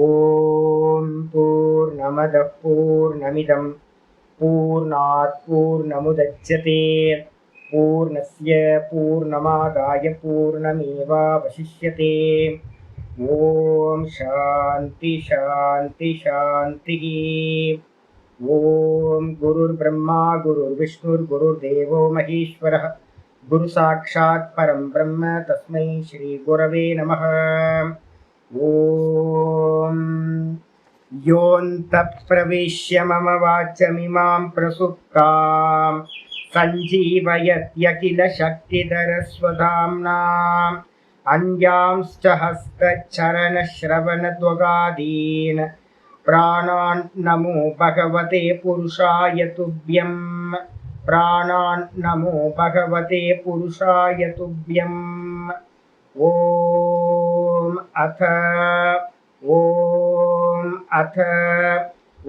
ஓம் பூர்ணமதః பூர்ணமிதம் பூர்ணாத் பூர்ணமுதச்யதே பூர்ணஸ்ய பூர்ணமாதாய பூர்ணமேவாவசிஷ்யதே. ஓம் சாந்தி சாந்தி சாந்தி. ஓம் குருர் பிரம்மா குருர் விஷ்ணுர் குருர் தேவோ மகேஸ்வரः குரு சாட்சாத் பரம் பிரம்ம தஸ்மை ஸ்ரீ குரவே நமः. ஓம் யோந்தः பிரவிஷ்ய மம வாச்சமிமாம் பிரசுப்தாம் சஞ்சீவயத்யகில சக்திதரஸ்வதாம்னாம் அஞ்சாம்ஸ்ச ஹஸ்தச்சரணஸ்ரவணத்வகாதீன் பிராணான் நமோ பகவதே புருஷாய துப்யம். பிராணான் நமோ பகவதே புருஷாய துப்யம். ஓம் அத ஓம் அத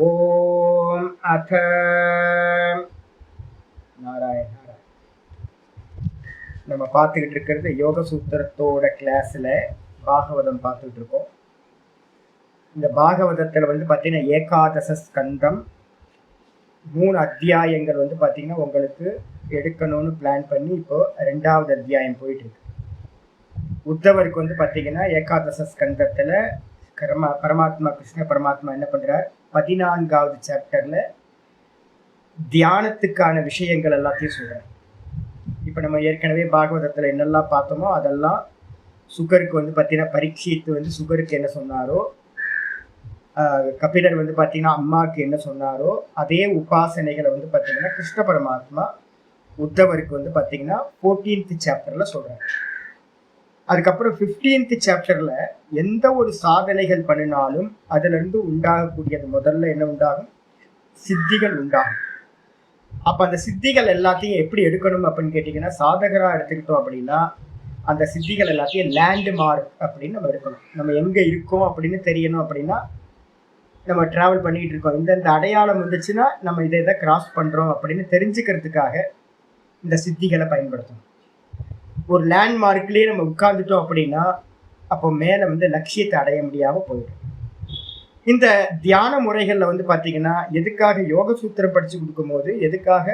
ஓம் அத. நாராயண நம்ம பார்த்துக்கிட்டு இருக்கிறது யோக சூத்திரத்தோட கிளாஸ்ல பாகவதம் பார்த்துக்கிட்டு இருக்கோம். இந்த பாகவதத்தில் பார்த்தீங்கன்னா ஏகாதச ஸ்கந்தம் 3 அத்தியாயங்கள் பார்த்தீங்கன்னா உங்களுக்கு எடுக்கணும்னு பிளான் பண்ணி இப்போ 2வது அத்தியாயம் போயிட்டு இருக்கு. உத்தவருக்கு பார்த்தீங்கன்னா ஏகாதச ஸ்கந்தத்தில் பரமாத்மா கிருஷ்ண பரமாத்மா என்ன பண்றார், 14வது சாப்டர்ல தியானத்துக்கான விஷயங்கள் எல்லாத்தையும் சொல்றார். இப்போ நம்ம ஏற்கனவே பாகவதத்தில் என்னெல்லாம் பார்த்தோமோ அதெல்லாம் சுகருக்கு பார்த்தீங்கன்னா பரீட்சித்து சுகருக்கு என்ன சொன்னாரோ, கபிலர் பார்த்தீங்கன்னா அம்மாவுக்கு என்ன சொன்னாரோ அதே உபாசனைகளை பார்த்தீங்கன்னா கிருஷ்ண பரமாத்மா உத்தவருக்கு பார்த்தீங்கன்னா 14th சாப்டர்ல சொல்றாரு. அதுக்கப்புறம் 15th சாப்டர்ல எந்த ஒரு சாதனைகள் பண்ணினாலும் அதுல இருந்து உண்டாகக்கூடியது முதல்ல என்ன உண்டாகும், சித்திகள் உண்டாகும். அப்ப அந்த சித்திகள் எல்லாத்தையும் எப்படி எடுக்கணும் அப்படின்னு கேட்டீங்கன்னா, சாதகரா எடுத்துக்கிட்டோம் அப்படின்னா அந்த சித்திகள் எல்லாத்தையும் லேண்ட்மார்க் அப்படின்னு நம்ம எடுக்கணும். நம்ம எங்க இருக்கோம் அப்படின்னு தெரியணும். அப்படின்னா நம்ம டிராவல் பண்ணிட்டு இருக்கோம், இந்த அடையாளம் வந்துச்சுன்னா நம்ம இதை கிராஸ் பண்றோம் அப்படின்னு தெரிஞ்சுக்கிறதுக்காக இந்த சித்திகளை பயன்படுத்தணும். ஒரு லேண்ட்மார்க்லயே நம்ம உட்கார்ந்துட்டோம் அப்படின்னா அப்போ மேல லட்சியத்தை அடைய முடியாம போயிடும். இந்த தியான முறைகள்ல பாத்தீங்கன்னா எதுக்காக யோக சூத்திரம் படிச்சு கொடுக்கும் போது எதுக்காக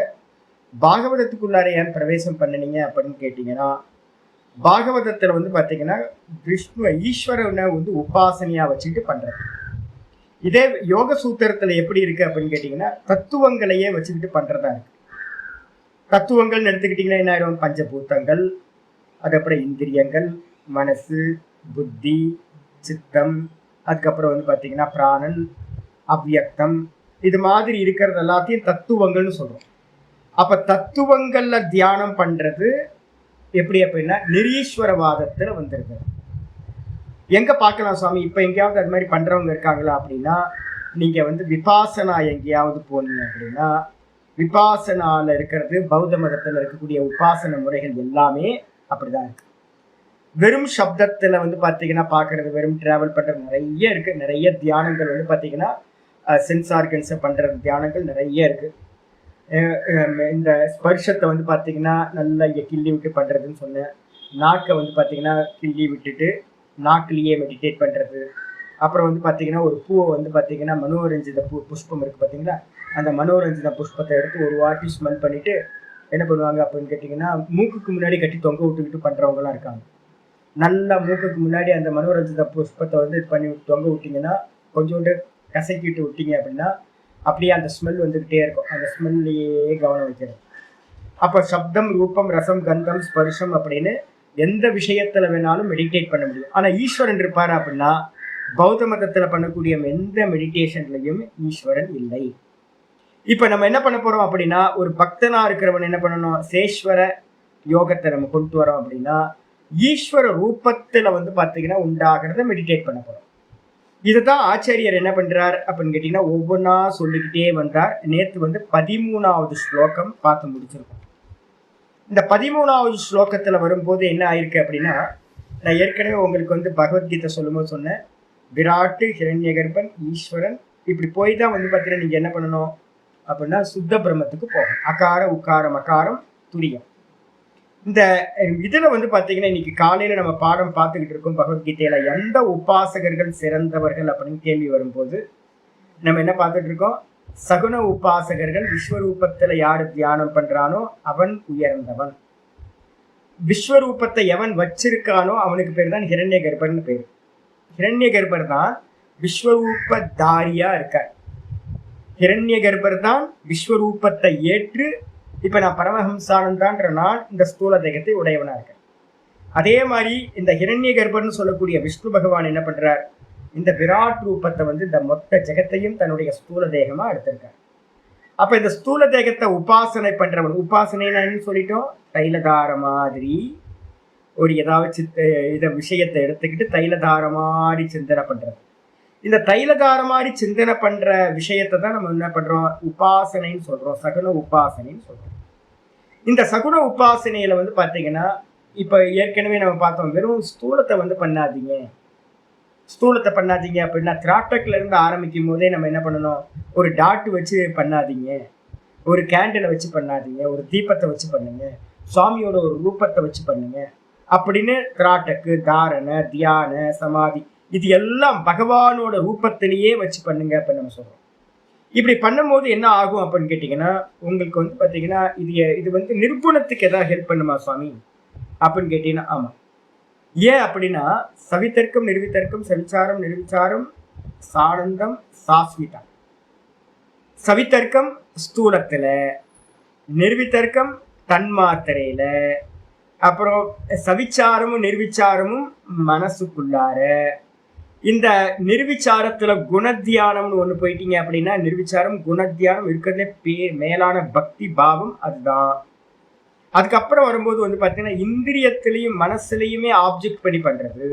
பாகவதத்துக்குள்ளார ஏன் பிரவேசம் பண்ணினீங்க அப்படின்னு கேட்டீங்கன்னா, பாகவதத்துல பாத்தீங்கன்னா விஷ்ணு ஈஸ்வரனை உபாசனையா வச்சுட்டு பண்றது. இதே யோக சூத்திரத்துல எப்படி இருக்கு அப்படின்னு கேட்டீங்கன்னா தத்துவங்களையே வச்சுக்கிட்டு பண்றதா இருக்கு. தத்துவங்கள்னு எடுத்துக்கிட்டீங்கன்னா என்ன ஆயிடும், பஞ்சபூதங்கள், அதுக்கப்புறம் இந்திரியங்கள், மனசு, புத்தி, சித்தம், அதுக்கப்புறம் பார்த்தீங்கன்னா பிராணன், அவ்வியக்தம், இது மாதிரி இருக்கிறது எல்லாத்தையும் தத்துவங்கள்னு சொல்றோம். அப்ப தத்துவங்கள்ல தியானம் பண்றது எப்படி அப்படின்னா நிரீஸ்வரவாதத்துல வந்துருக்கு. எங்க பார்க்கலாம் சுவாமி, இப்ப எங்கேயாவது அது மாதிரி பண்றவங்க இருக்காங்களா அப்படின்னா, நீங்க விபாசனா எங்கேயாவது போனீங்க அப்படின்னா விபாசனால இருக்கிறது பௌத்த மதத்துல இருக்கக்கூடிய உபாசன முறைகள் எல்லாமே அப்படிதான் இருக்கு. வெறும் சப்தத்துல பாத்தீங்கன்னா பாக்குறது, வெறும் டிராவல் பண்றது நிறைய இருக்கு. நிறைய தியானங்கள் பாத்தீங்கன்னா சென்ஸ் ஆர்கன்ஸை பண்ற தியானங்கள் நிறைய இருக்கு. இந்த ஸ்பர்ஷத்தை பாத்தீங்கன்னா நல்லா கிள்ளி விட்டு பண்றதுன்னு சொன்னேன். நாக்கை பாத்தீங்கன்னா கிள்ளி விட்டுட்டு நாக்கிலேயே மெடிடேட் பண்றது. அப்புறம் பாத்தீங்கன்னா ஒரு பூவை பாத்தீங்கன்னா மனோரஞ்சித புஷ்பம் இருக்கு பாத்தீங்களா, அந்த மனோரஞ்சித புஷ்பத்தை எடுத்து ஒரு வாட்டி ஸ்மெல் பண்ணிட்டு என்ன பண்ணுவாங்க அப்படின்னு கேட்டீங்கன்னா மூக்குக்கு முன்னாடி கட்டி தொங்க விட்டுக்கிட்டு பண்றவங்க எல்லாம் இருக்காங்க. நல்லா மூக்குக்கு முன்னாடி அந்த மனோரஞ்சித புஷ்பத்தை இது பண்ணி தொங்க விட்டீங்கன்னா கொஞ்சோண்டு கசக்கிட்டு விட்டீங்க அப்படின்னா அப்படியே அந்த ஸ்மெல் வந்துகிட்டே இருக்கும். அந்த ஸ்மெல்லையே கவனம் வைக்கிறது. அப்ப சப்தம், ரூபம், ரசம், கந்தம், ஸ்பர்ஷம் அப்படின்னு எந்த விஷயத்துல வேணாலும் மெடிடேட் பண்ண முடியும். ஆனா ஈஸ்வரன் இருப்பாரு அப்படின்னா பௌத்த மதத்துல பண்ணக்கூடிய எந்த மெடிடேஷன்லயும் ஈஸ்வரன் இல்லை. இப்ப நம்ம என்ன பண்ண போறோம் அப்படின்னா, ஒரு பக்தனா இருக்கிறவன் என்ன பண்ணணும், சேஸ்வர யோகத்தை நம்ம கொண்டு வரோம் அப்படின்னா ஈஸ்வர ரூபத்துல பாத்தீங்கன்னா உண்டாகிறத மெடிடேட் பண்ண போறோம். இதுதான் ஆச்சாரியர் என்ன பண்றார் அப்படின்னு கேட்டீங்கன்னா ஒவ்வொன்றா சொல்லிக்கிட்டே வந்தார். நேற்று 13வது ஸ்லோகம் பார்த்து முடிச்சிருக்கோம். இந்த 13வது ஸ்லோகத்துல வரும்போது என்ன ஆயிருக்கு அப்படின்னா, நான் ஏற்கனவே உங்களுக்கு பகவத்கீதை சொல்லும்போது சொன்னேன், விராட்டு, ஹிரண்யகர்பன், ஈஸ்வரன் இப்படி போய் தான் பார்த்தீங்கன்னா நீங்க என்ன பண்ணணும் அப்படின்னா சுத்த பிரம்மத்துக்கு போகணும். அகார, உக்காரம், அகாரம், துரியம். இந்த இதுல வந்து பாத்தீங்கன்னா இன்னைக்கு காலையில நம்ம பாடம் பார்த்துக்கிட்டு இருக்கோம் பகவத்கீதையில எந்த உபாசகர்கள் சிறந்தவர்கள் அப்படின்னு கேள்வி வரும்போது நம்ம என்ன பார்த்துட்டு இருக்கோம்? சகுன உபாசகர்கள் விஸ்வரூபத்துல யாரு தியானம் பண்றானோ அவன் உயர்ந்தவன். விஸ்வரூபத்தை எவன் வச்சிருக்கானோ அவனுக்கு பேர் தான் ஹிரண்ய கர்ப்பர்னு பேர். ஹிரண்ய கர்ப்பர் தான் விஸ்வரூபதாரியா இருக்கார். ஹிரண்ய கர்ப்பர் தான் விஸ்வரூபத்தை ஏற்று இப்ப நான் பரமஹம்சானந்தான்ற நான் இந்த ஸ்தூல தேகத்தை உடையவனா இருக்கேன். அதே மாதிரி இந்த ஹிரண்ய கர்ப்பர்னு சொல்லக்கூடிய விஷ்ணு பகவான் என்ன பண்றார்? இந்த விராட் ரூபத்தை வந்து இந்த மொத்த ஜெகத்தையும் தன்னுடைய ஸ்தூல தேகமா எடுத்திருக்கார். அப்ப இந்த ஸ்தூல தேகத்தை உபாசனை பண்றவன், உபாசனைன்னு சொல்லிட்டோம், தைலதார மாதிரி ஒரு ஏதாவது இத விஷயத்தை எடுத்துக்கிட்டு தைலதார மாதிரி சிந்தனை பண்றது. இந்த தைலதார மாதிரி சிந்தனை பண்ற விஷயத்தை தான் நம்ம என்ன பண்றோம்? உபாசனைன்னு சொல்றோம், சகுன உபாசனைன்னு சொல்றோம். இந்த சகுன உபாசனையில வந்து பாத்தீங்கன்னா இப்ப ஏற்கனவே நம்ம பார்த்தோம், வெறும் ஸ்தூலத்தை வந்து பண்ணாதீங்க, ஸ்தூலத்தை பண்ணாதீங்க அப்படின்னா திராட்டக்ல இருந்து ஆரம்பிக்கும் போதே நம்ம என்ன பண்ணணும்? ஒரு டாட்டு வச்சு பண்ணாதீங்க, ஒரு கேண்டிலை வச்சு பண்ணாதீங்க, ஒரு தீபத்தை வச்சு பண்ணுங்க, சுவாமியோட ஒரு ரூபத்தை வச்சு பண்ணுங்க அப்படின்னு திராட்டக்கு, தாரண, தியான, சமாதி இது எல்லாம் பகவானோட ரூபத்திலேயே வச்சு பண்ணுங்க அப்படின்னு நம்ம சொல்றோம். இப்படி பண்ணும்போது என்ன ஆகும் அப்படின்னு கேட்டீங்கன்னா, உங்களுக்கு வந்து பாத்தீங்கன்னா இது வந்து நிர்குணத்துக்கு ஏதாவது ஹெல்ப் பண்ணுமா சுவாமி அப்படின்னு கேட்டீங்கன்னா ஆமா. ஏன் அப்படின்னா சவித்தர்க்கம் நிர்வித்தர்க்கம் சவிச்சாரம் நிர்விச்சாரம் சானந்தம் சாஸ்மிதம். சவித்தர்க்கம் ஸ்தூலத்துல, நிர்வித்தர்க்கம் தன்மாத்திரையில, அப்புறம் சவிச்சாரமும் நிர்விச்சாரமும் மனசுக்குள்ளார. இந்த நிர்விச்சாரத்துல குணத்தியானம்னு ஒண்ணு போயிட்டீங்க அப்படின்னா நிர்விச்சாரம் குணத்தியானம் இருக்கிறதுல மேலான பக்தி பாவம் அதுதான். அதுக்கப்புறம் வரும்போது வந்து பாத்தீங்கன்னா இந்திரியத்திலையும் மனசுலையுமே ஆப்ஜெக்ட் பண்ணி பண்றது.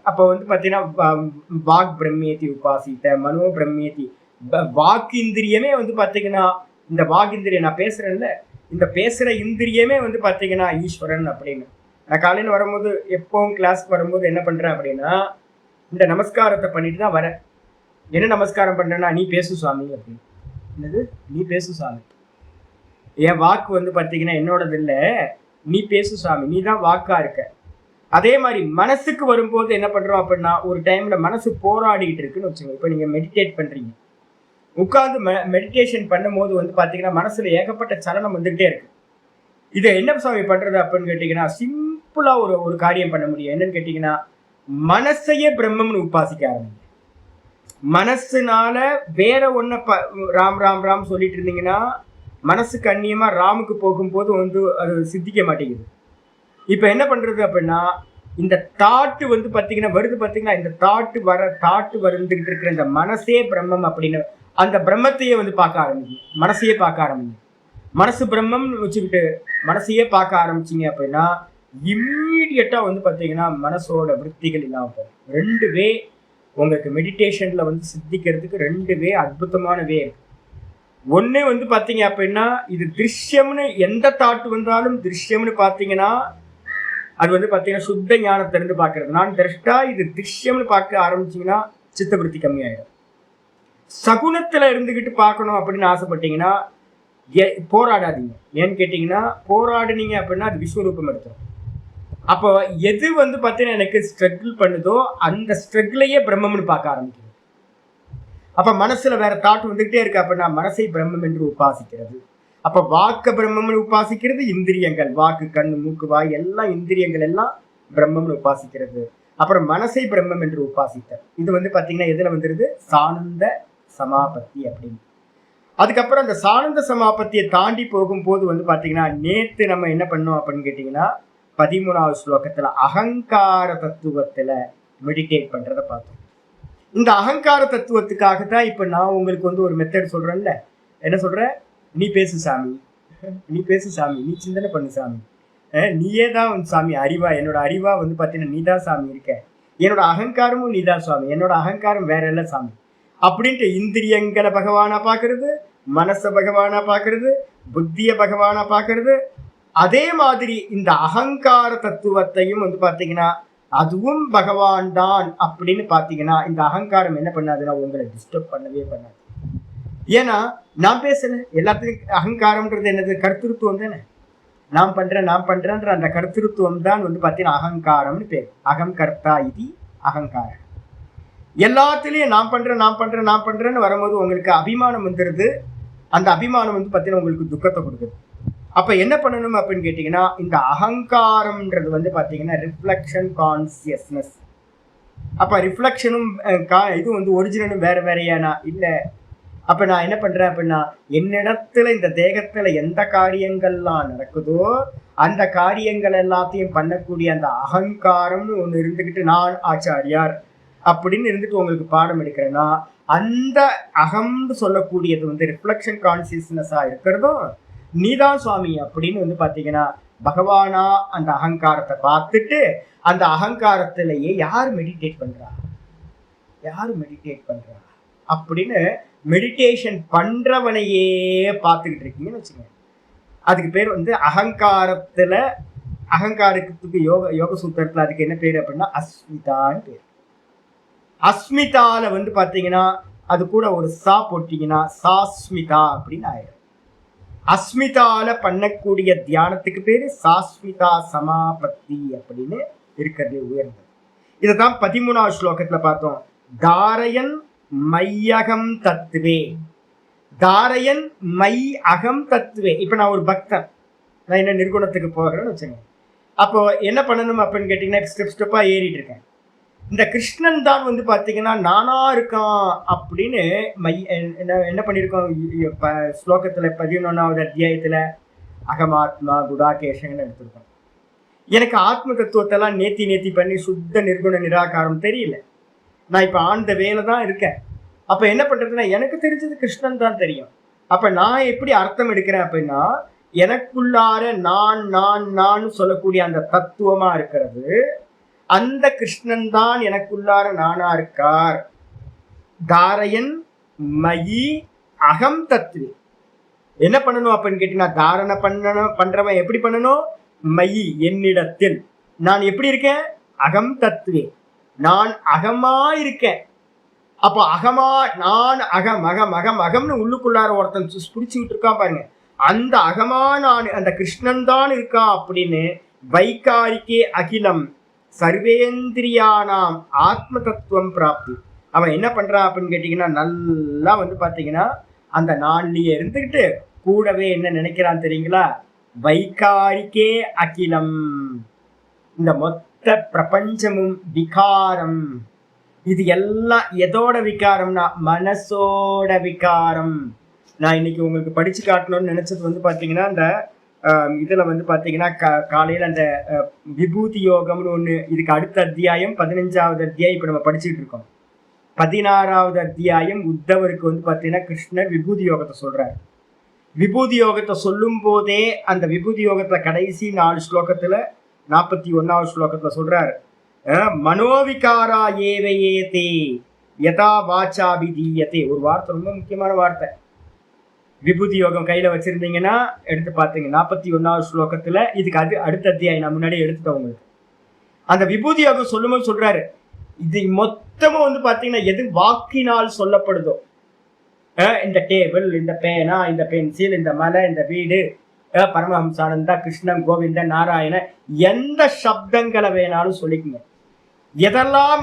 அப்ப வந்து பாத்தீங்கன்னா வாக் பிரம்மேதி உபாசித்த மனோ பிரம்மேதி, வாக்கு இந்திரியமே வந்து பாத்தீங்கன்னா இந்த வாக் இந்திரியம் நான் பேசுறேன்ல, இந்த பேசுற இந்திரியமே வந்து பாத்தீங்கன்னா ஈஸ்வரன் அப்படின்னு. நான் காலையில வரும்போது எப்பவும் கிளாஸ்க்கு வரும்போது என்ன பண்றேன் அப்படின்னா இந்த நமஸ்காரத்தை பண்ணிட்டு தான் வரேன். என்ன நமஸ்காரம் பண்றேன்னா, நீ பேசு சுவாமி அப்படின்னு. என்னது நீ பேசு சுவாமி? என் வாக்கு வந்து பாத்தீங்கன்னா என்னோடது இல்லை, நீ பேசு சுவாமி, நீ தான் வாக்கா இருக்க. அதே மாதிரி மனசுக்கு வரும்போது என்ன பண்றோம் அப்படின்னா, ஒரு டைம்ல மனசு போராடிக்கிட்டு இருக்குன்னு வச்சுக்கோங்க. இப்ப நீங்க மெடிடேட் பண்றீங்க, உட்கார்ந்து மெடிடேஷன் பண்ணும்போது வந்து பாத்தீங்கன்னா மனசுல ஏகப்பட்ட சலனம் வந்துகிட்டே இருக்கு. இதை என்ன சுவாமி பண்றது அப்படின்னு கேட்டீங்கன்னா, சிம்பிளா ஒரு காரியம் பண்ண முடியும். என்னன்னு கேட்டீங்கன்னா, மனசையே பிரம்மம்னு உபாசிக்க ஆரம்பிங்க. மனசுனால வேற ஒன்ன ராம் ராம் ராம் சொல்லிட்டு இருந்தீங்கன்னா மனசுக்கு அந்நியமா ராமுக்கு போகும்போது வந்து அது சித்திக்க மாட்டேங்குது. இப்ப என்ன பண்றது அப்படின்னா, இந்த தாட்டு வந்து பாத்தீங்கன்னா வருது பாத்தீங்கன்னா, இந்த தாட்டு வந்துகிட்டு இருக்கிற இந்த மனசே பிரம்மம் அப்படின்னு அந்த பிரம்மத்தையே வந்து பார்க்க ஆரம்பிங்க. மனசையே பார்க்க ஆரம்பிங்க. மனசு பிரம்மம்னு வச்சுக்கிட்டு மனசையே பார்க்க ஆரம்பிச்சிங்க அப்படின்னா இம்மீடியட்டா வந்து பாத்தீங்கன்னா மனசோட விருத்திகள் இல்லாம போகும். 2 வே உங்களுக்கு மெடிடேஷன்ல வந்து சித்திக்கிறதுக்கு 2 வே அற்புதமான வே இருக்கு. ஒண்ணு வந்து பாத்தீங்க அப்படின்னா, இது திருஷ்யம்னு எந்த தாட்டு வந்தாலும் திருஷ்யம்னு பாத்தீங்கன்னா அது வந்து பாத்தீங்கன்னா சுத்த ஞானத்தை இருந்து பாக்குறது. நான் திரஷ்டா, இது திருஷ்யம்னு பார்க்க ஆரம்பிச்சீங்கன்னா சித்தவருத்தி கம்மியாயிடும். சகுனத்துல இருந்துகிட்டு பார்க்கணும் அப்படின்னு ஆசைப்பட்டீங்கன்னா போராடாதீங்க. ஏன்னு கேட்டீங்கன்னா, போராடுனீங்க அப்படின்னா அது விஸ்வரூபம் எடுத்துரும். அப்போ எது வந்து பாத்தீங்கன்னா எனக்கு ஸ்ட்ரகிள் பண்ணுதோ அந்த ஸ்ட்ரகிளையே பிரம்மம்னு பார்க்க ஆரம்பிக்கும். அப்ப மனசுல வேற தாட் வந்துகிட்டே இருக்கு அப்படின்னா மனசை பிரம்மம் என்று உபாசிக்கிறது. அப்ப வாக்க பிரம்மம்னு உபாசிக்கிறது இந்திரியங்கள், வாக்கு, கண்ணு, மூக்கு, வாய் எல்லாம் இந்திரியங்கள் எல்லாம் பிரம்மம்னு உபாசிக்கிறது. அப்புறம் மனசை பிரம்மம் என்று உபாசித்த இது வந்து பாத்தீங்கன்னா எதுல வந்துருது? சானந்த சமாபத்தி அப்படின்னு. அதுக்கப்புறம் அந்த சானந்த சமாபத்தியை தாண்டி போகும்போது வந்து பாத்தீங்கன்னா நேத்து நம்ம என்ன பண்ணோம் அப்படின்னு கேட்டீங்கன்னா 13வது ஸ்லோகத்துல அகங்கார தத்துவத்துல மெடிடேட் பண்றத பார்த்தோம். இந்த அகங்கார தத்துவத்துக்காகத்தான் இப்ப நான் உங்களுக்கு வந்து ஒரு மெத்தட் சொல்றேன்ல. என்ன சொல்ற? நீ பேசு சாமி, நீ பேசு சாமி, நீ சிந்தனை பண்ணு சாமி, நீயே தான் சாமி அறிவா, என்னோட அறிவா வந்து பாத்தீங்கன்னா நீதான் சாமி இருக்க, என்னோட அகங்காரமும் நீதான் சுவாமி, என்னோட அகங்காரம் வேற இல்ல சாமி அப்படின்ட்டு இந்திரியங்களை பகவானா பாக்குறது, மனச பகவானா பாக்குறது, புத்திய பகவானா பாக்குறது. அதே மாதிரி இந்த அகங்கார தத்துவத்தையும் வந்து பாத்தீங்கன்னா அதுவும் பகவான் தான் அப்படின்னு பாத்தீங்கன்னா இந்த அகங்காரம் என்ன பண்ணாதுன்னா உங்களை டிஸ்டர்ப் பண்ணவே பண்ணாது. ஏன்னா நான் பேசல, எல்லாத்துக்கும் அகங்காரம்ன்றது என்னது? கர்த்தத்துவம் தானே. நான் பண்றேன்ற அந்த கருத்திருத்துவம் தான் வந்து பார்த்தீங்கன்னா அகங்காரம்னு பேர். அகம் கர்த்தா இது அகங்காரம். எல்லாத்துலேயும் நான் பண்றேன்னு வரும்போது உங்களுக்கு அபிமானம் வந்துடுது. அந்த அபிமானம் வந்து பார்த்தீங்கன்னா உங்களுக்கு துக்கத்தை கொடுக்குது. அப்போ என்ன பண்ணணும் அப்படின்னு கேட்டிங்கன்னா, இந்த அகங்காரம்ன்றது வந்து பார்த்தீங்கன்னா ரிஃப்ளெக்ஷன் கான்சியஸ்னஸ். அப்போ ரிஃப்ளெக்ஷனும் இது வந்து ஒரிஜினலும் வேறையானா இல்லை. அப்போ நான் என்ன பண்ணுறேன் அப்படின்னா, என்னிடத்துல இந்த தேகத்தில் எந்த காரியங்கள்லாம் நடக்குதோ அந்த காரியங்கள் எல்லாத்தையும் பண்ணக்கூடிய அந்த அகங்காரம்னு ஒன்று இருந்துக்கிட்டு, நான் ஆச்சாரியார் அப்படின்னு இருந்துட்டு உங்களுக்கு பாடம் எடுக்கிறேன்னா, அந்த அகம்னு சொல்லக்கூடியது வந்து ரிஃப்ளெக்ஷன் கான்சியஸ்னஸாக இருக்கிறதும் நீதான் சுவாமி அப்படின்னு வந்து பார்த்தீங்கன்னா பகவானா அந்த அகங்காரத்தை பார்த்துட்டு, அந்த அகங்காரத்திலேயே யார் மெடிடேட் பண்றா அப்படின்னு மெடிடேஷன் பண்றவனையே பார்த்துக்கிட்டு இருக்கீங்கன்னு வச்சுக்கோங்க. அதுக்கு பேர் வந்து அகங்காரத்துக்கு யோக சூத்திரத்தில் அதுக்கு என்ன பேர் அப்படின்னா அஸ்மிதான்னு பேர். அஸ்மிதால வந்து பார்த்தீங்கன்னா அது கூட ஒரு சா போட்டீங்கன்னா சாஸ்மிதா அப்படின்னு ஆயிடும். அஸ்மிதால பண்ணக்கூடிய தியானத்துக்கு பேரு சாஸ்மிதா சமாபத்தி அப்படின்னு இருக்கிறது உயர்ந்தது. இதைதான் 13வது ஸ்லோகத்துல பார்த்தோம். தாரயன் மையகம் தத்துவே, தாரயன் மை அகம் தத்துவே. இப்ப நான் ஒரு பக்தன், நான் என்ன நிர்குணத்துக்கு போகிறேன்னு வச்சுங்க. அப்போ என்ன பண்ணணும் அப்படின்னு கேட்டீங்கன்னா ஸ்டெப்பா ஏறிட்டு இருக்கேன். இந்த கிருஷ்ணன் தான் வந்து பார்த்தீங்கன்னா நானா இருக்கான் அப்படின்னு என்ன பண்ணியிருக்கோம் ஸ்லோகத்தில் 11வது அத்தியாயத்தில் அகமாத்மா குடாகேஷன்னு எடுத்திருக்கோம். எனக்கு ஆத்ம தத்துவத்தெல்லாம் நேத்தி பண்ணி சுத்த நிர்குண நிராகாரம் தெரியல. நான் இப்போ ஆழ்ந்த வேலை தான் இருக்கேன். அப்போ என்ன பண்ணுறதுன்னா எனக்கு தெரிஞ்சது கிருஷ்ணன் தான் தெரியும். அப்போ நான் எப்படி அர்த்தம் எடுக்கிறேன் அப்படின்னா, எனக்குள்ளார நான் சொல்லக்கூடிய அந்த தத்துவமாக இருக்கிறது, அந்த கிருஷ்ணன் தான் எனக்குள்ளார நானா இருக்கார். தாரயன் மயி அகம் தத்துவே. என்ன பண்ணணும் அப்படின்னு கேட்டீங்கன்னா, தாரணை பண்றவன் எப்படி பண்ணணும்? மயி என்னிடத்தில் நான் எப்படி இருக்கேன்? அகம் தத்துவே, நான் அகமா இருக்கேன். அப்போ அகமா நான் அகம்னு உள்ளுக்குள்ளார ஒருத்தன் பிடிச்சுக்கிட்டு இருக்கான் பாருங்க. அந்த அகமா நான் அந்த கிருஷ்ணன் தான் இருக்கா அப்படின்னு வைகாரிக்கே அகிலம் சர்வேந்திரியானாம் ஆத்ம தத்துவம் பிராப்தி. அவன் என்ன பண்றான் அப்படின்னு கேட்டீங்கன்னா, நல்லா வந்து பாத்தீங்கன்னா அந்த நான்லயே இருந்துகிட்டு கூடவே என்ன நினைக்கிறான் தெரியுங்களா? வைகாரிக்கே அகிலம், இந்த மொத்த பிரபஞ்சமும் விகாரம். இது எல்லாம் எதோட விகாரம்னா மனசோட விகாரம். நான் இன்னைக்கு உங்களுக்கு படிச்சு காட்டணும்னு நினைச்சது வந்து பாத்தீங்கன்னா, இந்த இதுல வந்து பாத்தீங்கன்னா காலையில அந்த விபூதி யோகம்னு ஒண்ணு, இதுக்கு அடுத்த அத்தியாயம் 15வது அத்தியாயம் இப்ப நம்ம படிச்சுட்டு இருக்கோம். 16வது அத்தியாயம் உத்தவருக்கு வந்து பாத்தீங்கன்னா கிருஷ்ணர் விபூதி யோகத்தை சொல்றாரு. விபூதி யோகத்தை சொல்லும் போதே அந்த விபூதி யோகத்துல கடைசி 4 ஸ்லோகத்துல 41வது ஸ்லோகத்துல சொல்றாரு, மனோவிகாரா ஏவையேதே யதா வாசாபிதீயதே. ஒரு வார்த்தை, ரொம்ப முக்கியமான வார்த்தை. விபூதி யோகம் கையில வச்சிருந்தீங்கன்னா எடுத்து பார்த்தீங்க 41வது ஸ்லோகத்துல. இதுக்கு அடுத்த அத்தியாயம் நான் முன்னாடி எடுத்துட்டேன் உங்களுக்கு. அந்த விபூதி யோகம் சொல்லும்போது சொல்றாரு, இது மொத்தமும் வந்து பாத்தீங்கன்னா எது வாக்கினால் சொல்லப்படுதோ, இந்த டேபிள், இந்த பேனா, இந்த பென்சில், இந்த மலை, இந்த வீடு, பரமஹம்சானந்தா, கிருஷ்ணன், கோவிந்தன், நாராயணன், எந்த சப்தங்களை வேணாலும் சொல்லிக்கங்க. எதெல்லாம்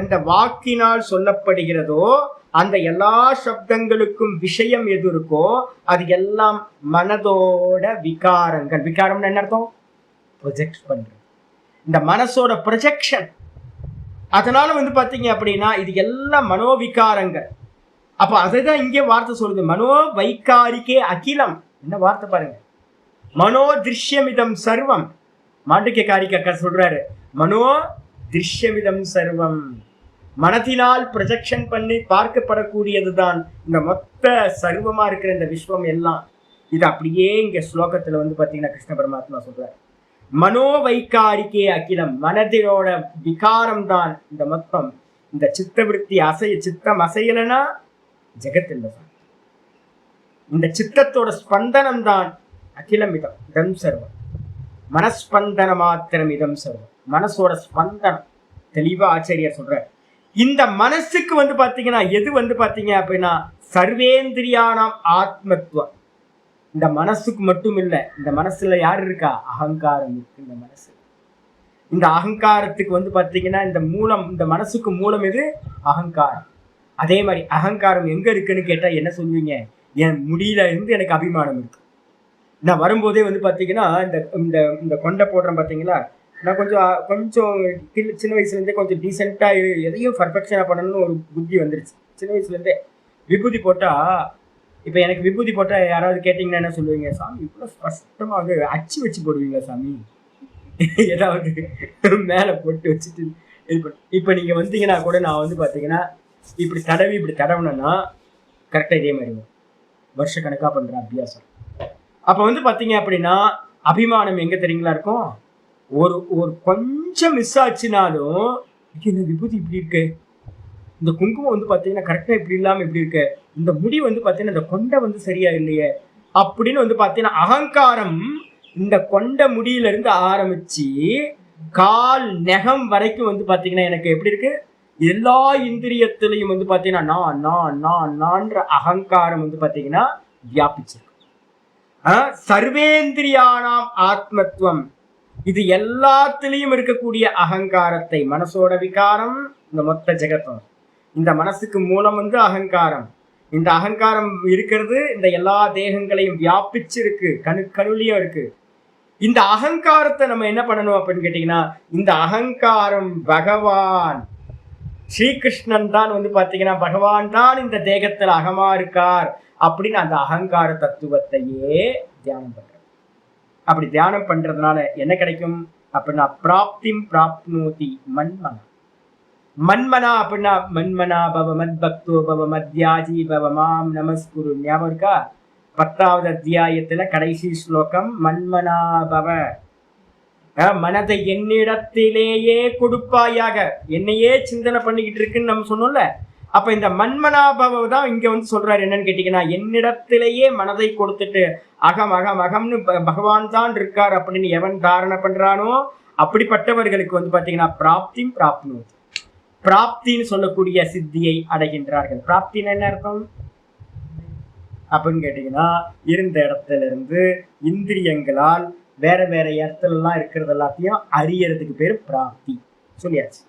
இந்த வாக்கினால் சொல்லப்படுகிறதோ அந்த எல்லா சப்தங்களுக்கும் விஷயம் எது இருக்கோ அது எல்லாம் மனதோட விகாரங்கள். விகாரம்னு என்ன அர்த்தம்? ப்ரொஜெக்ட் பண்றது, இந்த மனசோட ப்ரொஜெக்ஷன். அதனால வந்து பாத்தீங்க அப்படின்னா இது எல்லாம் மனோவிகாரங்கள். அப்ப அதுதான் இங்கே வார்த்தை சொல்லுது, மனோ வைகாரிக்கே அகிலம். என்ன வார்த்தை பாருங்க, மனோ திருஷ்யமிதம் சர்வம். மாண்டூக்கிய காரிக்கா சொல்றாரு, மனோ திருஷ்யமிதம் சர்வம். மனத்தினால் ப்ரொஜெக்ஷன் பண்ணி பார்க்கப்படக்கூடியதுதான் இந்த மொத்த சர்வமா இருக்கிற இந்த விஸ்வம் எல்லாம். இது அப்படியே இங்க ஸ்லோகத்துல வந்து பாத்தீங்கன்னா கிருஷ்ண பரமாத்மா சொல்றாரு, மனோ வைகாரிக்கே அகிலம். மனதினோட விகாரம் தான் இந்த மொத்தம். இந்த சித்தவிருத்தி சித்தம் அசையலைன்னா ஜெகத்தில் தான். இந்த சித்தத்தோட ஸ்பந்தனம் தான் அகிலம். இதம் சர்வம் மனஸ்பந்தன மாத்திரம். இதம் சர்வம் மனசோட ஸ்பந்தனம். தெளிவா ஆச்சரியர் சொல்ற. இந்த மனசுக்கு வந்து பாத்தீங்கன்னா எது வந்து பாத்தீங்க அப்படின்னா சர்வேந்திரியானாம் ஆத்மத்துவம். இந்த மனசுக்கு மட்டும் இல்லை, இந்த மனசுல யார் இருக்கா? அகங்காரம் இருக்கு இந்த மனசு. இந்த அகங்காரத்துக்கு வந்து பார்த்தீங்கன்னா இந்த மனசுக்கு மூலம் எது? அகங்காரம். அதே மாதிரி அகங்காரம் எங்க இருக்குன்னு கேட்டா என்ன சொல்லுவீங்க? என் முடியில இருந்து எனக்கு அபிமானம் இருக்கு. நான் வரும்போதே வந்து பார்த்தீங்கன்னா இந்த இந்த இந்த கொண்டை போடுறேன் பார்த்தீங்களா, நான் கொஞ்சம் சின்ன வயசுலேருந்தே கொஞ்சம் டீசெண்டாக எதையும் பர்ஃபெக்ஷனாக பண்ணணும்னு ஒரு புத்தி வந்துருச்சு சின்ன வயசுலேருந்தே. விபூதி போட்டால், இப்போ எனக்கு விபூதி போட்டால் யாராவது கேட்டிங்கன்னா என்ன சொல்லுவீங்க? சாமி இவ்வளோ ஸ்பஷ்டமாக அச்சு வச்சு போடுவீங்களா சாமி? ஏதாவது மேலே போட்டு வச்சுட்டு இப்போ நீங்கள் வந்தீங்கன்னா கூட நான் வந்து பார்த்தீங்கன்னா இப்படி தடவுனேன்னா கரெக்டாக இதே மாதிரி வருஷக்கணக்காக பண்ணுற அபியாசம். அப்போ வந்து பார்த்தீங்க அப்படின்னா அபிமானம் எங்கே தெரியுங்களா இருக்கும்? ஒரு கொஞ்சம் மிஸ் ஆச்சுனாலும் இந்த விபூதி இப்படி இருக்கு, இந்த குங்குமம் வந்து பார்த்தீங்கன்னா கரெக்டாக இப்படி இல்லாமல் இப்படி இருக்கு, இந்த முடி வந்து பார்த்தீங்கன்னா இந்த கொண்டை வந்து சரியா இல்லையே அப்படின்னு வந்து பார்த்தீங்கன்னா அகங்காரம் இந்த கொண்ட முடியிலிருந்து ஆரம்பிச்சு கால் நெகம் வரைக்கும் வந்து பார்த்தீங்கன்னா எனக்கு எப்படி இருக்கு? எல்லா இந்திரியத்திலையும் வந்து பார்த்தீங்கன்னா நான்ற அகங்காரம் வந்து பார்த்தீங்கன்னா வியாபிச்சிருக்கு. சர்வேந்திரியானாம் ஆத்மத்துவம், இது எல்லாத்திலையும் இருக்கக்கூடிய அகங்காரத்தை, மனசோட விகாரம் இந்த மொத்த ஜெகத்தம். இந்த மனசுக்கு மூலம் வந்து அகங்காரம். இந்த அகங்காரம் இருக்கிறது இந்த எல்லா தேகங்களையும் வியாபிச்சு இருக்கு, கணுலியும் இருக்கு. இந்த அகங்காரத்தை நம்ம என்ன பண்ணணும் அப்படின்னு கேட்டீங்கன்னா, இந்த அகங்காரம் பகவான் ஸ்ரீகிருஷ்ணன் தான் வந்து பாத்தீங்கன்னா பகவான் தான் இந்த தேகத்துல அகமா இருக்கார் அப்படின்னு அந்த அகங்கார தத்துவத்தையே தியானம் பண்ற. அப்படி தியானம் பண்றதுனால என்ன கிடைக்கும் அப்படின்னா பிராப்திம் பிராப்னோதி மன்மனா. மன்மனா அப்படின்னா மன்மனா பவ மத் பக்தோ பவ மத்யாஜி பவ மாம் நமஸ்குரு. ஞாபகம் இருக்கா? 10வது அத்தியாயத்துல கடைசி ஸ்லோகம் மன்மனா பவ, மனதை என்னிடத்திலேயே கொடுப்பாயாக, என்னையே சிந்தனை பண்ணிக்கிட்டு இருக்குன்னு நம்ம சொன்னோம்ல. அப்ப இந்த மன்மனாபவ தான் இங்க வந்து சொல்றாரு. என்னன்னு கேட்டீங்கன்னா, என்னிடத்திலேயே மனதை கொடுத்துட்டு அகம் அகம் அகம்னு பகவான் தான் இருக்கார் அப்படின்னு எவன் தாரணை பண்றானோ அப்படிப்பட்டவர்களுக்கு வந்து பாத்தீங்கன்னா பிராப்தியும் பிராப்னோதி, பிராப்தின்னு சொல்லக்கூடிய சித்தியை அடைகின்றார்கள். பிராப்தின்னு என்ன அர்த்தம் அப்படின்னு கேட்டீங்கன்னா, இருந்த இடத்துல இருந்து இந்திரியங்களால் வேற வேற இடத்துல எல்லாம் இருக்கிறது எல்லாத்தையும் அறியறதுக்கு பேரு பிராப்தி. சொல்லியாச்சு.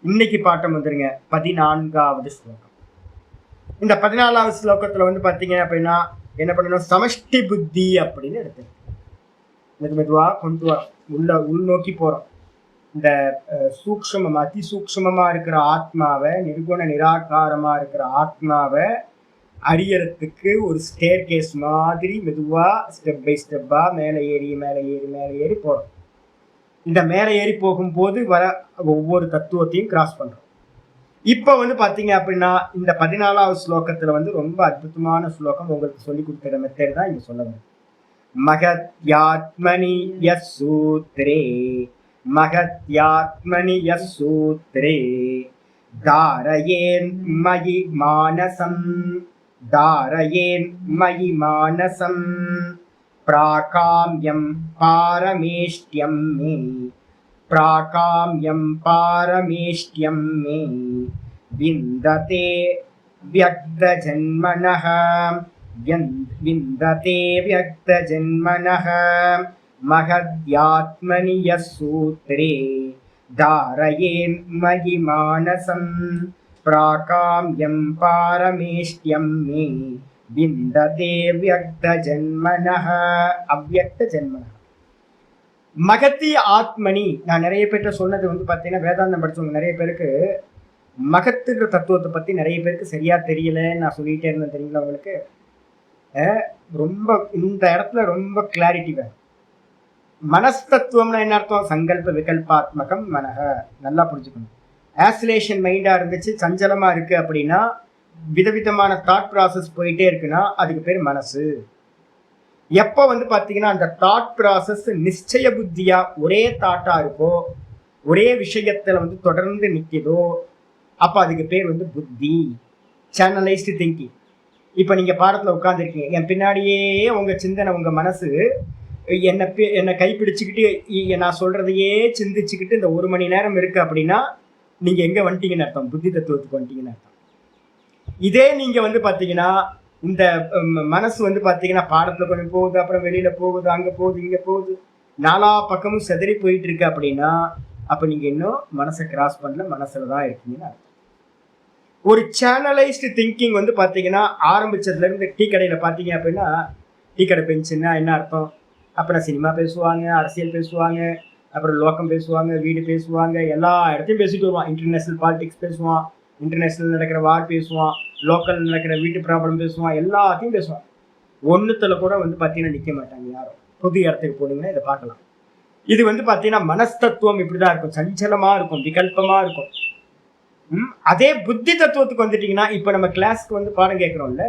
இன்னைக்கு பாட்டம் வந்துருங்க 14வது ஸ்லோகம். இந்த 14வது ஸ்லோகத்துல வந்து பாத்தீங்க அப்படின்னா என்ன பண்ணணும்? சமஷ்டி புத்தி அப்படின்னு எடுத்து மெதுவா கொண்டு உள்நோக்கி போறோம். இந்த சூக்ஷ்மமா அதி சூக்ஷ்மமா இருக்கிற ஆத்மாவை, நிர்குண நிராகாரமா இருக்கிற ஆத்மாவை அறியறதுக்கு ஒரு ஸ்டேர் கேஸ் மாதிரி மெதுவா ஸ்டெப் பை ஸ்டெப்பா மேலே ஏறி போறோம். இந்த மேலே ஏறி போகும்போது வர ஒவ்வொரு தத்துவத்தையும் கிராஸ் பண்றோம். இப்போ வந்து பாத்தீங்க அப்படின்னா இந்த 14வது ஸ்லோகத்துல வந்து ரொம்ப அற்புதமான ஸ்லோகம் உங்களுக்கு சொல்லி கொடுக்குற மெத்தட் தான் இங்க சொல்ல வரும். மகத்யாத்மனி யசூத்ரே, மகத்யாத்மனி யசூத்ரே தாரயேன் மயி மானசம், தாரயேன் மயி மானசம் பிராகாம்யம் பாரமேஷ்ட்யம் மே, பிராகாம்யம் பாரமேஷ்ட்யம் மே விந்ததே வியக்தஜன்மனஹ, விந்ததே வியக்தஜன்மனஹ மகத்யாத்மனி யசூத்ரே தாரயேன் மயி மானசம் பிராகாம்யம் பாரமேஷ்ட்யம் மே விந்ததே வியக்த ஜன்மனஹ. அவ்யக்த ஜன்மனஹ. மகத்தி ஆத்மனி. நான் நிறைய பேர்கிட்ட சொன்னது வந்து பார்த்தீங்கன்னா, வேதாந்தம் படிச்சவங்க நிறைய பேருக்கு மகத்துன்ற தத்துவத்தை பற்றி நிறைய பேருக்கு சரியா தெரியலன்னு நான் சொல்லிகிட்டே இருந்தேன். தெரியுங்களா உங்களுக்கு? ரொம்ப இந்த இடத்துல ரொம்ப கிளாரிட்டி வேணும். மனஸ்தத்துவம்னா என்ன அர்த்தம்? சங்கல்ப விகல்பாத்மகம் மனஹ. நல்லா புரிஞ்சுக்கணும். ஆசிலேஷன் மைண்டா இருந்துச்சு, சஞ்சலமா இருக்கு அப்படின்னா, விதவிதமான தாட் ப்ராசஸ் போயிட்டே இருக்குன்னா அதுக்கு பேர் மனசு. எப்போ வந்து பார்த்தீங்கன்னா அந்த தாட் ப்ராசஸ் நிச்சய புத்தியா ஒரே தாட்டா இருக்கோ, ஒரே விஷயத்துல வந்து தொடர்ந்து நிற்கிதோ, அப்போ அதுக்கு பேர் வந்து புத்தி, சேனலைஸ்டு திங்கிங். இப்போ நீங்க பாடத்துல உட்காந்துருக்கீங்க, என் பின்னாடியே உங்க சிந்தனை, உங்க மனசு என்னை கைப்பிடிச்சுக்கிட்டு நான் சொல்றதையே சிந்திச்சுக்கிட்டு இந்த 1 மணி நேரம் இருக்கு அப்படின்னா நீங்க எங்க வந்துட்டீங்கன்னு அர்த்தம்? புத்தி தத்துவத்துக்கு வந்துட்டீங்கன்னு அர்த்தம். இதே நீங்க வந்து பாத்தீங்கன்னா இந்த மனசு வந்து பார்த்தீங்கன்னா பாடத்துல கொஞ்சம் போகுது, அப்புறம் வெளியில போகுது, அங்க போகுது, இங்க போகுது, நாலா பக்கமும் செதறி போயிட்டு இருக்கு அப்படின்னா அப்ப நீங்க இன்னும் மனசை கிராஸ் பண்ணல, மனசுல தான் இருக்கீங்கன்னா. ஒரு சேனலைஸ்டு திங்கிங் வந்து பார்த்தீங்கன்னா ஆரம்பிச்சதுல இருந்து டீ கடையில பார்த்தீங்க அப்படின்னா, டீ கடை பெஞ்சுன்னா என்ன அர்த்தம்? அப்புறம் சினிமா பேசுவாங்க, அரசியல் பேசுவாங்க, அப்புறம் லோக்கம் பேசுவாங்க, வீடு பேசுவாங்க, எல்லா இடத்தையும் பேசிட்டு வருவான். இன்டர்நேஷனல் பாலிடிக்ஸ் பேசுவான், இன்டர்நேஷனல் நடக்கிற வார் பேசுவான், லோக்கல் நடக்கிற வீட்டு ப்ராப்ளம் பேசுவான், எல்லாத்தையும் பேசுவான். ஒன்றுத்துல கூட வந்து பார்த்தீங்கன்னா நிற்க மாட்டாங்க யாரும். புது இடத்துக்கு போனீங்கன்னா இதை பார்க்கலாம். இது வந்து பார்த்தீங்கன்னா மனஸ்தத்துவம் இப்படிதான் இருக்கும், சஞ்சலமா இருக்கும், விகல்பமா இருக்கும். அதே புத்தி தத்துவத்துக்கு வந்துட்டீங்கன்னா, இப்போ நம்ம கிளாஸ்க்கு வந்து பாடம் கேட்குறோம்ல,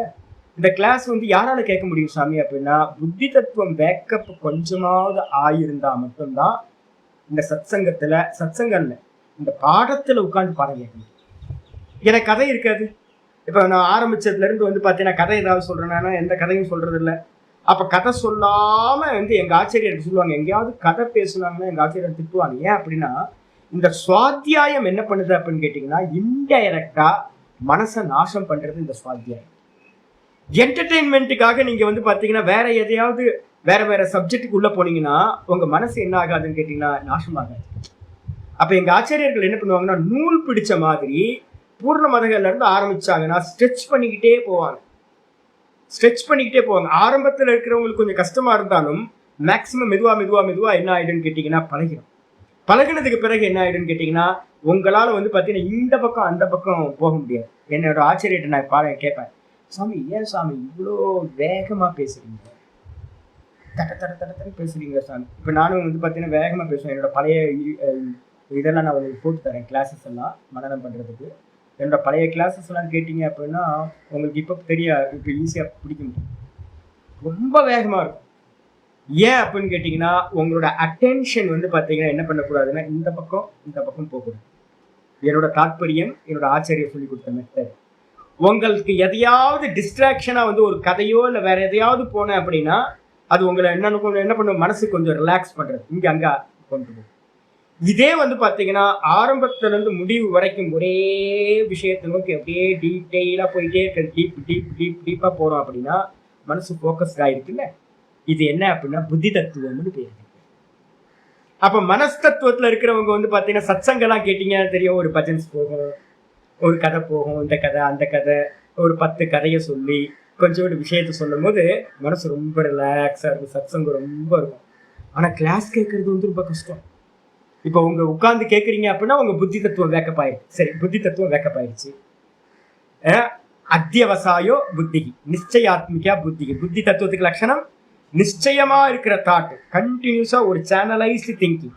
இந்த கிளாஸ் வந்து யாரால கேட்க முடியும் சாமி அப்படின்னா, புத்தி தத்துவம் பேக்கப் கொஞ்சமாவது ஆயிருந்தா மட்டும்தான் இந்த சத்சங்கல்ல இந்த பாடத்துல உட்காந்து பாடம் கேட்கணும். எனக்கு கதை இருக்காது. இப்போ நான் ஆரம்பிச்சதுல இருந்து வந்து பார்த்தீங்கன்னா கதை ஏதாவது சொல்றேன்னா எந்த கதையும் சொல்றது இல்லை. அப்ப கதை சொல்லாம வந்து எங்க ஆசிரியர் சொல்லுவாங்க, எங்கேயாவது கதை பேசுனாங்கன்னா எங்க ஆசிரியர் திட்டுவாங்க. ஏன் அப்படின்னா, இந்த சுவாத்தியாயம் என்ன பண்ணுது அப்படின்னு கேட்டீங்கன்னா, இன்டைரக்டா மனசை நாசம் பண்றது இந்த சுவாத்தியாயம். என்டர்டெயின்மெண்ட்டுக்காக நீங்க வந்து பாத்தீங்கன்னா வேற எதையாவது வேற சப்ஜெக்டுக்கு உள்ள போனீங்கன்னா உங்க மனசு என்ன ஆகாதுன்னு கேட்டீங்கன்னா நாசமாகாது. அப்ப எங்க ஆசிரியர்கள் என்ன பண்ணுவாங்கன்னா, நூல் பிடிச்ச மாதிரி பூர்ண மதங்கள்ல இருந்து ஆரம்பிச்சாங்கன்னா ஸ்ட்ரெச் பண்ணிக்கிட்டே போவாங்க. ஆரம்பத்தில் இருக்கிறவங்களுக்கு கொஞ்சம் கஷ்டமா இருந்தாலும் மேக்சிமம் மெதுவா என்ன ஆயிடுன்னு கேட்டீங்கன்னா பழகினதுக்கு பிறகு என்ன ஆயிடுன்னு கேட்டீங்கன்னா, உங்களால வந்து பாத்தீங்கன்னா இந்த பக்கம் அந்த பக்கம் போக முடியாது. என்னோட ஆச்சரியத்தை நான் பாடம் கேட்பேன், சாமி ஏன் சாமி இவ்வளோ வேகமா பேசுறீங்க, தட பேசுறீங்க சாமி. இப்ப நானும் வந்து பாத்தீங்கன்னா வேகமா பேசுவேன். என்னோட பழைய இதெல்லாம் நான் உங்களுக்கு போட்டு தரேன், கிளாஸஸ் எல்லாம் மனனம் பண்றதுக்கு. என்னோட பழைய கிளாஸஸ் எல்லாம் கேட்டீங்க அப்படின்னா உங்களுக்கு இப்போ இப்போ ஈஸியா பிடிக்க முடியும். ரொம்ப வேகமா இருக்கும். ஏன் அப்படின்னு கேட்டீங்கன்னா, உங்களோட அட்டென்ஷன் வந்து பாத்தீங்கன்னா என்ன பண்ணக்கூடாதுன்னா இந்த பக்கம் போகக்கூடாது. என்னோட தாற்பயம் என்னோட ஆச்சரியம் சொல்லி கொடுத்த மெத்தட். உங்களுக்கு எதையாவது டிஸ்ட்ராக்ஷனா வந்து ஒரு கதையோ இல்லை வேற எதையாவது போனேன் அப்படின்னா அது உங்களை என்ன பண்ணும், மனசு கொஞ்சம் ரிலாக்ஸ் பண்றது, இங்க அங்க கொண்டு போகும். இதே வந்து பாத்தீங்கன்னா ஆரம்பத்துல இருந்து முடிவு வரைக்கும் ஒரே விஷயத்தை நோக்கி அப்படியே டீட்டெயிலா போயிட்டே இருக்க, டீப்பா போறோம் அப்படின்னா மனசு போக்கஸ்ட் ஆயிருக்குல்ல. இது என்ன அப்படின்னா புத்தி தத்துவம்னு பேரு. அப்ப மனஸ்தத்துவத்துல இருக்கிறவங்க வந்து பாத்தீங்கன்னா சத்சங்கெல்லாம் கேட்டீங்கன்னா தெரியும், ஒரு பஜன்ஸ் போகும், ஒரு கதை போகும், இந்த கதை அந்த கதை, ஒரு 10 கதையை சொல்லி கொஞ்சோண்டு விஷயத்த சொல்லும் போது மனசு ரொம்ப ரிலாக்ஸா இருக்கும், சத்சங்கம் ரொம்ப இருக்கும். ஆனா கிளாஸ் கேட்கறது வந்து ரொம்ப கஷ்டம். இப்போ உங்க உட்கார்ந்து கேட்குறீங்க அப்படின்னா உங்க புத்தி தத்துவம் வேக்கப் ஆயிடுச்சு. சரி, புத்தி தத்துவம் வேக்கப் ஆயிடுச்சு. அத்தியவசாயோ புத்திகி நிச்சயாத்மிகா புத்திகி. புத்தி தத்துவத்துக்கு லட்சணம் நிச்சயமா இருக்கிற தாட், கண்டினியூஸா ஒரு சேனலைஸ்டு திங்கிங்.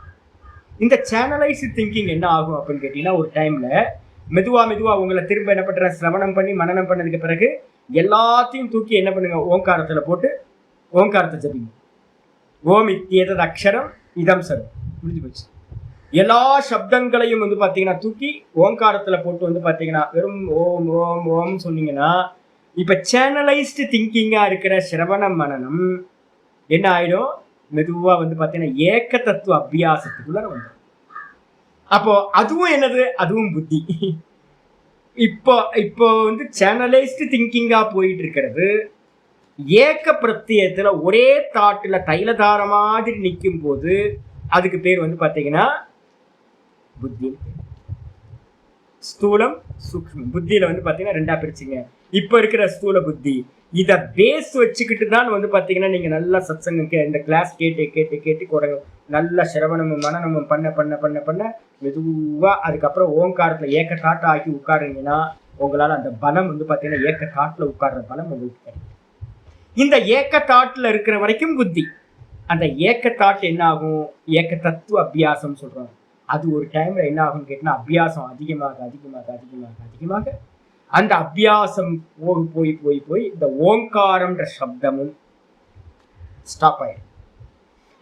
இந்த சேனலைஸ்டு திங்கிங் என்ன ஆகும் அப்படின்னு கேட்டீங்கன்னா, ஒரு டைம்ல மெதுவா உங்களை திரும்ப என்ன பண்ற, சிரவணம் பண்ணி மனனம் பண்ணதுக்கு பிறகு எல்லாத்தையும் தூக்கி என்ன பண்ணுங்க, ஓங்காரத்துல போட்டு ஓங்காரத்தை ஜபிங்க. ஓம் இத்தியேதது அக்ஷரம் இதம் சர்வம், முடிஞ்சு போச்சு. எல்லா சப்தங்களையும் வந்து பாத்தீங்கன்னா தூக்கி ஓங்காரத்துல போட்டு வந்து பாத்தீங்கன்னா வெறும் ஓம் ஓம் ஓம் சொன்னீங்கன்னா, இப்ப சேனலைஸ்டு திங்கிங்கா இருக்கிற சிரவணம் மனனம் என்ன ஆயிடும், மெதுவா வந்து பாத்தீங்கன்னா ஏக்க தத்துவ அபியாசத்துக்குள்ள வந்துடும். அப்போ அதுவும் என்னது, அதுவும் புத்தி. இப்போ வந்து சேனலைஸ்டு திங்கிங்கா போயிட்டு இருக்கிறது ஏக்க பிரத்யத்துல ஒரே தாட்டுல தைலதார மாதிரி நிற்கும் போது அதுக்கு பேர் வந்து பாத்தீங்கன்னா புத்தி. ஸ்தூலம் சூக்ஷ்மம். புத்தியில வந்து பாத்தீங்கன்னா 2ஆ பிரிச்சுங்க. இப்ப இருக்கிற ஸ்தூல புத்தி இத பேஸ் வச்சுக்கிட்டு தான் வந்து பாத்தீங்கன்னா நீங்க நல்லா சத்சங்கம் இந்த கிளாஸ் கேட்டு நல்ல சிரவணமும் மனநமும் பண்ண மெதுவா அதுக்கப்புறம் ஓங்காரத்துல ஏக்க தாட்டை ஆக்கி உட்காருங்கன்னா உங்களால அந்த பலம் வந்து பாத்தீங்கன்னா ஏக்க தாட்டுல உட்கார்ற பலம் உங்களுக்கு கிடைக்கும். இந்த ஏக்க தாட்டுல இருக்கிற வரைக்கும் புத்தி. அந்த ஏக்க தாட்டு என்ன ஆகும், ஏக்க தத்துவ அபியாசம் சொல்றாங்க. அது ஒரு டைம்ல என்ன ஆகும் கேட்டா, அபியாசம் அதிகமாக அந்த அபியாசம் போய் இந்த ஓங்காரம்ன்ற சப்தமும் ஸ்டாப் ஆயிடும்.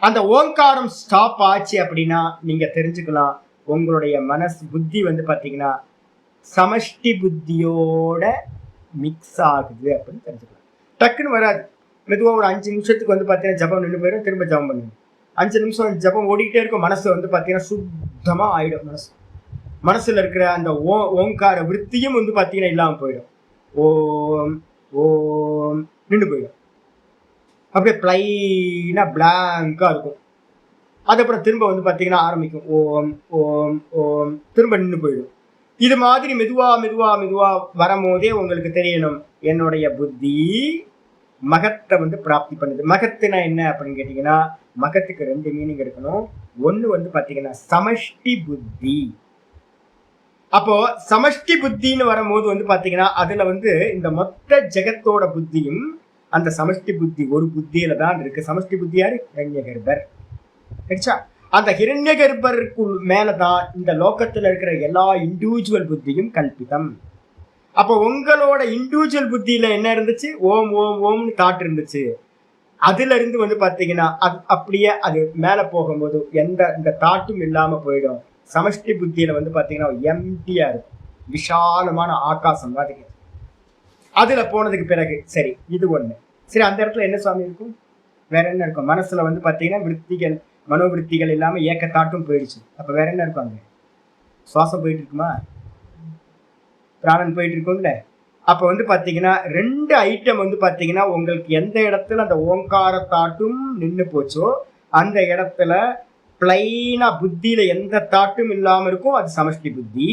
அந்த ஓங்காரம் ஸ்டாப் ஆச்சு அப்படின்னா நீங்க தெரிஞ்சுக்கலாம், உங்களுடைய மனசு புத்தி வந்து பாத்தீங்கன்னா சமஷ்டி புத்தியோட மிக்ஸ் ஆகுது அப்படின்னு தெரிஞ்சுக்கலாம். டக்குன்னு வராது, மெதுவா ஒரு 5 நிமிஷத்துக்கு வந்து பாத்தீங்கன்னா ஜபம் நின்று போயிடும், திரும்ப ஜபம் பண்ணுங்க. 5 நிமிஷம் ஜபம் ஓடிக்கிட்டே இருக்கும், மனசு வந்து பாத்தீங்கன்னா சுத்தமா ஆயிடும். மனசுல இருக்கிற அந்த ஓங்கார விருத்தியும் வந்து பாத்தீங்கன்னா இல்லாம போயிடும். ஓம் ஓம் நின்று போயிடும். அப்படியே பிளைனா பிளாங்கா இருக்கும். அதுக்கப்புறம் திரும்ப வந்து பார்த்தீங்கன்னா ஆரம்பிக்கும், ஓம் ஓம் ஓம், திரும்ப நின்று போயிடும். இது மாதிரி மெதுவா மெதுவா மெதுவா வரும்போதே உங்களுக்கு தெரியணும், என்னுடைய புத்தி மகத்தை வந்து பிராப்தி பண்ணுது. மகத்துனா என்ன அப்படின்னு கேட்டீங்கன்னா, மகத்துக்கு 2 மீனிங் இருக்கணும். ஒண்ணு வந்து பாத்தீங்கன்னா சமஷ்டி புத்தி. அப்போ சமஷ்டி புத்தின்னு வரும்போது வந்து பாத்தீங்கன்னா, அதுல வந்து இந்த மொத்த ஜெகத்தோட புத்தியும் அந்த சமஷ்டி புத்தி ஒரு புத்தியில தான் இருக்கு. சமஷ்டி புத்தி யாரு? ஹிரண்யகர்பர். அந்த ஹிரண்யகர்பருக்குள் மேலதான் இந்த லோகத்துல இருக்கிற எல்லா இண்டிவிஜுவல் புத்தியும் கல்பிதம். அப்போ உங்களோட இண்டிவிஜுவல் புத்தியில என்ன இருந்துச்சு? ஓம் ஓம் ஓம்னு தாட் இருந்துச்சு. அதுல இருந்து வந்து பாத்தீங்கன்னா அப்படியே அது மேல போகும்போது இந்த தாட்டும் இல்லாம போயிடும். சமஷ்டி புத்தியில வந்து பாத்தீங்கன்னா எம்டியா இருக்கும், விஷாலமான ஆகாசம் மாதிரி. அதுல போனதுக்கு பிறகு சரி இது ஒண்ணு. சரி, அந்த இடத்துல என்ன சுவாமி இருக்கும்? வேற என்ன இருக்கும்? மனசுல வந்து பாத்தீங்கன்னா விற்த்திகள், மனோவிற்த்திகள் இல்லாம ஏக்கத்தாட்டும் போயிடுச்சு. அப்ப வேற என்ன இருக்கும்? அங்க சுவாசம் போயிட்டு இருக்குமா? பிராணன் போயிட்டு இருக்கும்ல. அப்ப வந்து பாத்தீங்கன்னா 2 ஐட்டம் வந்து பாத்தீங்கன்னா உங்களுக்கு எந்த இடத்துல அந்த ஓங்காரத்தாட்டும் நின்று போச்சோ அந்த இடத்துல பிளைனா புத்தியில எந்த தாட்டும் இல்லாம இருக்கும், அது சமஷ்டி புத்தி.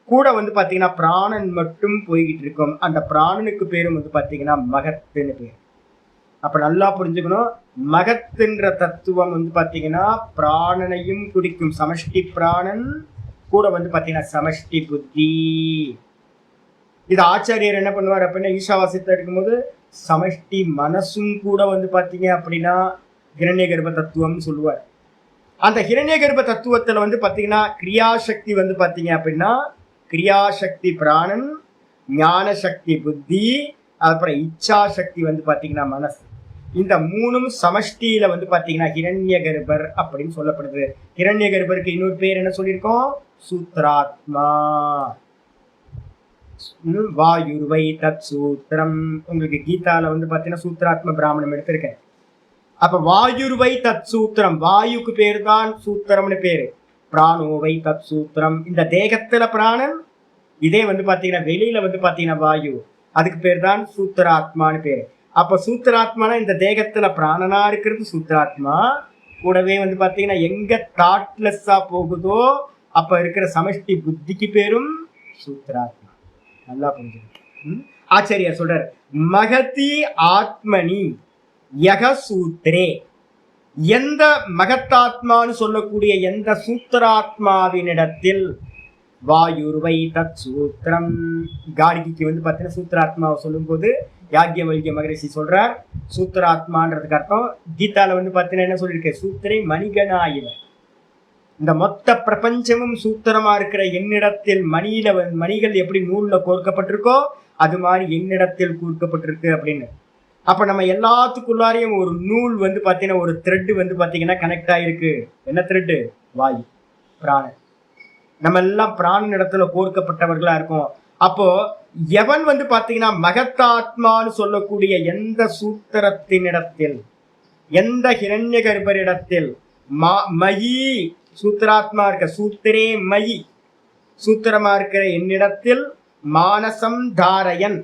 கூட வந்து பாத்தீங்கன்னா பிராணன் மட்டும் போய்கிட்டு இருக்கும். அந்த பிராணனுக்கு பேரும் வந்து பாத்தீங்கன்னா மகத்துன்னு பேர். அப்ப நல்லா புரிஞ்சுக்கணும், மகத்துன்ற தத்துவம் வந்து பாத்தீங்கன்னா பிராணனையும் குடிக்கும். சமஷ்டி பிராணன் கூட வந்து பாத்தீங்கன்னா சமஷ்டி புத்தி. இது ஆச்சாரியர் என்ன பண்ணுவார் அப்படின்னா, ஈஷாவாசியத்தை இருக்கும்போது சமஷ்டி மனசும் கூட வந்து பாத்தீங்க அப்படின்னா ஹிரண்யகர்ப தத்துவம்னு சொல்லுவார். அந்த ஹிரண்யகர்ப தத்துவத்துல வந்து பாத்தீங்கன்னா கிரியாசக்தி வந்து பாத்தீங்க அப்படின்னா கிரியாசக்தி பிராணன், ஞான சக்தி புத்தி, அப்புறம் இச்சா சக்தி வந்து பாத்தீங்கன்னா மனசு. இந்த 3ம் சமஷ்டியில வந்து பாத்தீங்கன்னா ஹிரண்யகர்பர் அப்படின்னு சொல்லப்படுது. ஹிரண்யகர்பருக்கு இன்னொரு பேர் என்ன சொல்லியிருக்கோம்? சூத்ராத்மா. வாயுர்வை தத் சூத்திரம். உங்களுக்கு கீதால வந்து பாத்தீங்கன்னா சூத்ராத்ம பிராமணம் எடுத்திருக்கேன். அப்ப வாயுர்வை தத் சூத்திரம், வாயுக்கு பேரு தான் சூத்திரம்னு பேரு. பிராணோவை தத் சூத்திரம், இந்த தேகத்துல பிராணன், இதே வந்து பாத்தீங்கன்னா வெளியில வந்து பாத்தீங்கன்னா வாயு, அதுக்கு பேர் தான் சூத்திராத்மான்னு பேரு. அப்ப சூத்திராத்மானா இந்த தேகத்துல பிராணனா இருக்கிறது சூத்திராத்மா. கூடவே வந்து பாத்தீங்கன்னா எங்க தாட்லெஸ்ஸா போகுதோ அப்ப இருக்கிற சமஷ்டி புத்திக்கு பேரும் சூத்திராத்மா. நல்லா புரிஞ்சுக்கணும். ஆச்சாரியார் சொல்றார், மகதி ஆத்மனி யக சூத்ரே. எந்த மகத்தாத்மான்னு சொல்லக்கூடிய எந்த சூத்திராத்மாவினிடத்தில் வாயுர்வை தத் சூத்திரம். கார்கிக்கு வந்து பார்த்தீங்கன்னா சூத்திராத்மாவை சொல்லும் போது யாக்ஞவல்க்ய மகரிஷி சொல்றார் சூத்திராத்மான்றதுக்கு அர்த்தம். கீதால வந்து பார்த்தீங்கன்னா என்ன சொல்லியிருக்கேன்? சூத்திரை மணிகனாயினர். இந்த மொத்த பிரபஞ்சமும் சூத்திரமா இருக்கிற என்னிடத்தில் மணிகள் எப்படி நூல்ல கோர்க்கப்பட்டிருக்கோ அது மாதிரி என்னிடத்தில் கூர்க்கப்பட்டிருக்கு அப்படின்னு. அப்ப நம்ம எல்லாத்துக்குள்ளாரையும் ஒரு நூல் வந்து பாத்தீங்கன்னா ஒரு த்ரெட் வந்து பாத்தீங்கன்னா கனெக்ட் ஆயிருக்கு. என்ன த்ரெட்டு? வாயு, பிராணன். நம்ம எல்லாம் பிராணன் இடத்துல கோர்க்கப்பட்டவர்களா இருக்கோம். அப்போ எவன் வந்து பாத்தீங்கன்னா மகத்தாத்மான்னு சொல்லக்கூடிய எந்த சூத்திரத்தினிடத்தில், எந்த ஹிரண்யகர்பரிடத்தில் மயி சூத்திராத்மா இருக்க, சூத்திரே மயி சூத்திரமா இருக்கிற என்னிடத்தில் மானசம் தாரயன்,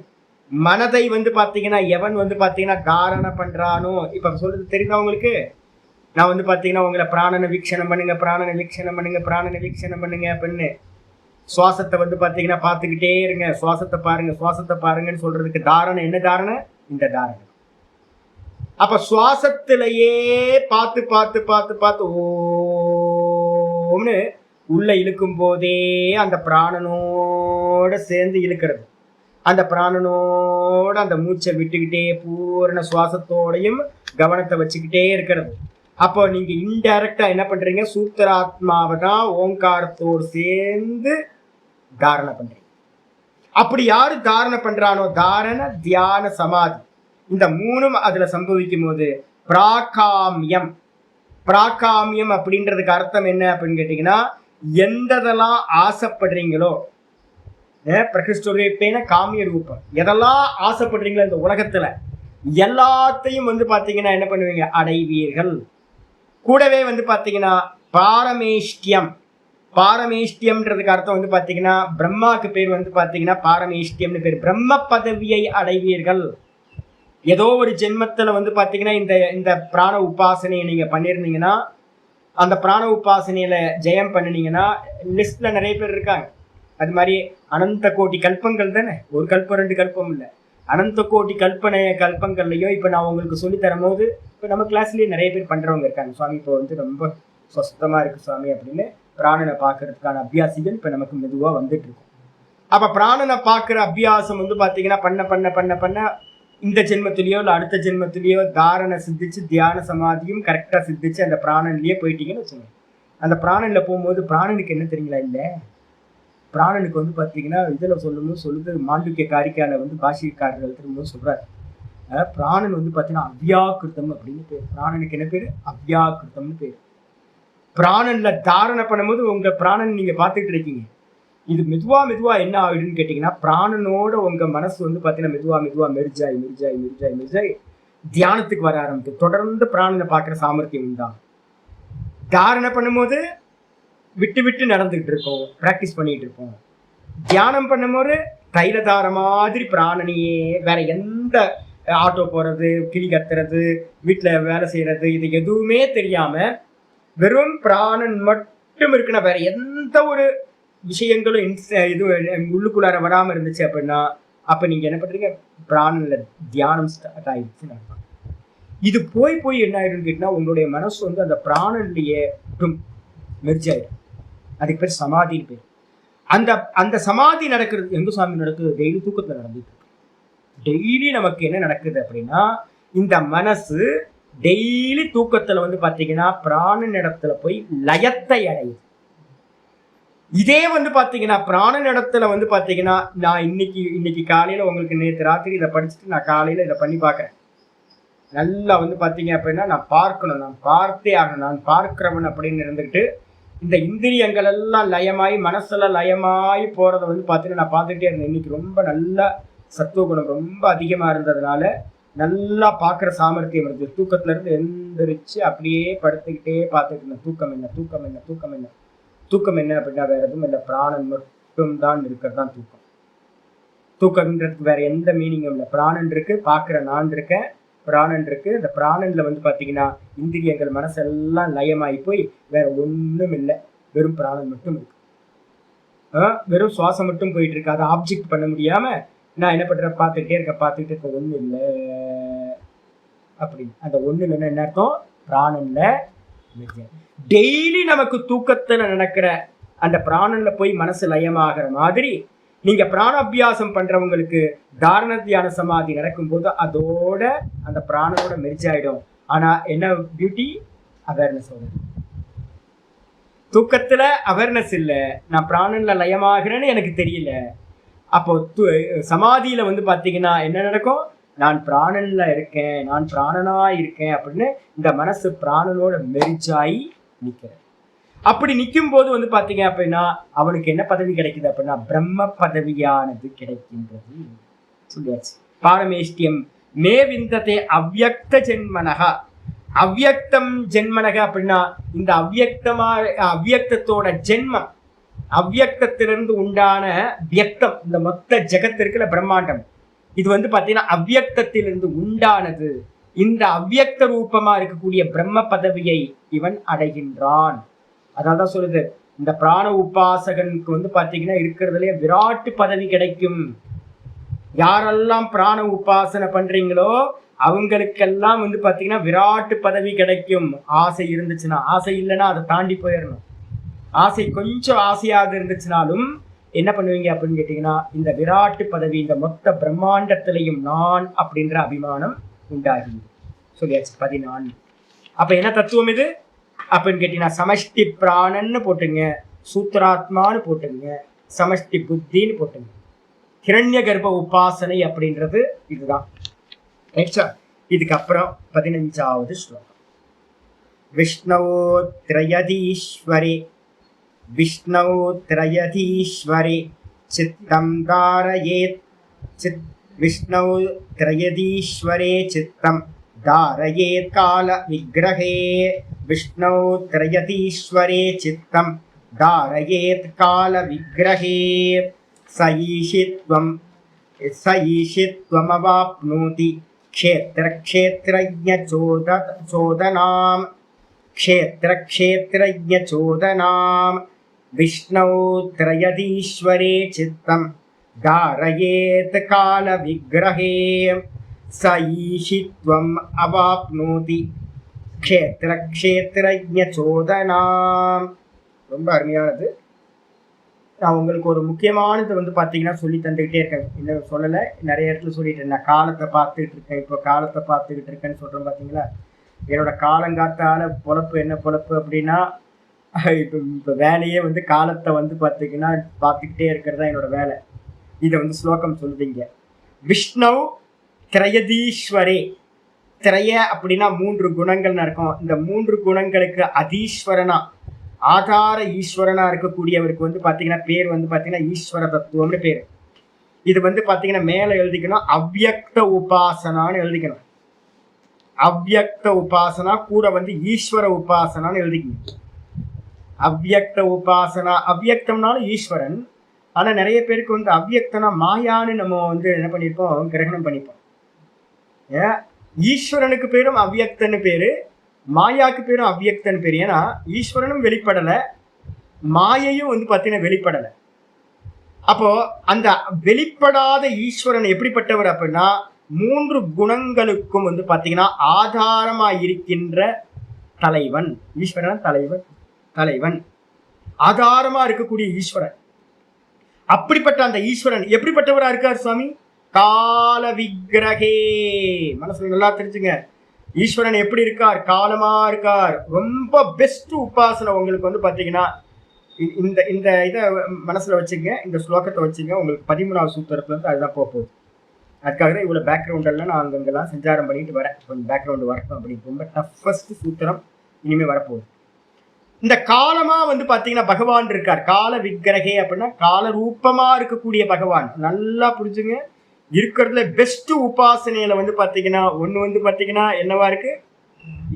மனதை வந்து பாத்தீங்கன்னா எவன் வந்து பாத்தீங்கன்னா தாரண பண்றானோ. இப்ப சொல்றது தெரியுதா உங்களுக்கு? நான் வந்து பாத்தீங்கன்னா உங்களை பிராணனை வீக்ஷணம் பண்ணுங்க, பிராணனை வீக்ஷணம் பண்ணுங்க, பிராணனை வீக்ஷணம் பண்ணுங்க அப்படின்னு சுவாசத்தை வந்து பாத்தீங்கன்னா பார்த்துக்கிட்டே இருங்க, சுவாசத்தை பாருங்க, சுவாசத்தை பாருங்கன்னு சொல்றதுக்கு தாரணை என்ன? தாரணை இந்த தாரணை. அப்ப சுவாசத்திலேயே பார்த்து பார்த்து பார்த்து பார்த்து ஓம்னு உள்ள இழுக்கும் போதே அந்த பிராணனோட சேர்ந்து இழுக்கிறது, அந்த பிராணனோட அந்த மூச்சை விட்டுக்கிட்டே பூரண சுவாசத்தோடையும் கவனத்தை வச்சுக்கிட்டே இருக்கிறது. அப்போ நீங்க இன்டைரக்டா என்ன பண்றீங்க? சூத்திராத்மாவை தான் ஓங்காரத்தோடு சேர்ந்து தாரணை பண்றீங்க. அப்படி யாரு தாரணை பண்றானோ, தாரண தியான சமாதி, இந்த 3ம் அதுல சம்பவிக்கும் போது பிராகாமியம். பிராகாமியம் அப்படின்றதுக்கு அர்த்தம் என்ன அப்படின்னு கேட்டீங்கன்னா, எந்ததெல்லாம் ஆசைப்படுறீங்களோ, பிரகிருஷ்டரூபேன காமிய ரூபம், எதெல்லாம் ஆசைப்படுறீங்களோ இந்த உலகத்துல எல்லாத்தையும் வந்து பாத்தீங்கன்னா என்ன பண்ணுவீங்க? அடைவீர்கள். கூடவே வந்து பாத்தீங்கன்னா பாரமேஷ்டியம், பாரமேஷ்டியம்ன்றதுக்கு அர்த்தம் வந்து பாத்தீங்கன்னா பிரம்மாக்கு பேர் வந்து பாத்தீங்கன்னா பாரமேஷ்டியம்னு பேர். பிரம்ம பதவியை அடைவீர்கள். ஏதோ ஒரு ஜென்மத்துல வந்து பாத்தீங்கன்னா இந்த இந்த பிராண உபாசனையை நீங்க பண்ணிருந்தீங்கன்னா, அந்த பிராண உபாசனையில ஜெயம் பண்ணினீங்கன்னா லிஸ்ட்ல நிறைய பேர் இருக்காங்க. அது மாதிரி அனந்த கோடி கல்பங்கள் தானே, ஒரு கல்பம் 2 கல்பம் இல்லை, அனந்த கோடி கல்பங்கள்லையும் இப்ப நான் உங்களுக்கு சொல்லி தரும் போது இப்ப நம்ம கிளாஸ்லயே நிறைய பேர் பண்றவங்க இருக்காங்க. சுவாமி இப்போ வந்து ரொம்ப சொஸ்தமா இருக்கு சுவாமி அப்படின்னு பிராணனை பாக்குறதுக்கான அபியாசிகள் இப்ப நமக்கு மெதுவா வந்துட்டு இருக்கும். அப்ப பிராணனை பாக்குற அபியாசம் வந்து பாத்தீங்கன்னா பண்ண பண்ண பண்ண பண்ண இந்த ஜென்மத்திலேயோ இல்லை அடுத்த ஜென்மத்திலேயோ தாரணை சித்திச்சு தியான சமாதியும் கரெக்டா சித்திச்சு அந்த பிராணன்லயே போயிட்டீங்கன்னு வச்சுங்க. அந்த பிராணன்ல போகும்போது பிராணனுக்கு என்ன தெரியுங்களா, இல்லை பிராணனுக்கு வந்து பாத்தீங்கன்னா இதுல சொல்லுது மாண்டூக்கிய காரிக்கால வந்து பாஷிக்காரர்கள் திரும்ப சொல்றாரு, பிராணன் வந்து பாத்தீங்கன்னா அவ்யாக்கிருத்தம் அப்படின்னு பேர். பிராணனுக்கு என்ன பேரு? அவ்யாக்கிருத்தம்னு பேரு. பிராணன்ல தாரணை பண்ணும்போது உங்க பிராணன் நீங்க பாத்துட்டு இருக்கீங்க. இது மெதுவா மெதுவா என்ன ஆகுதுன்னு கேட்டீங்கன்னா, பிராணனோட உங்க மனசு வந்து பாத்தீங்கன்னா மெதுவா மெதுவா மெர்ஜாய் தியானத்துக்கு வர ஆரம்பிக்கும். தொடர்ந்து பிராணனை பாக்குற சாமர்த்தியம் உண்டாகும். தாரணை பண்ணும்போது விட்டு விட்டு நடந்துகிட்டு இருக்கோம், பிராக்டிஸ் பண்ணிட்டு இருப்போம். தியானம் பண்ணும்போது தைலதார மாதிரி பிராணனையே, வேற எந்த ஆட்டோ போறது, கிளி கத்துறது, வீட்டுல வேலை செய்யறது, இது எதுவுமே தெரியாம வெறும் பிராணன் மட்டும் இருக்குன்னா, வேற எந்த ஒரு விஷயங்களும் இது உள்ளுக்குள்ளார வராம இருந்துச்சு அப்படின்னா, அப்ப நீங்க என்ன பண்றீங்க, பிராணன்ல தியானம் ஸ்டார்ட் ஆயிடுச்சுன்னு அர்த்தம். இது போய் போய் என்ன ஆயிடும்னு கேட்டீங்கன்னா, உங்களுடைய மனசு வந்து அந்த பிராணன்லயே மெர்ஜ் ஆயிடும். அதுக்கு பேர் சமாதின்னு பேர். அந்த அந்த சமாதி நடக்கிறது எங்க சாமி நடக்குது? டெய்லி தூக்கத்துல நடந்துட்டு இருக்கு. டெய்லி நமக்கு என்ன நடக்குது அப்படின்னா, இந்த மனசு டெய்லி தூக்கத்துல வந்து பாத்தீங்கன்னா பிராணன் இடத்துல போய் லயத்தை அடையுது. இதே வந்து பாத்தீங்கன்னா பிராணன் இடத்துல வந்து பாத்தீங்கன்னா, நான் இன்னைக்கு காலையில உங்களுக்கு நேற்று ராத்திரி இதை படிச்சுட்டு நான் காலையில இதை பண்ணி பாக்குறேன். நல்லா வந்து பாத்தீங்க அப்படின்னா நான் பார்க்கணும், நான் பார்த்தே ஆகணும், நான் பார்க்கிறவன் அப்படின்னு இருந்துக்கிட்டு இந்த இந்திரியங்கள் எல்லாம் லயமாயி மனசெல்லாம் லயமாயி போறதை வந்து பாத்தீங்கன்னா நான் பார்த்துக்கிட்டே இருந்தேன். இன்னைக்கு ரொம்ப நல்ல சத்துவகுணம் ரொம்ப அதிகமா இருந்ததுனால நல்லா பார்க்குற சாமர்த்தியம் இருந்தது. தூக்கத்துல இருந்து எந்திரிச்சு அப்படியே படுத்துக்கிட்டே பார்த்துட்டு இருந்தேன். தூக்கம் என்ன அப்படின்னா வேற எதுவும் இல்லை, பிராணன் மட்டும் தான் இருக்கிறது தான் தூக்கம். தூக்கம்ன்றதுக்கு வேற எந்த மீனிங்கும் இல்லை. பிராணன் இருக்கு, பார்க்குற நான் இருக்கேன், பிராணன் இருக்கு. அந்த பிராணன்ல வந்து பாத்தீங்கன்னா இந்திரியங்கள் மனசெல்லாம் லயமாயி போய் வேற ஒண்ணும் இல்லை, வெறும் பிராணன் மட்டும் இருக்கு. வெறும் சுவாசம் மட்டும் போயிட்டு இருக்கு. அதை ஆப்ஜெக்ட் பண்ண முடியாம நான் என்ன பண்றேன், பார்த்துக்கிட்டே இருக்க ஒண்ணு இல்லை அப்படின்னு. அந்த ஒண்ணு இல்லைன்னா என்ன அர்த்தம்? பிராணன்ல டெய்லி நமக்கு தூக்கத்துல நடக்கிற அந்த பிராணன்ல போய் மனசு லயமாகிற மாதிரி நீங்க பிராணாபியாசம் பண்றவங்களுக்கு தாரண தியான சமாதி நடக்கும் போது அதோட அந்த பிராணனோட மெர்ஜ் ஆயிடும். ஆனா என்ன பியூட்டி? அவேர்னஸ் வருது. தூக்கத்துல அவேர்னஸ் இல்லை, நான் பிராணன்ல லயமாகிறேன்னு எனக்கு தெரியல. அப்போ சமாதியில வந்து பாத்தீங்கன்னா என்ன நடக்கும்? நான் பிராணன்ல இருக்கேன், நான் பிராணனா இருக்கேன் அப்படின்னு இந்த மனசு பிராணனோட மெர்ஜாயி நிக்கிறேன். அப்படி நிற்கும் போது வந்து பாத்தீங்க அப்படின்னா அவனுக்கு என்ன பதவி கிடைக்குது அப்படின்னா பிரம்ம பதவியானது கிடைக்கின்றது சொல்லியாச்சு. பாரமேஷ்டியம் மே விந்ததே அவ்யக்த ஜென்மனகா. அவ்யக்தம் ஜென்மனக அப்படின்னா இந்த அவ்யக்தத்தோட ஜென்மம், அவ்யக்தத்திலிருந்து உண்டான வியக்தம், இந்த மொத்த ஜெகத்திற்குல பிரம்மாண்டம், இது வந்து பாத்தீங்கன்னா அவ்யக்தத்திலிருந்து உண்டானது. இந்த அவ்யக்த ரூபமா இருக்கக்கூடிய பிரம்ம பதவியை இவன் அடைகின்றான். அதான் சொல்லுது, இந்த பிராண உபாசகனுக்கு வந்து பாத்தீங்கன்னா இருக்கிறதுலயே விராட்டு பதவி கிடைக்கும். யாரெல்லாம் பிராண உபாசனை பண்றீங்களோ அவங்களுக்கெல்லாம் வந்து பாத்தீங்கன்னா விராட்டு பதவி கிடைக்கும். ஆசை இருந்துச்சுன்னா, ஆசை இல்லைன்னா அதை தாண்டி போயிடணும். ஆசை கொஞ்சம் ஆசையாக இருந்துச்சுனாலும் என்ன பண்ணுவீங்க அப்படின்னு கேட்டீங்கன்னா இந்த விராட்டு பதவி, இந்த மொத்த பிரம்மாண்டத்திலையும் நான் அப்படின்ற அபிமானம் உண்டாகி சொல்லியாச்சு. 14. அப்ப என்ன தத்துவம் இது அப்படின்னு கேட்டீங்கன்னா சமஷ்டி பிராணன்னு போட்டுங்க, சூத்திராத்மான்னு போட்டுங்க, சமஷ்டி புத்தின்னு போட்டுங்க. ஹிரண்ய கர்ப்ப உபாசனை அப்படின்றது இதுதான். இதுக்கப்புறம் 15வது ஸ்லோகம். விஷ்ணவோ திரயதீஸ்வரே சித்தம் தாரயேத் விஷ்ணு திரயதீஸ்வரே சித்தம் தாரயேத் கால விக்கிரகே. விஷ்ணு திரயதீஸ்வரே சித்தம் धारयेत् काल विग्रहे स ईशित्वमवाप्नोति क्षेत्रक्षेत्रज्ञचोदनाम् विष्णौ त्रयदीश्वरे चित्तं धारयेत् काल विग्रहे स ईशित्वम् अवाप्नोति क्षेत्रक्षेत्रज्ञचोदनाम्. ரொம்ப அருமையானது. நான் உங்களுக்கு ஒரு முக்கியமானது வந்து பார்த்தீங்கன்னா சொல்லி தந்துக்கிட்டே இருக்கேன். இன்னும் சொல்லலை, நிறைய இடத்துல சொல்லிட்டேன். நான் காலத்தை பார்த்துக்கிட்டு இருக்கேன், இப்போ காலத்தை பார்த்துக்கிட்டு இருக்கேன்னு சொல்கிறேன் பார்த்தீங்களா. என்னோட காலங்காத்தால பொழப்பு என்ன பொழப்பு அப்படின்னா, இப்போ வேலையே வந்து காலத்தை வந்து பார்த்தீங்கன்னா பார்த்துக்கிட்டே இருக்கிறது தான் என்னோட வேலை. இதை வந்து ஸ்லோகம் சொல்லுவீங்க. விஷ்ணு திரையதீஸ்வரே, திரைய அப்படின்னா 3 குணங்கள்னு இருக்கும். இந்த 3 குணங்களுக்கு அதீஸ்வரனா, ஆதார ஈஸ்வரனா இருக்கக்கூடியவருக்கு வந்து பார்த்தீங்கன்னா பேர் வந்து பார்த்தீங்கன்னா ஈஸ்வர தத்துவம்னு பேர். இது வந்து பார்த்தீங்கன்னா மேலே எழுதிக்கணும், அவ்யக்த உபாசனான்னு எழுதிக்கணும். அவ்யக்த உபாசனா கூட வந்து ஈஸ்வர உபாசனான்னு எழுதிக்கணும். அவ்யக்த உபாசனா, அவ்யக்தம்னாலும் ஈஸ்வரன். ஆனால் நிறைய பேருக்கு வந்து அவ்யக்தனா மாயான்னு நம்ம வந்து என்ன பண்ணியிருப்போம், கிரகணம் பண்ணிப்போம். ஈஸ்வரனுக்கு பேரும் அவ்யக்தன்னு பேரு, மாயாக்கு பேரும் அவ்யக்தன்னு பேரு. ஏன்னா ஈஸ்வரனும் வெளிப்படலை, மாயையும் வந்து பார்த்தீங்கன்னா வெளிப்படலை. அப்போ அந்த வெளிப்படாத ஈஸ்வரன் எப்படிப்பட்டவர் அப்படின்னா 3 குணங்களுக்கும் வந்து பார்த்தீங்கன்னா ஆதாரமா இருக்கின்ற தலைவன். ஈஸ்வரன் தலைவன் ஆதாரமா இருக்கக்கூடிய ஈஸ்வரன். அப்படிப்பட்ட அந்த ஈஸ்வரன் எப்படிப்பட்டவரா இருக்கார் சுவாமி? கால விக்கிரகே. மனசுல நல்லா தெரிஞ்சுங்க, ஈஸ்வரன் எப்படி இருக்கார்? காலமா இருக்கார். ரொம்ப பெஸ்ட் உபாசனை உங்களுக்கு வந்து பார்த்தீங்கன்னா இந்த இந்த இதை மனசுல வச்சுங்க, இந்த ஸ்லோகத்தை வச்சுங்க. உங்களுக்கு 13வது சூத்திரத்துல இருந்து அதுதான் போக போகுது. அதுக்காக தான் இவ்வளோ பேக்ரவுண்டெல்லாம் நான் அங்கெல்லாம் சஞ்சாரம் பண்ணிட்டு வரேன். கொஞ்சம் பேக்ரவுண்டு வரட்டும் அப்படின்னு. ரொம்ப டஃபஸ்ட் சூத்திரம் இனிமேல் வரப்போகுது. இந்த காலமா வந்து பார்த்தீங்கன்னா பகவான் இருக்கார். கால விக்கிரகே அப்படின்னா கால ரூபமா இருக்கக்கூடிய பகவான். நல்லா புரிஞ்சுங்க. இருக்கிறதுல பெஸ்ட் உபாசனையில வந்து பார்த்தீங்கன்னா ஒன்று வந்து பார்த்தீங்கன்னா என்னவா இருக்கு?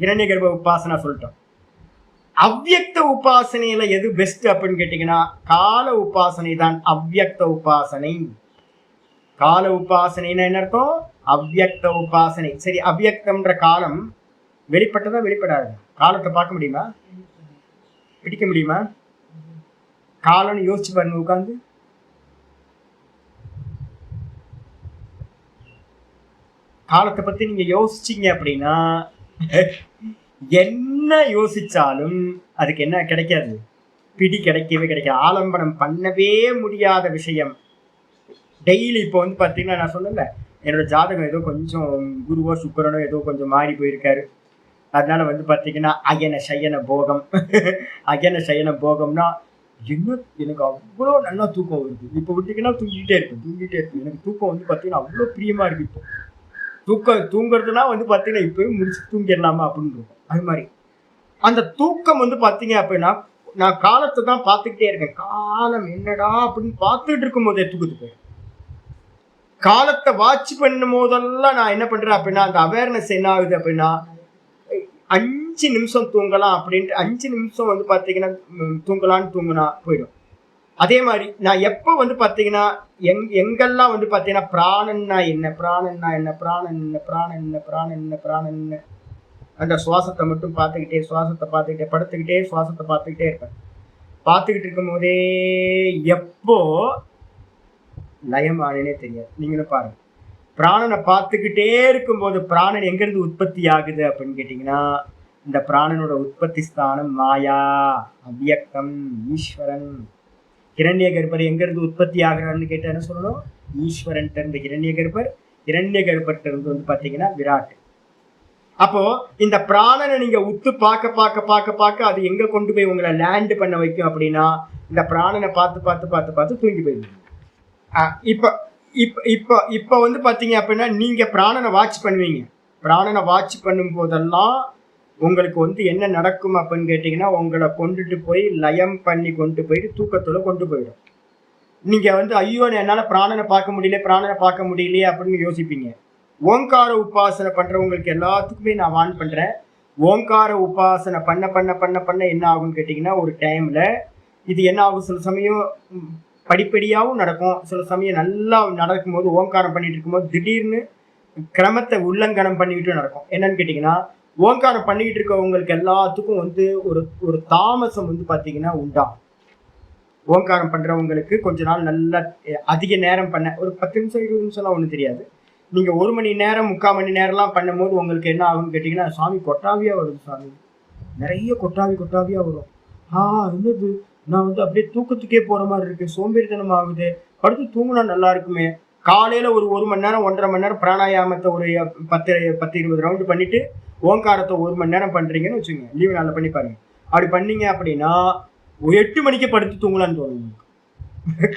இரண்ய கர்ப்ப உபாசனா சொல்லிட்டோம். அவ்யக்த உபாசனையில எது பெஸ்ட் அப்படின்னு கேட்டீங்கன்னா கால உபாசனை தான் அவ்யக்த உபாசனை. கால உபாசனைன்னா என்ன அர்த்தம்? அவ்யக்த உபாசனை. சரி, அவ்யக்தம்ன்ற காலம் வெளிப்பட்டதா வெளிப்படாது? காலத்தை பார்க்க முடியுமா? பிடிக்க முடியுமா? காலம்னு யோசிச்சு பாருங்க உட்காந்து. காலத்தை பத்தி நீங்க யோசிச்சீங்க அப்படின்னா என்ன யோசிச்சாலும் அதுக்கு என்ன கிடைக்காது? பிடி கிடைக்கவே கிடைக்காது. ஆலம்பனம் பண்ணவே முடியாத விஷயம். டெய்லி இப்போ வந்து பார்த்தீங்கன்னா நான் சொன்னேன்ல, என்னோட ஜாதகம் ஏதோ கொஞ்சம் குருவோ சுக்கரனோ ஏதோ கொஞ்சம் மாறி போயிருக்காரு. அதனால வந்து பார்த்தீங்கன்னா அயன சயன போகம். அயன சயன போகம்னா என்ன, எனக்கு அவ்வளோ நல்லா தூக்கம் வருது. இப்போ விட்டீங்கன்னா தூங்கிட்டே இருப்பேன். எனக்கு தூக்கம் வந்து பார்த்தீங்கன்னா அவ்வளோ பிரியமா இருக்கு. இப்போ தூங்குறதுனா வந்து பார்த்தீங்கன்னா இப்போயும் முடிச்சு தூங்கிடலாமா அப்படின்னு இருக்கும். அது மாதிரி அந்த தூக்கம் வந்து பார்த்தீங்க அப்படின்னா நான் காலத்தை தான் பார்த்துக்கிட்டே இருக்கேன். காலம் என்னடா அப்படின்னு பார்த்துட்டு இருக்கும் போதே தூக்கத்துக்கு போயிடும். காலத்தை வாட்ச் பண்ணும் போதெல்லாம் நான் என்ன பண்றேன் அப்படின்னா அந்த அவேர்னஸ் என்ன ஆகுது அப்படின்னா 5 நிமிஷம் தூங்கலாம் அப்படின்ட்டு 5 நிமிஷம் வந்து பார்த்தீங்கன்னா தூங்கினா போயிடும். அதே மாதிரி நான் எப்போ வந்து பார்த்தீங்கன்னா எங்கெல்லாம் வந்து பார்த்தீங்கன்னா பிராணன்னா என்ன அந்த சுவாசத்தை மட்டும் பார்த்துக்கிட்டே படுத்துக்கிட்டே சுவாசத்தை பார்த்துக்கிட்டே இருப்பேன். பார்த்துக்கிட்டு இருக்கும் போதே எப்போ லயம் ஆனேனே தெரியாது. நீங்களும் பாருங்க, பிராணனை பார்த்துக்கிட்டே இருக்கும்போது பிராணன் எங்கிருந்து உற்பத்தி ஆகுது அப்படின்னு கேட்டிங்கன்னா இந்த பிராணனோட உற்பத்தி ஸ்தானம் மாயா, அவ்யக்தம், ஈஸ்வரன். இரண்ய கர்ப்பர் எங்கிருந்து உற்பத்தி ஆகிறான்னு கேட்டா என்ன சொல்லணும்? ஈஸ்வரன் இருந்து இரண்ய கர்ப்பர், இரண்ய கர்ப்பர்ட்ட இருந்து வந்து பார்த்தீங்கன்னா விராட். அப்போ இந்த பிராணனை நீங்க உத்து பார்க்க அது எங்க கொண்டு போய் உங்களை லேண்ட் பண்ண வைக்கும் அப்படின்னா இந்த பிராணனை பார்த்து தூங்கி போயிடுவீங்க. இப்போ இப்போ இப்போ இப்போ வந்து பார்த்தீங்க அப்படின்னா நீங்க பிராணனை வாட்ச் பண்ணுவீங்க. பிராணனை வாட்ச் பண்ணும் போதெல்லாம் உங்களுக்கு வந்து என்ன நடக்கும் அப்படின்னு கேட்டிங்கன்னா உங்களை கொண்டுட்டு போய் லயம் பண்ணி கொண்டு போயிட்டு தூக்கத்துல கொண்டு போயிடும். நீங்க வந்து ஐயோ என்னால் பிராணனை பார்க்க முடியலையே அப்படின்னு யோசிப்பீங்க. ஓங்கார உபாசனை பண்றவங்களுக்கு எல்லாத்துக்குமே நான் வான் பண்றேன். ஓங்கார உபாசனை பண்ண என்ன ஆகும்னு கேட்டிங்கன்னா ஒரு டைம்ல இது என்ன ஆகும், சில சமயம் படிப்படியாகவும் நடக்கும், சில சமயம் நல்லா நடக்கும்போது ஓங்காரம் பண்ணிட்டு இருக்கும்போது திடீர்னு கிரமத்தை உள்ளங்கனம் பண்ணிக்கிட்டு நடக்கும். என்னன்னு கேட்டிங்கன்னா, ஓங்காரம் பண்ணிக்கிட்டு இருக்கவங்களுக்கு எல்லாத்துக்கும் வந்து ஒரு ஒரு தாமசம் வந்து பார்த்தீங்கன்னா உண்டாகும். ஓங்காரம் பண்ணுறவங்களுக்கு கொஞ்ச நாள் நல்லா அதிக நேரம் பண்ண ஒரு 10 நிமிஷம் 20 நிமிஷம்லாம் ஒன்றும் தெரியாது. நீங்கள் 1 மணி நேரம் 3/4 மணி நேரம்லாம் பண்ணும்போது உங்களுக்கு என்ன ஆகும்னு கேட்டிங்கன்னா, சாமி கொட்டாவியாக வருது, சாமி நிறைய கொட்டாவியாக வரும். என்னது நான் வந்து அப்படியே தூக்கத்துக்கே போகிற மாதிரி இருக்கு, சோம்பேறித்தனம் ஆகுது, படுத்து தூங்கினா நல்லா இருக்குமே. காலையில் ஒரு 1 மணி நேரம் 1.5 மணி நேரம் பிராணாயாமத்தை ஒரு 10-20 ரவுண்டு பண்ணிவிட்டு ஓங்காரத்தை 1 மணி நேரம் பண்ணுறீங்கன்னு வச்சுக்கோங்க, லீவு நாளில் பண்ணி பாருங்க. அப்படி பண்ணீங்க அப்படின்னா 8 மணிக்கு படுத்து தூங்கலான்னு தோணும்.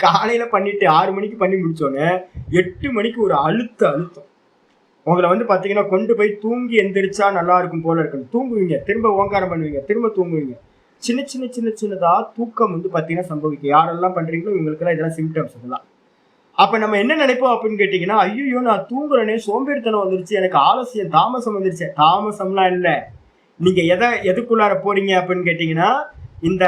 காலையில் பண்ணிட்டு 6 மணிக்கு பண்ணி முடிச்சோன்னே 8 மணிக்கு ஒரு அழுத்தம் உங்களை வந்து பார்த்தீங்கன்னா கொண்டு போய் தூங்கி எந்திரிச்சா நல்லா இருக்கும் போல இருக்கணும். தூங்குவீங்க, திரும்ப ஓங்காரம் பண்ணுவீங்க, திரும்ப தூங்குவீங்க. சின்னதா தூக்கம் வந்து பார்த்தீங்கன்னா சம்பவிக்கும். யாரெல்லாம் பண்ணுறீங்களோ இவங்களுக்கெல்லாம் இதெல்லாம் சிம்டம்ஸ் இதெல்லாம். அப்போ நம்ம என்ன நினைப்போம் அப்படின்னு கேட்டிங்கன்னா, ஐயோ நான் தூங்குறேனே, சோம்பேறித்தனம் வந்துருச்சு, எனக்கு ஆலசியம் தாமசம் வந்துருச்சு. தாமசம்லாம் இல்லை. நீங்கள் எதுக்குள்ளார போறீங்க அப்படின்னு கேட்டிங்கன்னா, இந்த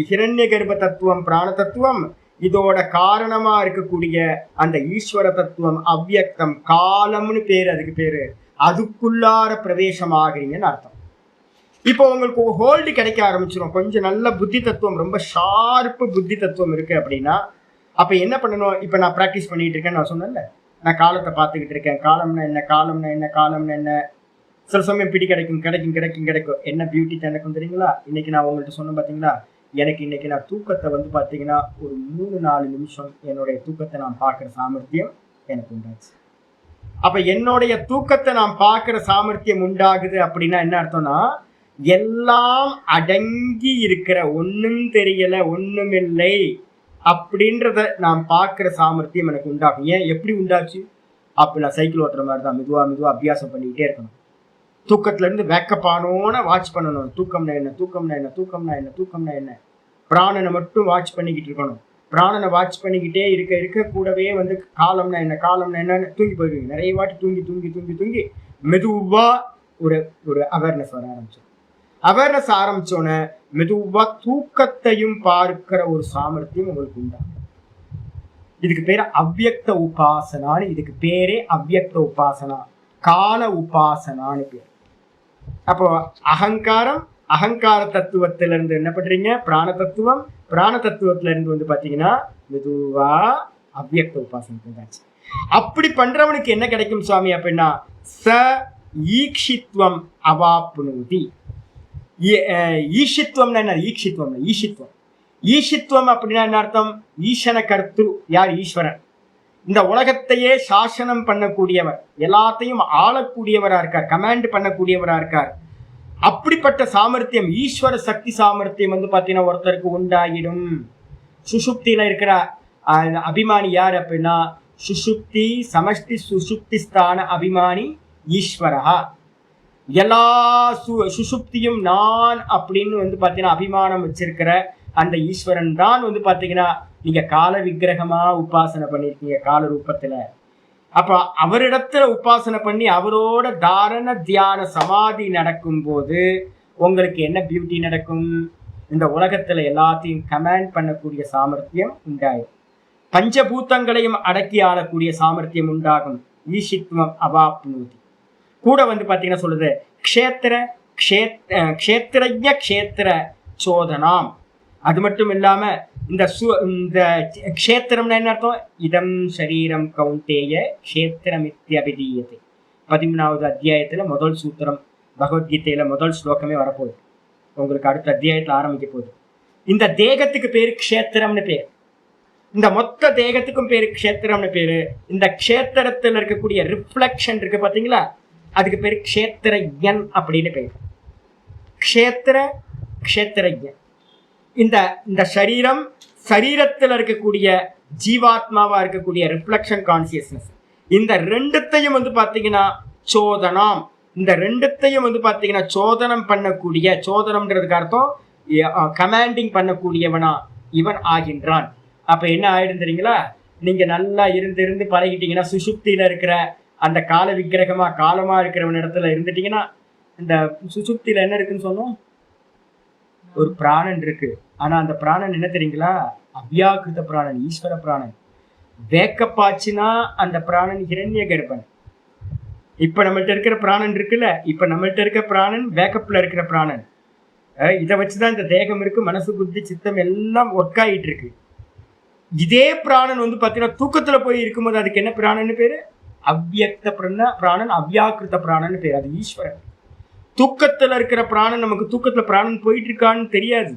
ஹிரண்ய கர்ப்ப தத்துவம், பிராண தத்துவம், இதோட காரணமா இருக்கக்கூடிய அந்த ஈஸ்வர தத்துவம், அவ்யக்தம், காலம்னு பேரு, அதுக்கு பேரு, அதுக்குள்ளார பிரவேசம் ஆகிறீங்கன்னு அர்த்தம். இப்போ உங்களுக்கு ஹோல்டு கிடைக்க ஆரம்பிச்சிடும். கொஞ்சம் நல்ல புத்தி தத்துவம், ரொம்ப ஷார்ப்பு புத்தி தத்துவம் இருக்கு அப்படின்னா அப்போ என்ன பண்ணணும்? இப்போ நான் ப்ராக்டிஸ் பண்ணிட்டு இருக்கேன்னு நான் சொன்னேன்ல, நான் காலத்தை பார்த்துக்கிட்டு இருக்கேன். காலம்னா என்ன, சில சமயம் பிடி கிடைக்கும். என்ன பியூட்டி எனக்கும் தெரியுங்களா? இன்னைக்கு நான் உங்கள்கிட்ட சொன்னேன் பார்த்தீங்களா, எனக்கு இன்னைக்கு நான் தூக்கத்தை வந்து பார்த்தீங்கன்னா ஒரு 3-4 நிமிஷம் என்னுடைய தூக்கத்தை நான் பார்க்குற சாமர்த்தியம் எனக்கு உண்டாச்சு. அப்போ என்னுடைய தூக்கத்தை நான் பார்க்குற சாமர்த்தியம் உண்டாகுது அப்படின்னா என்ன அர்த்தம்னா, எல்லாம் அடங்கி இருக்கிற, ஒன்றும் தெரியல ஒன்றும் இல்லை அப்படின்றத நான் பார்க்குற சாமர்த்தியம் எனக்கு உண்டாகும். ஏன், எப்படி உண்டாச்சு? அப்போ நான் சைக்கிள் ஓட்டுற மாதிரி தான், மெதுவாக அபியாசம் பண்ணிக்கிட்டே இருக்கணும். தூக்கத்துலேருந்து வேக்கப் ஆனோன்னு வாட்ச் பண்ணணும். தூக்கம்னா என்ன, பிராணனை மட்டும் வாட்ச் பண்ணிக்கிட்டு இருக்கணும். பிராணனை வாட்ச் பண்ணிக்கிட்டே இருக்க கூடவே வந்து காலம்னா என்னன்னு தூங்கி போயிடுவீங்க. நிறைய வாட்டி தூங்கி மெதுவாக ஒரு அவேர்னஸ் வர ஆரம்பிச்சோம். அவேர்னஸ் ஆரம்பிச்சோன்னே மெதுவாக தூக்கத்தையும் பார்க்கிற ஒரு சாமர்த்தியம் உங்களுக்கு உண்டாகும். இதுக்கு பேர் அவ்யக்த உபாசனான்னு, இதுக்கு பேரே அவ்யக்த உபாசனா, கால உபாசனான்னு பேர். அப்போ அகங்கார தத்துவத்திலிருந்து என்ன பண்றீங்க, பிராண தத்துவத்துல இருந்து வந்து பாத்தீங்கன்னா மெதுவா அவ்யக்த உபாசனை. அப்படி பண்றவனுக்கு என்ன கிடைக்கும் சுவாமி அப்படின்னா, ச ஈக்ஷித்வம் அவாப்னோதி. ஈஷித்வம்னா என்ன? ஈஷித்வம் அப்படின்னா என்ன அர்த்தம்? ஈசன கர்த்து, யார்? ஈஸ்வரன். இந்த உலகத்தையே சாசனம் பண்ணக்கூடியவர், எல்லாத்தையும் ஆளக்கூடியவரா இருக்கார், கமாண்ட் பண்ணக்கூடியவரா இருக்கார். அப்படிப்பட்ட சாமர்த்தியம், ஈஸ்வர சக்தி சாமர்த்தியம் வந்து பார்த்தீங்கன்னா ஒருத்தருக்கு உண்டாகிடும். சுஷுப்தியில இருக்கிற அபிமானி யார் அப்படின்னா, சுஷுப்தி சமஷ்டி சுஷுப்தி ஸ்தான அபிமானி ஈஸ்வரா. எல்லா சுஷுப்தியும் நான் அப்படின்னு வந்து பார்த்தீங்கன்னா அபிமானம் வச்சிருக்கிற அந்த ஈஸ்வரன் தான் வந்து பார்த்தீங்கன்னா நீங்க கால விக்கிரகமா உபாசனை பண்ணிருக்கீங்க, கால ரூபத்துல. அப்ப அவரிடத்துல உபாசனை பண்ணி அவரோட தாரண தியான சமாதி நடக்கும் போது உங்களுக்கு என்ன பியூட்டி நடக்கும்? இந்த உலகத்துல எல்லாத்தையும் கமாண்ட் பண்ணக்கூடிய சாமர்த்தியம் உண்டாகும். பஞ்சபூதங்களையும் அடக்கி ஆளக்கூடிய சாமர்த்தியம் உண்டாகும். ஈஷித்வம் அவாப்னோதி. கூட வந்து பாத்தீங்கன்னா சொல்லுது, க்ஷேத்திரஜ்ஞ க்ஷேத்திர சோதனாம். அது மட்டும் இல்லாம இந்த க்ஷேத்திரம்னா என்ன அர்த்தம்? இதம் சரீரம் கௌந்தேய க்ஷேத்திரமித்யபிதீயதே. 13வது அத்தியாயத்துல முதல் சூத்திரம், பகவத்கீதையில முதல் ஸ்லோகமே வரப்போகுது. உங்களுக்கு அடுத்த அத்தியாயத்துல ஆரம்பிக்க போகுது. இந்த தேகத்துக்கு பேரு க்ஷேத்திரம்னு பேர். இந்த மொத்த தேகத்துக்கும் பேரு க்ஷேத்திரம்னு பேரு. இந்த க்ஷேத்திரத்தில் இருக்கக்கூடிய ரிஃப்ளெக்ஷன் இருக்கு பாத்தீங்களா, அதுக்கு பேரு க்ஷேத்திரஜன் அப்படின்னு பேர். க்ஷேத்திரஜன். இந்த சரீரத்தில் இருக்கக்கூடிய ஜீவாத்மாவா இருக்கக்கூடிய ரிஃப்ளெக்ஷன் கான்சியஸ்னஸ், இந்த ரெண்டுத்தையும் வந்து பாத்தீங்கன்னா சோதனம், இந்த ரெண்டுத்தையும் வந்து பாத்தீங்கன்னா சோதனம் பண்ணக்கூடிய, சோதனம்ன்றதுக்கு அர்த்தம் கமாண்டிங் பண்ணக்கூடியவனா இவன் ஆகின்றான். அப்ப என்ன ஆயிடும் தெரியுங்களா? நீங்க நல்லா இருந்து பழகிட்டீங்கன்னா, சுசுப்தியில இருக்கிற அந்த கால விக்கிரகமா காலமா இருக்கிறவன் இடத்துல இருந்துட்டீங்கன்னா, இந்த சுசுப்தியில என்ன இருக்குன்னு சொன்னோம்? ஒரு பிராணன் இருக்கு. ஆனா அந்த பிராணன் என்ன தெரியுங்களா? அவ்யாக்கிருத பிராணன், ஈஸ்வர பிராணன். வேக்கப்பாச்சுன்னா அந்த பிராணன் ஹிரண்ய கர்ப்பன். இப்ப நம்மள்ட்ட இருக்கிற பிராணன் இருக்குல்ல, இப்ப நம்மள்ட்ட இருக்கிற பிராணன் வேக்கப்ல இருக்கிற பிராணன். இதை வச்சுதான் இந்த தேகம் இருக்கு, மனசு புத்தி சித்தம் எல்லாம் ஒர்க் ஆகிட்டு இருக்கு. இதே பிராணன் வந்து பாத்தீங்கன்னா தூக்கத்துல போய் இருக்கும்போது அதுக்கு என்ன பிராணன்னு பேரு? அவ்யக்த பிராணன், அவ்யாக்கிருத பிராணன் பேரு. அது ஈஸ்வரன். தூக்கத்துல இருக்கிற பிராணன் நமக்கு தூக்கத்துல பிராணன் போயிட்டு இருக்கான்னு தெரியாது.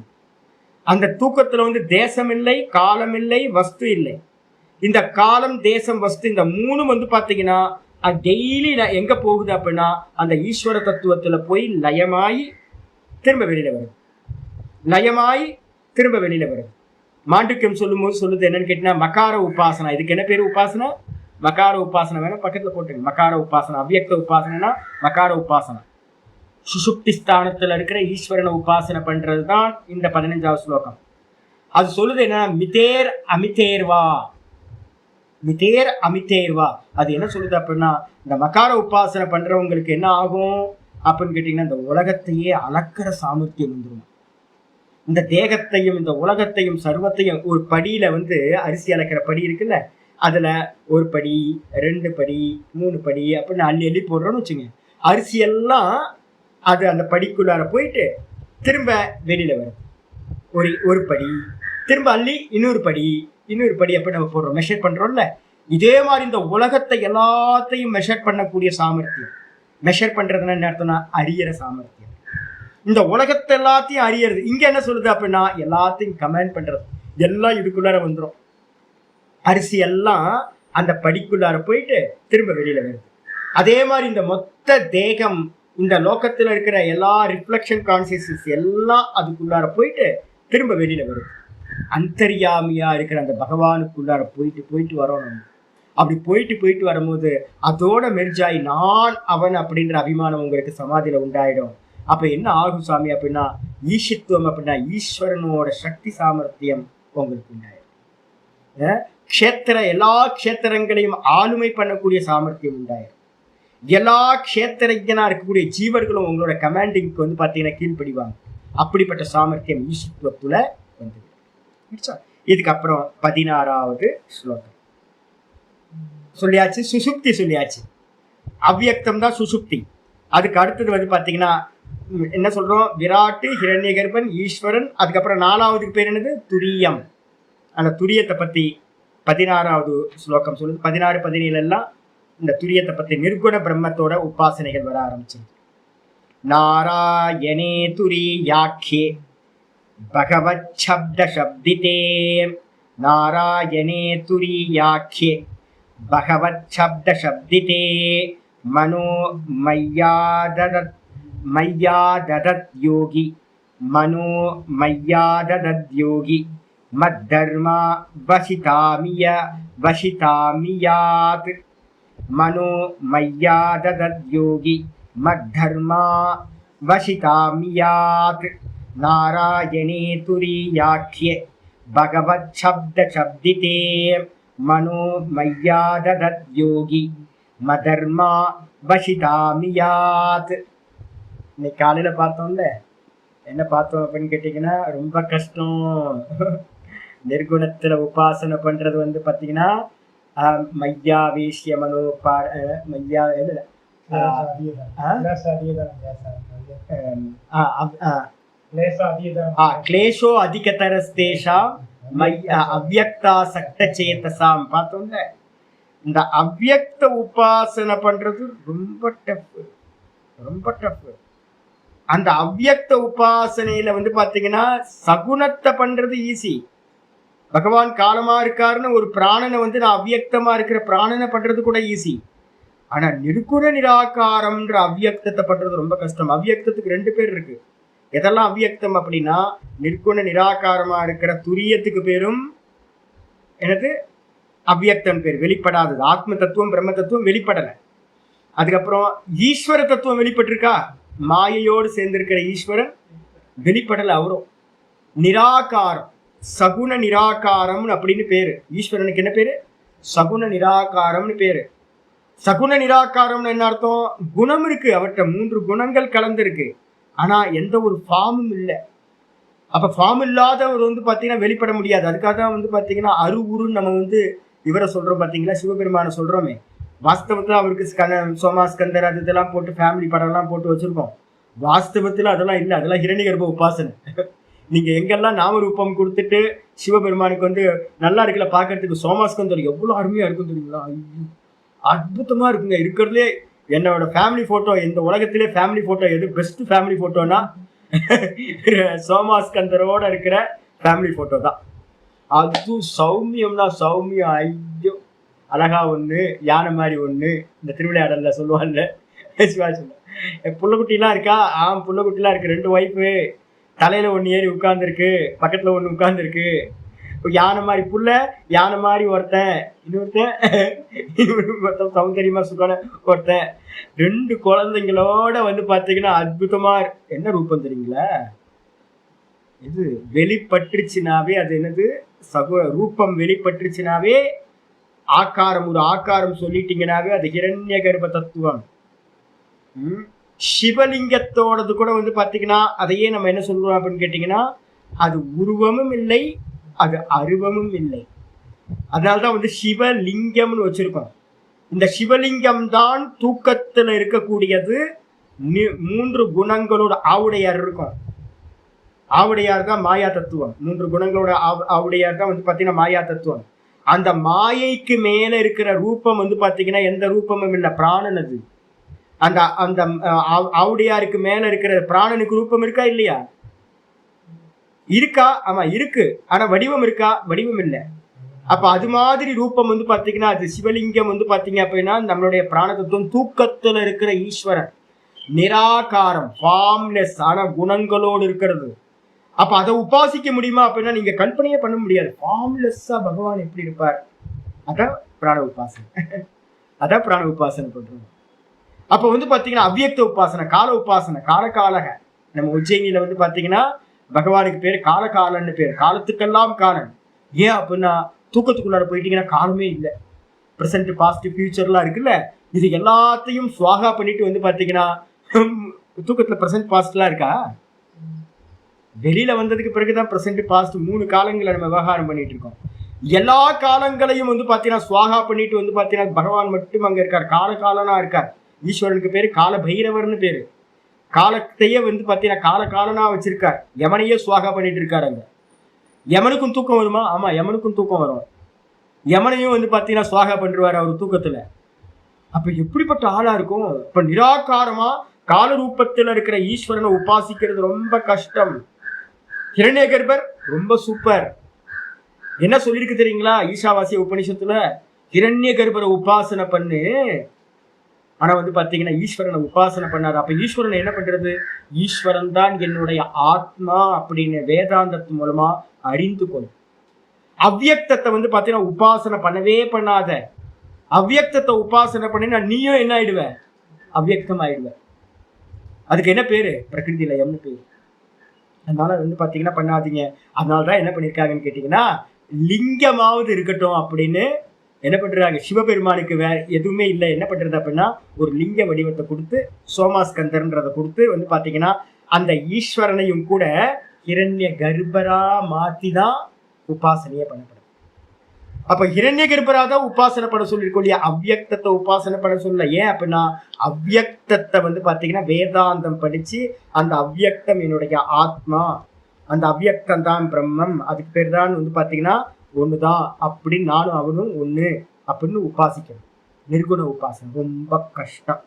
அந்த தூக்கத்துல வந்து தேசம் இல்லை, காலம் இல்லை, வஸ்து இல்லை. இந்த காலம், தேசம், வஸ்து இந்த மூணும் வந்து பாத்தீங்கன்னா டெய்லி எங்க போகுது அப்படின்னா அந்த ஈஸ்வர தத்துவத்துல போய் லயமாயி திரும்ப வெளியில வருது. லயமாயி திரும்ப வெளியில வருது. மாண்டூக்கியம் சொல்லும் போது சொல்லுது என்னன்னு கேட்டீங்கன்னா மகார உபாசனா. இதுக்கு என்ன பேரு? உபாசனா. மகார உபாசனா வேணும் பக்கத்துல போட்டுங்க. மகார உபாசனா. அவ்யக்த உபாசனா மகார உபாசனா. சுசுப்தி ஸ்தானத்துல இருக்கிற ஈஸ்வரனை உபாசனை பண்றதுதான் இந்த 15வது ஸ்லோகம். அது சொல்லுது என்ன? மிதேர் அமிதேர்வா, மிதேர் அமிதேர்வா. அது என்ன சொல்லுது அப்படின்னா இந்த மகார உபாசனை பண்றவங்களுக்கு என்ன ஆகும் அப்படின்னு கேட்டீங்கன்னா இந்த உலகத்தையே அளக்கிற சாமர்த்தியம் வந்துடும். இந்த தேகத்தையும் இந்த உலகத்தையும் சர்வத்தையும் ஒரு படியில வந்து அரிசி அளக்கிற படி இருக்குல்ல, அதுல ஒரு படி, 2 படி, 3 படி அப்படின்னு அள்ளி அள்ளி போடுறோம்னு வச்சுங்க. அரிசி எல்லாம் அது அந்த படிக்குள்ளார போயிட்டு திரும்ப வெளியில வருது. ஒரு படி திரும்ப அள்ளி இன்னொரு படி அப்படி நம்ம போடுறோம், மெஷர் பண்றோம்ல. இதே மாதிரி இந்த உலகத்தை எல்லாத்தையும் மெஷர் பண்ணக்கூடிய சாமர்த்தியம். மெஷர் பண்றதுன்னா என்ன அர்த்தம்னா அறியற சாமர்த்தியம். இந்த உலகத்தை எல்லாத்தையும் அறியறது. இங்க என்ன சொல்லுது அப்படின்னா எல்லாத்தையும் கமெண்ட் பண்றது. எல்லாம் இதுக்குள்ளார வந்துடும். அரிசி எல்லாம் அந்த படிக்குள்ளார போயிட்டு திரும்ப வெளியில வருது. அதே மாதிரி இந்த மொத்த தேகம், இந்த லோகத்துல இருக்கிற எல்லா ரிஃப்ளெக்ஷன் கான்சியஸ்னஸ் எல்லாம் அதுக்குள்ளார போயிட்டு திரும்ப வெளியில வருது. அந்தர்யாமியா இருக்கிற அந்த பகவானுக்குள்ளார போயிட்டு வரோம். நம்ம அப்படி போயிட்டு வரும்போது அதோட மெர்ஜாய் நான் அவன் அப்படின்ற அபிமானம் உங்களுக்கு சமாதியில உண்டாயிடும். அப்ப என்ன ஆகும் சாமி அப்படின்னா ஈஷித்துவம் அப்படின்னா ஈஸ்வரனோட சக்தி சாமர்த்தியம் உங்களுக்கு உண்டாயிடும். எல்லா க்ஷேத்திரங்களையும் ஆளுமை பண்ணக்கூடிய சாமர்த்தியம் உண்டாயிடும். எல்லா க்ஷேத்திரஜனா இருக்கக்கூடிய ஜீவர்களும் உங்களோட கமாண்டிங்க்கு வந்து பாத்தீங்கன்னா கீழ்படிவாங்க. அப்படிப்பட்ட சாமர்த்தியம் ஈஷித்துவத்துல வந்து. இதுக்கப்புறம் 16வது ஸ்லோகம் சொல்லியாச்சு. சுசுப்தி சொல்லியாச்சு. அவ்யக்தம் தான் சுசுப்தி. அதுக்கு அடுத்தது வந்து பாத்தீங்கன்னா என்ன சொல்றோம்? விராட்டு, ஹிரண்ய கர்ப்பன், ஈஸ்வரன். அதுக்கப்புறம் 4வதுக்கு பேர் என்னது? துரியம். அந்த துரியத்தை பத்தி 16வது ஸ்லோகம் சொல்லுது. 16, 17 எல்லாம் இந்த துரியத்தை பத்தி நிர்குண பிரம்மத்தோட உபாசனைகள் வர ஆரம்பிச்சு. நாராயணே துரியாக்யே பகவத் சப்த சப்திதே. நாராயணே துரியாக்யே பகவத் சப்த சப்திதே. மனோ மய்யாததத் யோகி. மனோ மய்யாததத் யோகி. மத்தர்மா வசிதாமியாத். மனோ மய்யாததத் யோகி. மத்தர்மா வசிதாமியாத். நாராயணே துரியாக்யே பகவத் சப்த சப்திதே. மனோ மய்யாததத் யோகி. மதர்மா வசிதாமியாத். இன்னைக்கு காலையில பார்த்தோம்ல, என்ன பார்த்தோம் அப்படின்னு கேட்டீங்கன்னா ரொம்ப கஷ்டம். நிர்குணத்துல உபாசனை பண்றது வந்து பாத்தீங்கன்னா மையா வேஷ்ய மனோ மையா கிளேஷோ அதிகதரஸ்தேஷா அவ்யக்தா சக்த சேதசாம் பார்த்தோம்ல. இந்த அவ்யக்த உபாசனை பண்றது ரொம்ப டஃப். அந்த அவ்யக்த உபாசனையில வந்து பாத்தீங்கன்னா சகுனத்தை பண்றது ஈஸி. பகவான் காலமா இருக்காருன்னு ஒரு பிராணனை வந்து நான் அவ்யக்தமா இருக்கிற பிராணனை பண்றது கூட ஈஸி. ஆனா நிர்குண நிராகாரம்ன்ற அவ்யக்தத்தை பண்றது ரொம்ப கஷ்டம். அவ்யக்தத்துக்கு 2 பேர் இருக்கு. எதெல்லாம் அவ்யக்தம் அப்படின்னா நிர்குண நிராகாரமா இருக்கிற துரியத்துக்கு பேரும் எனது அவ்யக்தம் பேர், வெளிப்படாதது. ஆத்ம தத்துவம் பிரம்ம தத்துவம் வெளிப்படலை. அதுக்கப்புறம் ஈஸ்வர தத்துவம் வெளிப்பட்டிருக்கா? மாயையோடு சேர்ந்திருக்கிற ஈஸ்வரன் வெளிப்படலை. அவரும் நிராகாரம், சகுன நிராகாரம் அப்படின்னு பேரு. ஈஸ்வரனுக்கு என்ன பேரு? சகுன நிராகாரம்னு பேரு. சகுன நிராகாரம்னு என்ன அர்த்தம்? குணம் இருக்கு, அவர்கிட்ட 3 குணங்கள் கலந்துருக்கு. ஆனா எந்த ஒரு ஃபார்மும் இல்லை. அப்ப ஃபார்ம் இல்லாதவர் வந்து பாத்தீங்கன்னா வெளிப்பட முடியாது. அதுக்காக தான் வந்து பாத்தீங்கன்னா அருவுருன்னு நம்ம வந்து இவரை சொல்றோம் பாத்தீங்களா, சிவபெருமான சொல்றோமே. வாஸ்தவத்துல அவருக்கு சோமா ஸ்கந்தர் அது இதெல்லாம் போட்டு ஃபேமிலி படம் எல்லாம் போட்டு வச்சிருக்கோம். வாஸ்தவத்துல அதெல்லாம் இல்லை, அதெல்லாம் ஹிரண்யகர்ப்ப உபாசனை. நீங்க எங்கெல்லாம் நாமரூபம் கொடுத்துட்டு சிவபெருமானுக்கு வந்து நல்லா இருக்குல்ல பாக்குறதுக்கு, சோமாஸ்கந்தர் எவ்வளவு அருமையா இருக்கும் தெரியுங்களா, அற்புதமா இருக்குங்க. இருக்கிறதுலே என்னோட ஃபேமிலி போட்டோ, இந்த உலகத்திலே ஃபேமிலி போட்டோ எது பெஸ்ட் ஃபேமிலி போட்டோனா சோமாஸ்கந்தரோட இருக்கிற ஃபேமிலி போட்டோ தான். அது சௌமியம்னா சௌமியம், ஐயோ அழகா ஒண்ணு, யானை மாதிரி ஒண்ணு, இந்த திருவிளையாடல்ல சொல்லுவாங்கல்ல சிவாஜி, புள்ளக்குட்டிலாம் இருக்கா, புள்ளக்குட்டிலாம் இருக்கு, 2 ஒய்ஃபு, தலையில ஒண்ணு ஏறி உட்கார்ந்துருக்கு, பக்கத்துல ஒண்ணு உட்கார்ந்துருக்கு, யானை மாதிரி புள்ள, யானை மாதிரி ஒருத்தன், இன்னொருத்தன் சௌந்தரியமா சுக்கான ஒருத்தன், 2 குழந்தைங்களோட வந்து பாத்தீங்கன்னா அற்புதமா. என்ன ரூபம் தெரியுங்களா, இது வெளிப்பட்டுருச்சுனாவே அது என்னது ரூபம் வெளிப்பட்டுருச்சுனாவே ஆக்காரம், ஒரு ஆக்காரம் சொல்லிட்டீங்கன்னாவே அது ஹிரண்ய கர்ப்ப தத்துவம். சிவலிங்கத்தோடது கூட வந்து பாத்தீங்கன்னா அதையே நம்ம என்ன சொல்றோம் அப்படின்னு கேட்டீங்கன்னா, அது உருவமும் இல்லை, அது அருவமும் இல்லை. அதனால்தான் வந்து சிவலிங்கம்னு வச்சிருக்கோம். இந்த சிவலிங்கம் தான் தூக்கத்துல இருக்கக்கூடியது. 3 குணங்களோட ஆவுடையார் இருக்கும். ஆவுடையார் தான் மாயா தத்துவம். 3 குணங்களோட ஆவுடையார் தான் வந்து பாத்தீங்கன்னா மாயா தத்துவம். அந்த மாயைக்கு மேல இருக்கிற ரூபம் வந்து பாத்தீங்கன்னா எந்த ரூபமும் இல்லை, பிராணன். அது அந்த அந்த ஆவுடையாருக்கு மேல இருக்கிற பிராணனுக்கு ரூபம் இருக்கா இல்லையா? இருக்கா? ஆமா இருக்கு. ஆனா வடிவம் இருக்கா? வடிவம் இல்லை. அப்ப அது மாதிரி ரூபம் வந்து பாத்தீங்கன்னா அது சிவலிங்கம் வந்து பாத்தீங்க அப்படின்னா நம்மளுடைய பிராண தத்துவம், தூக்கத்துல இருக்கிற ஈஸ்வரன், நிராகாரம், ஃபார்ம்லெஸ் ஆன குணங்களோடு இருக்கிறது. அப்ப அதை உபாசிக்க முடியுமா அப்படின்னா நீங்க கல்பனையே பண்ண முடியாது. ஃபார்ம்லெஸ்ஸா பகவான் எப்படி இருப்பார்? அதான் பிராண உபாசனை. அதான் பிராண உபாசனை பண்றோம். அப்ப வந்து பாத்தீங்கன்னா அவ்வியக்த உபாசனை, கால உபாசனை, காலகாலக. நம்ம உஜ்ஜயினியில வந்து பாத்தீங்கன்னா பகவானுக்கு பேர் காலகாலன்னு பேர், காலத்துக்கெல்லாம் காலன். ஏன் அப்படின்னா தூக்கத்துக்குள்ளார போயிட்டீங்கன்னா காலமே இல்லை. ப்ரெசன்ட், பாஸ்ட், ஃபியூச்சர்லாம் இருக்குல்ல, இது எல்லாத்தையும் சுவாகா பண்ணிட்டு வந்து பாத்தீங்கன்னா தூக்கத்துல ப்ரெசன்ட் பாஸ்ட்லாம் இருக்கா? வெளியில வந்ததுக்கு பிறகுதான் ப்ரெசன்ட் பாஸ்ட் 3 காலங்களை நம்ம விவகாரம் பண்ணிட்டு இருக்கோம். எல்லா காலங்களையும் வந்து பாத்தீங்கன்னா சுவாகா பண்ணிட்டு வந்து பாத்தீங்கன்னா பகவான் மட்டும் அங்க இருக்கார், காலகாலனா இருக்கார். ஈஸ்வரனுக்கு பேரு கால பைரவர்னு பேரு. காலத்தையே வந்து பாத்தீங்கன்னா காலகாலனா வச்சிருக்கார். யமனையே சுவாகா பண்ணிட்டு இருக்காரு அங்க. யமனுக்கும் தூக்கம் வருமா? ஆமா, யமனுக்கும் தூக்கம் வரும். யமனையும் வந்து பாத்தீங்கன்னா சுவாகா பண்றாரு அவர் தூக்கத்துல. அப்ப எப்படிப்பட்ட ஆளா இருக்கும்? இப்ப நிராகாரமா கால ரூபத்துல இருக்கிற ஈஸ்வரனை உபாசிக்கிறது ரொம்ப கஷ்டம். ஹிரண்யகர்ப்பர் ரொம்ப சூப்பர். என்ன சொல்லிருக்கு தெரியுங்களா ஈஷாவாசிய உபனிஷத்துல? ஹிரண்யகர்ப்பரை உபாசனை பண்ணு. ஆனா வந்து பாத்தீங்கன்னா ஈஸ்வரனை உபாசனை பண்ணாரு. அப்ப ஈஸ்வரனை என்ன பண்றது? ஈஸ்வரன் தான் என்னுடைய ஆத்மா அப்படின்னு வேதாந்தத்து மூலமா அறிந்து கொள். அவ்வியக்தத்தை வந்து பாத்தீங்கன்னா உபாசனை பண்ணவே பண்ணாத. அவ்வியக்தத்தை உபாசனை பண்ணினா நீயும் என்ன ஆயிடுவ? அவ்வியக்தம் ஆயிடுவ. அதுக்கு என்ன பேரு? பிரகிருதி லயம்னு பேரு. அதனால வந்து பாத்தீங்கன்னா பண்ணாதீங்க. அதனாலதான் என்ன பண்ணிருக்காங்கன்னு கேட்டீங்கன்னா, லிங்கமாவது இருக்கட்டும் அப்படின்னு என்ன பண்றாங்க, சிவபெருமானுக்கு வேற எதுவுமே இல்லை, என்ன பண்றது அப்படின்னா ஒரு லிங்க வடிவத்தை கொடுத்து, சோமாஸ்கந்தர்ன்றதை கொடுத்து வந்து பாத்தீங்கன்னா அந்த ஈஸ்வரனையும் கூட ஹிரண்ய கர்ப்பரா மாத்தி தான் உபாசனையே பண்ணப்படும். அப்ப ஹிரண்ய கர்ப்பரா தான் உபாசனை பண்ண சொல்லிருக்கோம் இல்லையா, அவ்வியக்தத்தை உபாசனை பண்ண சொல்லல. ஏன் அப்படின்னா அவ்வியக்தத்தை வந்து பாத்தீங்கன்னா வேதாந்தம் படிச்சு அந்த அவ்வியக்தம் என்னுடைய ஆத்மா, அந்த அவ்வியக்தம் தான் பிரம்மம், அதுக்கு பேர் தான் வந்து பாத்தீங்கன்னா ஒண்ணுதான் அப்படின்னு நானும் அவனும் ஒண்ணு அப்படின்னு உபாசிக்கணும். நிர்குண உபாசனை ரொம்ப கஷ்டம்.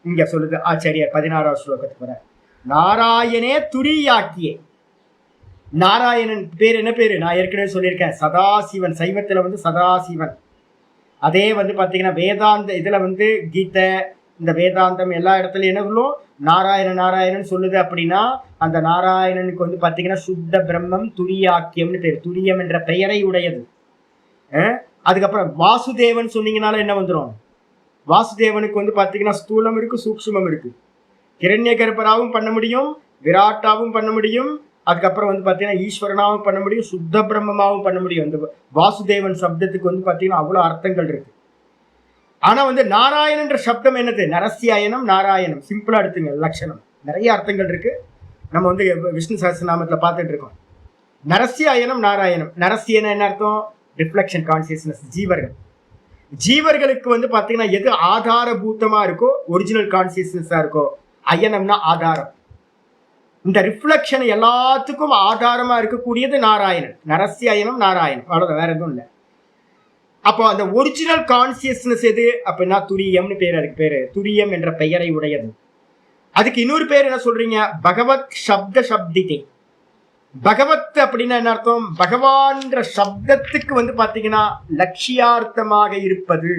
இங்க சொல்லுது ஆச்சாரியார் 16வது ஸ்லோகத்துக்கு வர, நாராயணே துரியாக்கியே. நாராயணன் பேர் என்ன பேரு? நான் ஏற்கனவே சொல்லியிருக்கேன், சதாசிவன். சைவத்துல வந்து சதாசிவன். அதே வந்து பாத்தீங்கன்னா வேதாந்த இதுல வந்து கீதை, இந்த வேதாந்தம் எல்லா இடத்துலயும் என்ன சொல்லும்? நாராயணன் நாராயணன் சொல்லுது. அப்படின்னா அந்த நாராயணனுக்கு வந்து பாத்தீங்கன்னா சுத்த பிரம்மம் துரியாக்கியம்னு பேர். துரியம் என்ற பெயரை உடையது. அதுக்கப்புறம் வாசுதேவன் சொன்னீங்கனால என்ன வந்துடும்? வாசுதேவனுக்கு வந்து பாத்தீங்கன்னா ஸ்தூலம் இருக்கு, சூக்ஷ்மம் இருக்கு. ஹிரண்ய கர்ப்பராவும் பண்ண முடியும், விராட்டாவும் பண்ண முடியும், அதுக்கப்புறம் வந்து பாத்தீங்கன்னா ஈஸ்வரனாவும் பண்ண முடியும், சுத்த பிரம்மமாவும் பண்ண முடியும். இந்த வாசுதேவன் சப்தத்துக்கு வந்து பாத்தீங்கன்னா அவ்வளவு அர்த்தங்கள் இருக்கு. ஆனா வந்து நாராயணன்ற சப்தம் என்னது? நரசியாயனம், நாராயணம். சிம்பிளா எடுத்துங்க லட்சணம். நிறைய அர்த்தங்கள் இருக்கு. நம்ம வந்து விஷ்ணு சஹஸ்ரநாமத்துல பார்த்துட்டு இருக்கோம். நரசியாயனம் நாராயணம். நரசியன என்ன அர்த்தம்? Reflection consciousness. ஜீவர்களுக்கு வந்து பாத்தீங்கன்னா எது ஆதாரபூத்தமா இருக்கோ, ஒரிஜினல் கான்சியஸ்னஸா இருக்கோ, அயனம்னா ஆதாரம். இந்த ரிஃப்ளெக்ஷன் எல்லாத்துக்கும் ஆதாரமா இருக்கக்கூடியது நாராயணன். நரசியாயனம் நாராயணம், அவ்வளவுதான், வேற எதுவும் இல்லை. அப்போ அந்த ஒரிஜினல் கான்சியஸ்னஸ் எது அப்படின்னா துரியம்னு பேர். அதுக்கு பேரு துரியம் என்ற பெயரை உடையது. அதுக்கு இன்னொரு பேர் என்ன சொல்றீங்க? பகவத் சப்த சப்திதே. பகவத் அப்படின்னா என்ன அர்த்தம்? பகவான்ற சப்தத்துக்கு வந்து பாத்தீங்கன்னா லட்சியார்த்தமாக இருப்பது.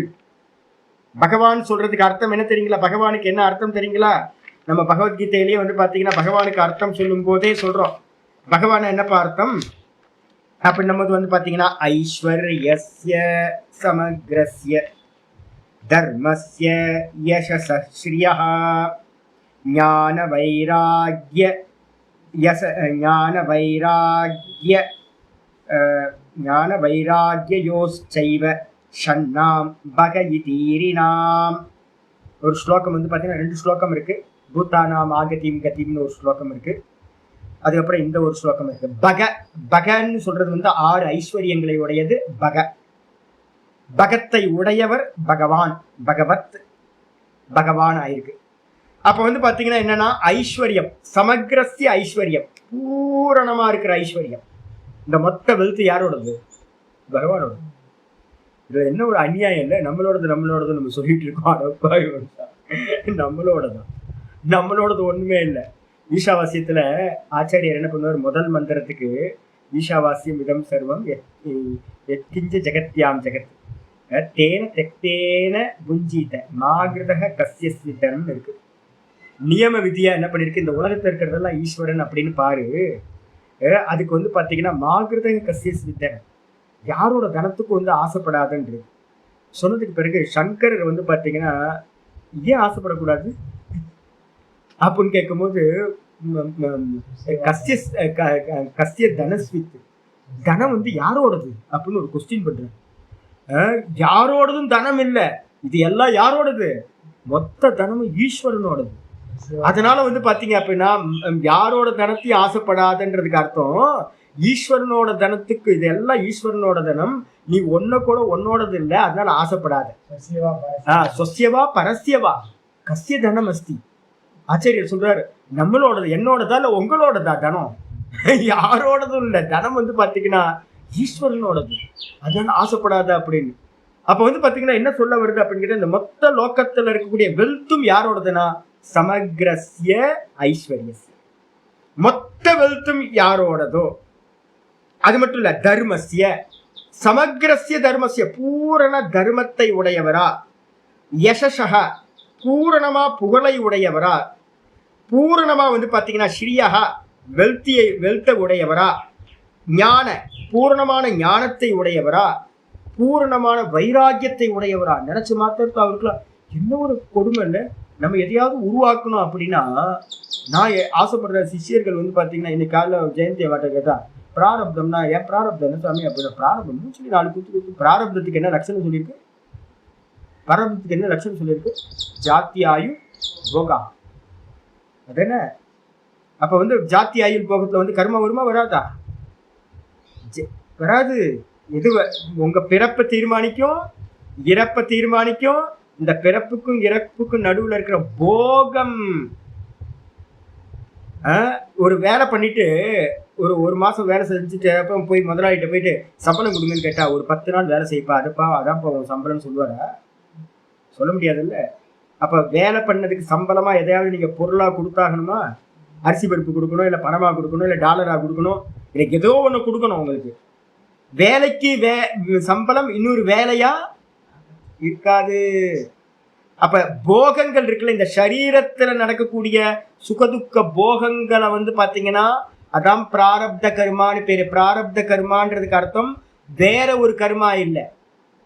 பகவான் சொல்றதுக்கு அர்த்தம் என்ன தெரியுங்களா? பகவானுக்கு என்ன அர்த்தம் தெரியுங்களா? நம்ம பகவத்கீதையிலேயே வந்து பாத்தீங்கன்னா பகவானுக்கு அர்த்தம் சொல்லும் போதே சொல்றோம். பகவான் என்னப்பா அர்த்தம் அப்படி நம்ம வந்து பாத்தீங்கன்னா ஐஸ்வர்யஸ்ய சமக்ரஸ்ய தர்மஸ்ய யசஸ ஸ்ரியஹ ஞான வைராக்ய ஞான வைராக்யோச்சைவ ஷண்ணாம் பகயிதீரினாம். ஒரு ஸ்லோகம் வந்து பார்த்தீங்கன்னா 2 ஸ்லோகம் இருக்கு. பூத்தானாம் ஆகதிம் கதிம்னு ஒரு ஸ்லோகம் இருக்கு. அதுக்கப்புறம் இந்த ஒரு ஸ்லோகம் இருக்கு. பகன்னு சொல்றது வந்து 6 ஐஸ்வர்யங்களை உடையது. பகத்தை உடையவர் பகவான். பகவான் ஆயிருக்கு. அப்ப வந்து பாத்தீங்கன்னா என்னன்னா ஐஸ்வர்யம், சமக்ரஸ்ய ஐஸ்வர்யம், பூரணமா இருக்கிற ஐஸ்வர்யம். இந்த மொத்த வெல்த் யாரோடது? பகவானோட. இதுல என்ன ஒரு அநியாயம் இல்லை, நம்மளோடது நம்ம சொல்லிட்டு இருக்கோம். நம்மளோடது ஒண்ணுமே இல்லை. ஈஷாவாசியத்துல ஆச்சாரியர் என்ன பண்ணுவார்? முதல் மந்திரத்துக்கு ஈஷாவாசியம் இதம் சர்வம் எத்கிஞ்ச ஜெகத்யாம் ஜெகத் தேன தெக்தேன புஞ்சீத மாகிருதக கஸ்யஸ்விதன் இருக்கு. நியம விதியா என்ன பண்ணிருக்கு? இந்த உலகத்துல இருக்கிறதெல்லாம் ஈஸ்வரன் அப்படின்னு பாரு. அதுக்கு வந்து பாத்தீங்கன்னா மாகிருதக கஸ்யஸ்விதன், யாரோட தனத்துக்கும் வந்து ஆசைப்படாதுன்றது சொன்னதுக்கு பிறகு சங்கரர் வந்து பாத்தீங்கன்னா ஏன் ஆசைப்படக்கூடாது அப்படின்னு கேட்கும்போது கஸ்ய தனஸ்வித், தனம் வந்து யாரோடது அப்படின்னு ஒரு கொஸ்டின் பண்றேன். யாரோடதும் தனம் இல்லை, இது எல்லாம் யாரோடது? மொத்த தனமும் ஈஸ்வரனோடது. அதனால வந்து பாத்தீங்க அப்படின்னா யாரோட தனத்தையும் ஆசைப்படாதுன்றதுக்கு அர்த்தம் ஈஸ்வரனோட தனத்துக்கு இது எல்லாம் ஈஸ்வரனோட தனம், நீ ஒன்ன கூட உன்னோடது இல்லை, அதனால ஆசைப்படாத. சொஸ்யவா பரஸ்யவா கஸ்ய தனம் அஸ்தி. ஆச்சாரியர் சொல்றாரு நம்மளோடது, என்னோடதா இல்ல உங்களோடதா தனம்? யாரோடதும் இல்லை, தனம் வந்து பாத்தீங்கன்னா ஈஸ்வரனோடது, அதனால ஆசைப்படாத அப்படின்னு. அப்ப வந்து பாத்தீங்கன்னா என்ன சொல்ல வருது அப்படின்னு கேட்டா, இந்த மொத்த லோக்கத்துல இருக்கக்கூடிய வெல்த்தும் யாரோடதுன்னா சமக்ரஸ்ய ஐஸ்வர்யஸ்ய, மொத்த வெல்த்தும் யாரோடதோ. அது மட்டும் இல்ல, தர்மஸ்ய சமக்ரஸ்ய தர்மஸ்ய, பூரண தர்மத்தை உடையவரா, யசஸஹ பூரணமா புகழை உடையவரா, பூரணமா வந்து பாத்தீங்கன்னா ஸ்ரீயஹ வெல்த்தை உடையவரா, ஞான பூரணமான ஞானத்தை உடையவரா, பூரணமான வைராக்கியத்தை உடையவரா. நினைச்சு மாத்திரத்து அவருக்குலாம் என்ன ஒரு கொடுமை இல்லை. நம்ம எதையாவது உருவாக்கணும் அப்படின்னா, நான் ஆசைப்படுற சிஷியர்கள் வந்து பாத்தீங்கன்னா இன்னைக்கு காலைல ஜெயந்தி வாட்ட கேட்டா பிராரப்தம்னா ஏன் பிராரப்தம் சாமி அப்படின்னா, பிராரப்தம் சொல்லி 4 குத்து. பிராரப்தத்துக்கு என்ன லட்சணம் சொல்லியிருக்கு? பிராரப்தத்துக்கு என்ன லட்சணம் சொல்லியிருக்கு? ஜாத்தி ஆயு போகா. அது என்ன? அப்ப வந்து ஜாத்தி ஆயுள் போகத்துல வந்து கர்ம வருமா வராதா? வராது. இது உங்க பிறப்பை தீர்மானிக்கும், இறப்பை தீர்மானிக்கும். இந்த பிறப்புக்கும் இறப்புக்கும் நடுவுல இருக்கிற போகம். ஒரு வேலை பண்ணிட்டு ஒரு மாசம் வேலை செஞ்சுட்டு அப்புறம் போய் முதலாளிகிட்ட போயிட்டு சம்பளம் கொடுங்கன்னு கேட்டா, ஒரு 10 நாள் வேலை செய்ப்பா, அதுப்பா அதான்ப்பா உன் சம்பளம்னு சொல்லுவாரா? சொல்ல முடியாதுல்ல. அப்ப வேலை பண்ணதுக்கு சம்பளமா எதையாவது நீங்க பொருளா கொடுத்தாகணுமா? அரிசி பருப்பு கொடுக்கணும், இல்ல பணமா கொடுக்கணும், இல்ல டாலரா கொடுக்கணும், எனக்கு ஏதோ ஒண்ணு கொடுக்கணும். உங்களுக்கு வேலைக்கு சம்பளம் இன்னொரு வேலையா இருக்காது. அப்ப போகங்கள் இருக்குல்ல, இந்த சரீரத்துல நடக்கக்கூடிய சுகதுக்க போகங்களை வந்து பாத்தீங்கன்னா அதான் பிராரப்த கர்மான்னு பேரு. பிராரப்த கர்மான்றதுக்கு அர்த்தம் வேற ஒரு கர்மா இல்லை.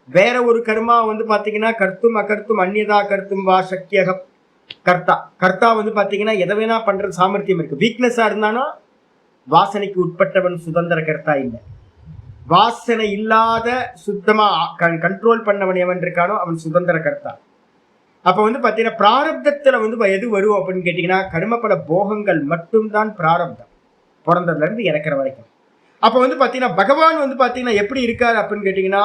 வேற ஒரு கர்மா வந்து பாத்தீங்கன்னா கர்த்தும் அகர்த்தும் அந்நியதா கர்த்தும் வா சக்கியக கர்த்தா. கர்த்தா வந்து பாத்தீங்கன்னா எதை வேணா பண்றது சாமர்த்தியம் இருக்கு. வீக்னஸா இருந்தாலும் வாசனைக்கு உட்பட்டவன் சுதந்திர கர்த்தா இல்லை. வாசனை இல்லாத சுத்தமா கண்ட்ரோல் பண்ணவன் எவன் இருக்கானோ அவன் சுதந்திர கர்த்தா. அப்ப வந்து பாத்தீங்கன்னா பிராரப்தத்துல வந்து எது வரும் அப்படின்னு கேட்டீங்கன்னா கர்மபல போகங்கள் மட்டும்தான் பிராரப்தம், பிறந்ததுல இருந்து இறக்குற வரைக்கும். அப்ப வந்து பாத்தீங்கன்னா பகவான் வந்து பாத்தீங்கன்னா எப்படி இருக்காரு அப்படின்னு கேட்டீங்கன்னா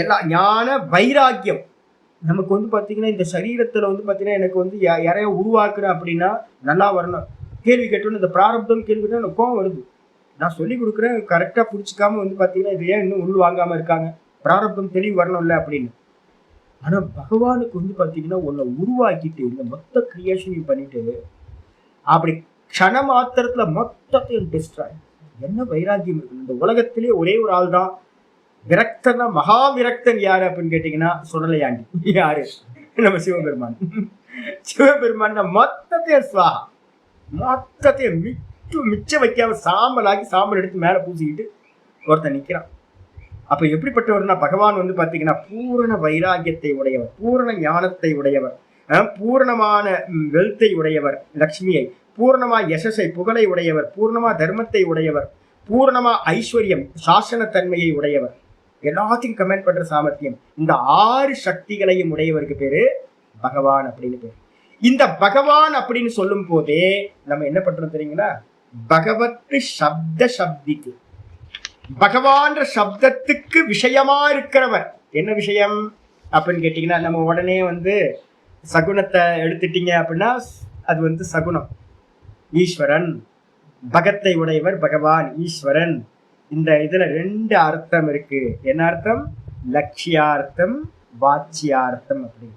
எல்லா ஞான வைராக்கியம். நமக்கு வந்து பாத்தீங்கன்னா இந்த சரீரத்துல வந்து பாத்தீங்கன்னா எனக்கு வந்து யாரைய உருவாக்குறேன் அப்படின்னா நல்லா வரணும். கேள்வி கேட்டோன்னு இந்த பிராரப்தம் கேள்வி கேட்டோம் எனக்கு கோவம் வருது. நான் சொல்லி கொடுக்குறேன், கரெக்டா புடிச்சுக்காம வந்து பாத்தீங்கன்னா இது ஏன் இன்னும் உள் வாங்காம இருக்காங்க, பிராரப்தம் தெளிவு வரணும்ல அப்படின்னு. ஆனா பகவானுக்கு வந்து பாத்தீங்கன்னா உன்னை உருவாக்கிட்டு இந்த மொத்த கிரியேஷனையும் பண்ணிட்டு அப்படி க்ஷண மாத்திரத்துல மொத்தத்தையும் டிஸ்ட்ராய். என்ன வைராக்கியம் இருக்கு இந்த உலகத்திலே. ஒரே ஒரு ஆள் தான் விரக்தனா, மகா விரக்தன் யாரு அப்படின்னு கேட்டீங்கன்னா சுடலையாண்டி. யாரு? நம்ம சிவபெருமான். சிவபெருமான் மொத்தத்தையும் சுவாகா, மொத்தத்தையும் மிச்சம் வைக்காம சாம்பலாக்கி சாம்பல் எடுத்து மேல பூசிக்கிட்டு ஒருத்தன் நிக்கிறான். அப்ப எப்படிப்பட்டவர்னா பகவான் வந்து பாத்தீங்கன்னா பூரண வைராக்கியத்தை உடையவர், பூரண ஞானத்தை உடையவர், பூரணமான வெல்த்தை உடையவர், லக்ஷ்மியை பூர்ணமா யசஸை புகழை உடையவர், பூர்ணமா தர்மத்தை உடையவர், பூர்ணமா ஐஸ்வர்யம் சாசன தன்மையை உடையவர், எல்லாத்தையும் கமெண்ட் பண்ற சாமர்த்தியம், இந்த 6 சக்திகளையும் உடையவருக்கு பேரு பகவான் அப்படின்னு பேரு. இந்த பகவான் அப்படின்னு சொல்லும் போதே நம்ம என்ன பண்றோம் தெரியுங்களா? பகவத்து சப்த சப்திக்கு, பகவான் சப்தத்துக்கு விஷயமா இருக்கிறவர். என்ன விஷயம் அப்படின்னு கேட்டீங்கன்னா நம்ம உடனே வந்து சகுனத்தை எடுத்துட்டீங்க அப்படின்னா அது வந்து சகுனம். ஈஸ்வரன், பகத்தை உடையவர் பகவான், ஈஸ்வரன். இந்த இதுல 2 அர்த்தம் இருக்கு. என்ன அர்த்தம்? லட்சியார்த்தம், வாச்சியார்த்தம். அப்படி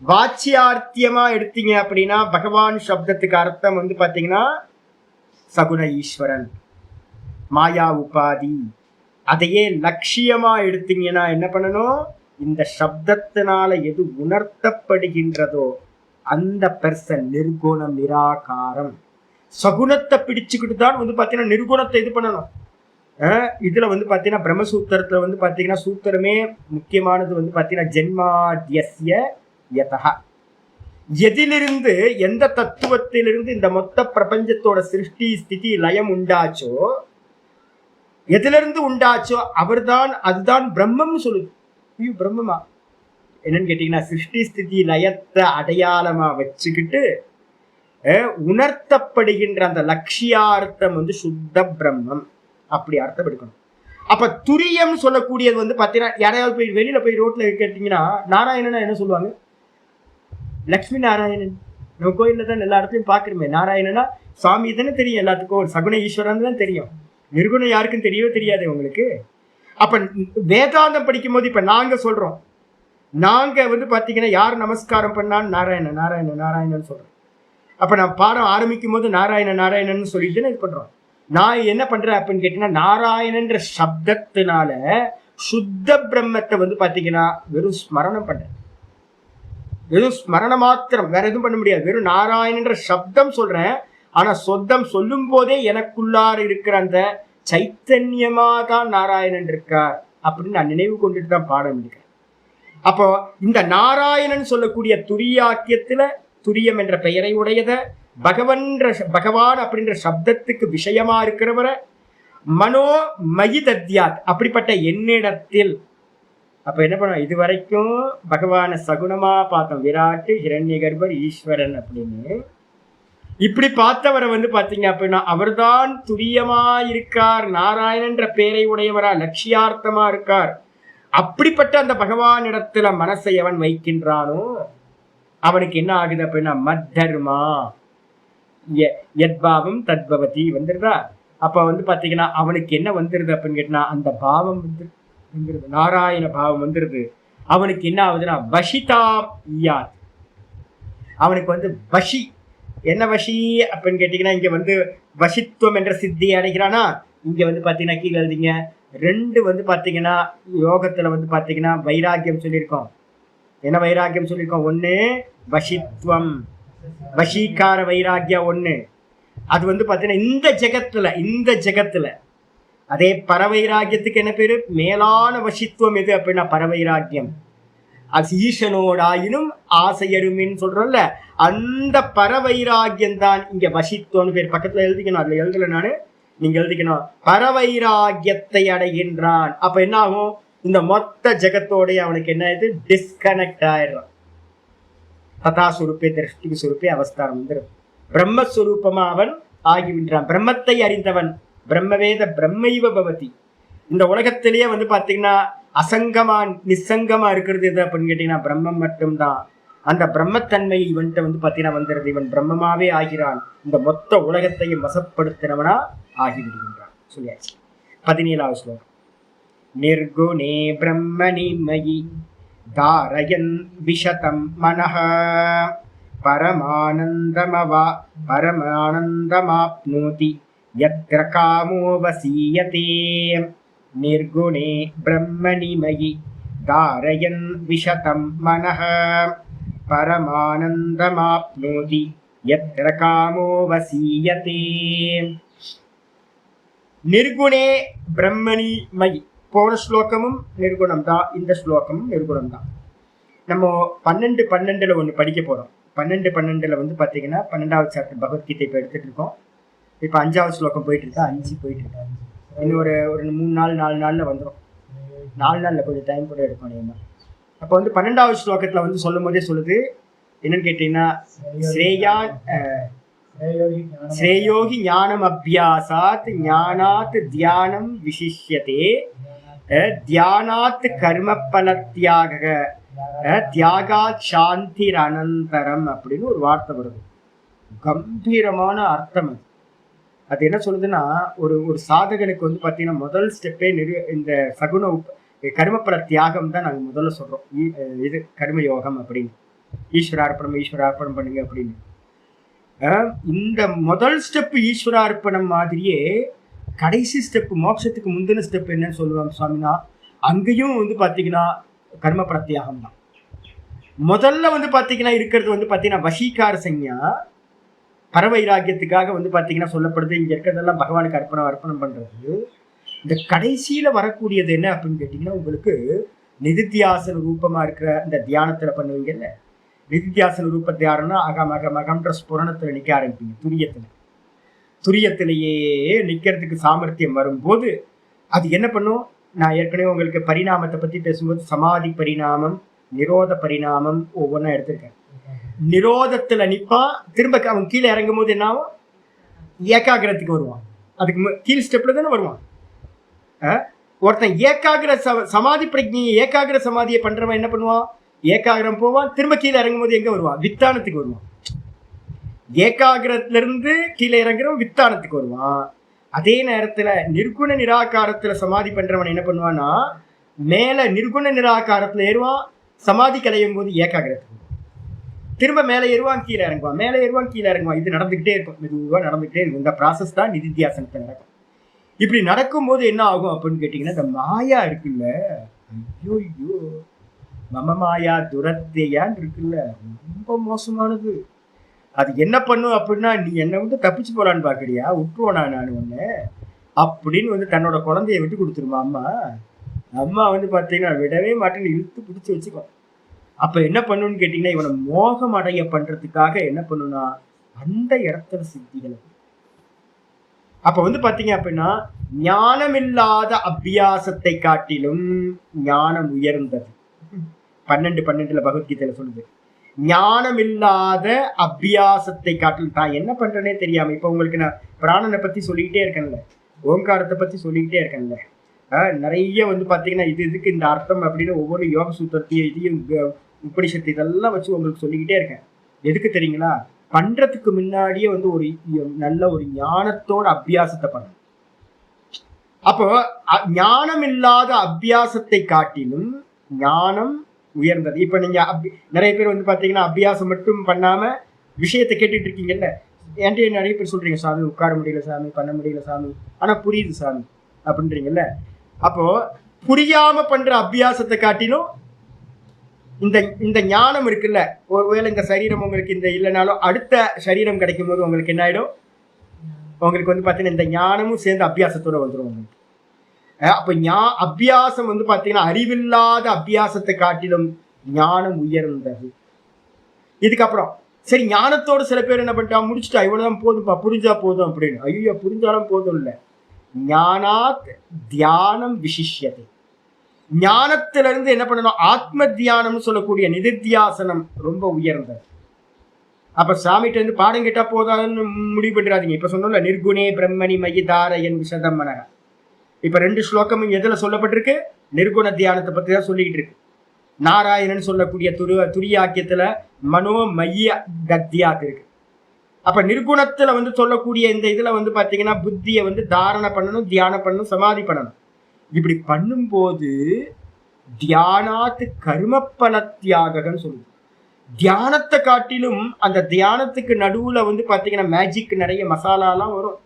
வாச்சியார்த்தியமா எடுத்தீங்க அப்படின்னா பகவான் சப்தத்துக்கு அர்த்தம் வந்து பாத்தீங்கன்னா சகுன ஈஸ்வரன், மாயா உபாதி. அதையே லட்சியமா எடுத்தீங்கன்னா என்ன பண்ணணும்? இந்த சப்தத்தினால எது உணர்த்தப்படுகின்றதோ அந்த பெர்சன் நிர்குணம், நிராகாரம். சகுனத்தை பிடிச்சுக்கிட்டு தான் வந்து பாத்தீங்கன்னா நிர்குணத்தை இது பண்ணணும். இதுல வந்து பாத்தீங்கன்னா பிரம்மசூத்திரத்துல வந்து பாத்தீங்கன்னா சூத்திரமே முக்கியமானது வந்து பாத்தீங்கன்னா ஜென்மாத்யஸ்ய யதஹ. எதிலிருந்து, எந்த தத்துவத்திலிருந்து இந்த மொத்த பிரபஞ்சத்தோட சிருஷ்டி ஸ்திதி லயம் உண்டாச்சோ, எதிலிருந்து உண்டாச்சோ அவர்தான், அதுதான் பிரம்மம்னு சொல்லுது. ஐயோ பிரம்மமா என்னன்னு கேட்டீங்கன்னா சிருஷ்டி ஸ்திதி லயத்தை அடையாளமா வச்சுக்கிட்டு உணர்த்தப்படுகின்ற அந்த லட்சியார்த்தம் வந்து சுத்த பிரம்மம். அப்படி அர்த்தம் எடுக்கணும். அப்ப துரியம் சொல்லக்கூடியது வந்து பாத்தீங்கன்னா யாரையாவது போய் வெளியில போய் ரோட்ல கேட்டீங்கன்னா நாராயணனா என்ன சொல்லுவாங்க? லக்ஷ்மி நாராயணன். நம்ம கோயில்ல தான் எல்லா இடத்துலையும் பாக்குறோமே. நாராயணனா சுவாமி தானே தெரியும் எல்லாத்துக்கும், சகுன ஈஸ்வரன் தான் தெரியும், நிர்குணம் யாருக்கும் தெரியவே தெரியாது உங்களுக்கு. அப்ப வேதாந்தம் படிக்கும் போது இப்ப நாங்க சொல்றோம், நாங்க வந்து பாத்தீங்கன்னா யார் நமஸ்காரம் பண்ணான்னு நாராயணன் நாராயணன் நாராயணன் சொல்றோம். அப்ப நான் பாடம் ஆரம்பிக்கும் போது நாராயணன் நாராயணன் சொல்லிட்டு இது பண்றோம். நான் என்ன பண்றேன் அப்படின்னு கேட்டீங்கன்னா நாராயணன்ற சப்தத்தினால சுத்த பிரம்மத்தை வந்து பாத்தீங்கன்னா வெறும் ஸ்மரணம் பண்றேன். வெறும் ஸ்மரண மாத்திரம், வேற எதுவும் பண்ண முடியாது. வெறும் நாராயணன்ற சப்தம் சொல்றேன். ஆனா சொத்தம் சொல்லும் போதே எனக்குள்ளார இருக்கிற அந்த சைத்தன்யமா தான் நாராயணன் இருக்கார் அப்படின்னு நான் நினைவு கொண்டுட்டு தான் பாடம் எடுக்கிறேன். அப்போ இந்த நாராயணன் சொல்லக்கூடிய துரியாக்கியத்துல துரியம் என்ற பெயரை உடையத பகவான் அப்படின்ற சப்தத்துக்கு விஷயமா இருக்கிறவரை மனோ மயி தத்யாத், அப்படிப்பட்ட என்னிடத்தில். அப்ப என்ன பண்ண, இது வரைக்கும் பகவான சகுனமா பார்த்தோம், விராட்டு, ஹிரண்ய கர்ப்பர், ஈஸ்வரன் அப்படின்னு. இப்படி பார்த்தவரை வந்து பாத்தீங்க அப்படின்னா அவர்தான் துரியமா இருக்கார், நாராயணன்ற பெயரை உடையவரா, லட்சியார்த்தமா இருக்கார். அப்படிப்பட்ட அந்த பகவான் இடத்துல மனசை அவன் வைக்கின்றானோ அவனுக்கு என்ன ஆகுது அப்படின்னா மத்தர்மா யத்பாவம் தத்பவதி வந்துருதா. அப்ப வந்து பாத்தீங்கன்னா அவனுக்கு என்ன வந்துருது அப்படின்னு கேட்டா அந்த பாவம் வந்துருது, நாராயண பாவம் வந்துருது. அவனுக்கு என்ன ஆகுதுன்னா வஷிதாம் ஈயாத். அவனுக்கு வந்து வஷி, என்ன வஷி அப்படின்னு கேட்டீங்கன்னா இங்க வந்து வஷித்துவம் என்ற சித்தியை அடைகிறானா. இங்க வந்து பாத்தீங்கன்னா கீழே எழுதிங்க 2 வந்து பாத்தீங்கன்னா யோகத்துல வந்து பாத்தீங்கன்னா வைராக்கியம் சொல்லியிருக்கோம். என்ன வைராக்கியம் சொல்லியிருக்கோம்? 1 வஷித்வம், வஷீகார வைராக்கியம் 1. அது வந்து பாத்தீங்கன்னா இந்த ஜெகத்துல அதே பரவைராக்கியத்துக்கு என்ன பேரு? மேலான வஷித்துவம் எது அப்படின்னா பரவைராக்கியம். அது ஈசனோடாயினும் ஆசையருமின்னு சொல்றோம்ல, அந்த பரவைராக்கியம் தான் இங்க வஷித்துவம்னு பேர். பக்கத்துல எழுதிக்கணும், அதுல எழுதல நானு, நீங்க எழுதிக்கணும். பரவைராக்கியத்தை அடைகின்றான். அப்ப என்ன ஆகும்? இந்த மொத்த ஜெகத்தோடைய அவனுக்கு என்ன ஆயிடுது? டிஸ்கனெக்ட் ஆயிடுறான். ததா சுரூப்பே திருஷ்டிக்கு சுரூப்பே அவஸ்தானம் வந்துடும். பிரம்மஸ்வரூபமா அவன் ஆகிவின்றான். பிரம்மத்தை அறிந்தவன் பிரம்மவேத பிரம்மைவ பவதி. இந்த உலகத்திலேயே வந்து பாத்தீங்கன்னா அசங்கமா நிசங்கமா இருக்கிறது எது அப்படின்னு கேட்டீங்கன்னா பிரம்மம் மட்டும்தான். அந்த பிரம்மத்தன்மை இவன்கிட்ட வந்து பாத்தீங்கன்னா வந்துடுது. இவன் பிரம்மமாவே ஆகிறான். இந்த மொத்த உலகத்தையும் வசப்படுத்தினவனா ஆகிவிடுகின்றான். சொல்லியாச்சு. 17வது ஸ்லோகம். நிர்குணே பிரம்மணி மயி தாரயன் விஷதம் மனஹ பரமானந்தமாப்னோதி யத்ர காமோ வசீயதே. நிர்குணே பிரம்மணி மயி தாரயன் விஷதம் மனஹ பரமானந்தமாப்னோதி யத்ர காமோ வசீயதே. நிர்குணே பிரம்மணி மயி. போன ஸ்லோகமும் நிர்குணம் தான், இந்த ஸ்லோகமும் நிர்குணம் தான். நம்ம 12-12 ஒன்று படிக்க போறோம். 12-12 வந்து பாத்தீங்கன்னா 12வது சாப்டர் பகவத்கீதை இப்போ எடுத்துட்டு இருக்கோம். இப்போ 5வது ஸ்லோகம் போயிட்டு இருக்கா, 5 போயிட்டு இருக்கா. இன்னும் ஒரு 3 நாள் 4 நாள்ல வந்துடும். 4 நாள்ல கொஞ்சம் டைம் கூட எடுக்கும். நீங்க அப்போ வந்து 12வது ஸ்லோகத்துல வந்து சொல்லும் போதே சொல்லுது என்னன்னு கேட்டீங்கன்னா, ஸ்ரேயோகி ஞானம் அபியாசாத் ஞானாத் தியானம் விசிஷ்யதே தியானாத் கர்ம பலத்யாக தியாகாத் சாந்திர் அனந்தரம் அப்படின்னு ஒரு வார்த்தை வருது. கம்பீரமான அர்த்தம் அது. அது என்ன சொல்லுதுன்னா, ஒரு சாதகனுக்கு வந்து பார்த்தீங்கன்னா முதல் ஸ்டெப்பே இந்த சகுன கர்மப்பல தியாகம் தான் நாங்கள் முதல்ல சொல்றோம். இது கர்மயோகம் அப்படின்னு. ஈஸ்வரார்ப்பணம் பண்ணுங்க அப்படின்னு. இந்த முதல் ஸ்டெப் ஈஸ்வரார்ப்பணம் மாதிரியே கடைசி ஸ்டெப் மோட்சத்துக்கு முந்தின ஸ்டெப் என்னன்னு சொல்லுவாங்க சுவாமினா, அங்கேயும் வந்து பார்த்தீங்கன்னா கர்ம பிரத்யாகம் தான். முதல்ல வந்து பார்த்தீங்கன்னா இருக்கிறது வந்து பார்த்தீங்கன்னா வசீகார சஞ்ஞா பரவைராக்கியத்துக்காக வந்து பார்த்தீங்கன்னா சொல்லப்படுது. இங்கே இருக்கிறதெல்லாம் பகவானுக்கு அர்ப்பணம் பண்றது. இந்த கடைசியில வரக்கூடியது என்ன அப்படின்னு கேட்டீங்கன்னா, உங்களுக்கு நிதித்தியாசன ரூபமா இருக்கிற இந்த தியானத்துல பண்ணுவீங்கல்ல, நிதித்தியாசன ரூப தியானம்னா அகமன்ற ஸ்புரணத்துல நிக்க ஆரம்பிப்பீங்க. துரியத்திலேயே நிக்கிறதுக்கு சாமர்த்தியம் வரும்போது அது என்ன பண்ணும்? நான் ஏற்கனவே உங்களுக்கு பரிணாமத்தை பத்தி பேசும்போது சமாதி பரிணாமம், நிரோத பரிணாமம் ஒவ்வொன்றா எடுத்திருக்கேன். நிரோதத்துல நிப்பான், திரும்ப அவன் கீழே இறங்கும் போது என்ன ஆகும்? ஏகாகிரத்துக்கு வருவான். அதுக்கு கீழ் ஸ்டெப்ல தானே வருவான். ஒருத்தன் ஏகாகிர சமாதி பிரஜையை ஏகாகிர சமாதியை பண்றவன் என்ன பண்ணுவான்? ஏகாகிரம் போவான், திரும்ப கீழே இறங்கும் போது எங்க வருவான்? வித்தானத்துக்கு வருவான். ஏகாகிரத்துல இருந்து கீழே இறங்குறவன் வித்தானத்துக்கு வருவான். அதே நேரத்துல நிர்குண நிராகாரத்துல சமாதி பண்றவன் என்ன பண்ணுவான்னா, மேல நிர்குண நிராகாரத்துல ஏறுவான், சமாதி கலையும் போது ஏகாகிரத்துக்கு திரும்ப மேலே ஏறுவான், கீழே இறங்குவான், மேலே ஏறுவான், கீழே இறங்குவான். இது நடந்துகிட்டே இருக்கும், மெதுவாக நடந்துகிட்டே இருக்கும். இந்த ப்ராசஸ் தான் நிதித்தியாசனத்தை நடக்கும். இப்படி நடக்கும்போது என்ன ஆகும் அப்படின்னு கேட்டீங்கன்னா, இந்த மாயா இருக்குல்ல, ஐயோ மம மாயா துரத்தையான்னு இருக்குல்ல, ரொம்ப மோசமானது. அது என்ன பண்ணும் அப்படின்னா, நீ என்னை வந்து தப்பிச்சு போறான்னு பாக்குறியா, விட்டுருவோனா நான் ஒண்ணு அப்படின்னு வந்து தன்னோட குழந்தைய விட்டு கொடுத்துருமா அம்மா. அம்மா வந்து பார்த்தீங்கன்னா விடவே மாட்டேன்னு இழுத்து பிடிச்சி வச்சுக்கோ. அப்ப என்ன பண்ணுன்னு கேட்டீங்கன்னா, இவனை மோகம் அடைய பண்றதுக்காக என்ன பண்ணுனா, அந்த இடத்துல சித்திகள். அப்ப வந்து பாத்தீங்க அப்படின்னா, ஞானமில்லாத அபியாசத்தை காட்டிலும் ஞானம் உயர்ந்தது. 12:12 பகவத்கீதையில சொல்லுது, ஞானமில்லாத அபியாசத்தை காட்டிலும். தான் என்ன பண்றேனே தெரியாம, இப்ப உங்களுக்கு நான் பிராணனை பத்தி சொல்லிக்கிட்டே இருக்கேன்ல, ஓங்காரத்தை பத்தி சொல்லிக்கிட்டே இருக்கேன்ல, நிறைய வந்து பாத்தீங்கன்னா இதுக்கு இந்த அர்த்தம் அப்படின்னு ஒவ்வொரு யோக சூத்திரத்தையும் இதையும் உபனிஷத்து இதெல்லாம் வச்சு உங்களுக்கு சொல்லிக்கிட்டே இருக்கேன். எதுக்கு தெரியுங்களா? பண்றதுக்கு முன்னாடியே வந்து ஒரு நல்ல ஒரு ஞானத்தோட அபியாசத்தை பண்ணணும். அப்போ ஞானம் இல்லாத அபியாசத்தை காட்டிலும் ஞானம் உயர்ந்தது. இப்ப நீங்க நிறைய பேர் வந்து பாத்தீங்கன்னா அபியாசம் மட்டும் பண்ணாம விஷயத்தை கேட்டுட்டு இருக்கீங்கல்ல. என்கிட்ட நிறைய பேர் சொல்றீங்க, சாமி உட்கார முடியல சாமி, பண்ண முடியல சாமி, ஆனா புரியுது சாமி அப்படின்றீங்கல்ல. அப்போ புரியாம பண்ற அபியாசத்தை காட்டிலும் இந்த ஞானம் இருக்குல்ல, ஒருவேளை இந்த சரீரம் உங்களுக்கு இந்த இல்லைனாலும் அடுத்த சரீரம் கிடைக்கும் போது உங்களுக்கு என்ன ஆயிடும்? உங்களுக்கு வந்து பாத்தீங்கன்னா இந்த ஞானமும் சேர்ந்து அபியாசத்தோட வந்துடும் உங்களுக்கு. அப்ப அபியாசம் வந்து பாத்தீங்கன்னா அறிவில்லாத அபியாசத்தை காட்டிலும் ஞானம் உயர்ந்தது. இதுக்கப்புறம் சரி, ஞானத்தோட சில பேர் என்ன பண்ணிட்டா, முடிச்சுட்டா, இவ்வளவுதான் போதும்பா, புரிஞ்சா போதும் அப்படின்னு. ஐயோ, புரிஞ்சாலும் போதும் இல்ல, ஞானாத் தியானம் விசிஷ்யத்தை. ஞானத்திலிருந்து என்ன பண்ணணும்? ஆத்ம தியானம்னு சொல்லக்கூடிய நிதித்தியாசனம் ரொம்ப உயர்ந்தது. அப்ப சாமிகிட்ட இருந்து பாடம் கேட்டா போதாதுன்னு முடிவு பண்ணிடாதீங்க. இப்ப சொன்னோம்ல, நிர்குணே பிரம்மணி மயி தாரயன் விஷதம் மனக. இப்ப 2 ஸ்லோகமும் எதுல சொல்லப்பட்டிருக்கு? நிர்குண தியானத்தை பத்தி தான் சொல்லிக்கிட்டு இருக்கு. நாராயணன் சொல்லக்கூடிய துரியாக்கியத்துல மனோ மைய கத்தியாக்கு இருக்கு. அப்ப நிர்குணத்துல வந்து சொல்லக்கூடிய இந்த இதுல வந்து பாத்தீங்கன்னா புத்தியை வந்து தாரணை பண்ணணும், தியானம் பண்ணணும், சமாதி பண்ணணும். இப்படி பண்ணும்போது தியானாத்து கர்மப்பல தியாகன்னு சொல்லுது. தியானத்தை காட்டிலும் அந்த தியானத்துக்கு நடுவுல வந்து பாத்தீங்கன்னா மேஜிக், நிறைய மசாலாலாம் வரும்,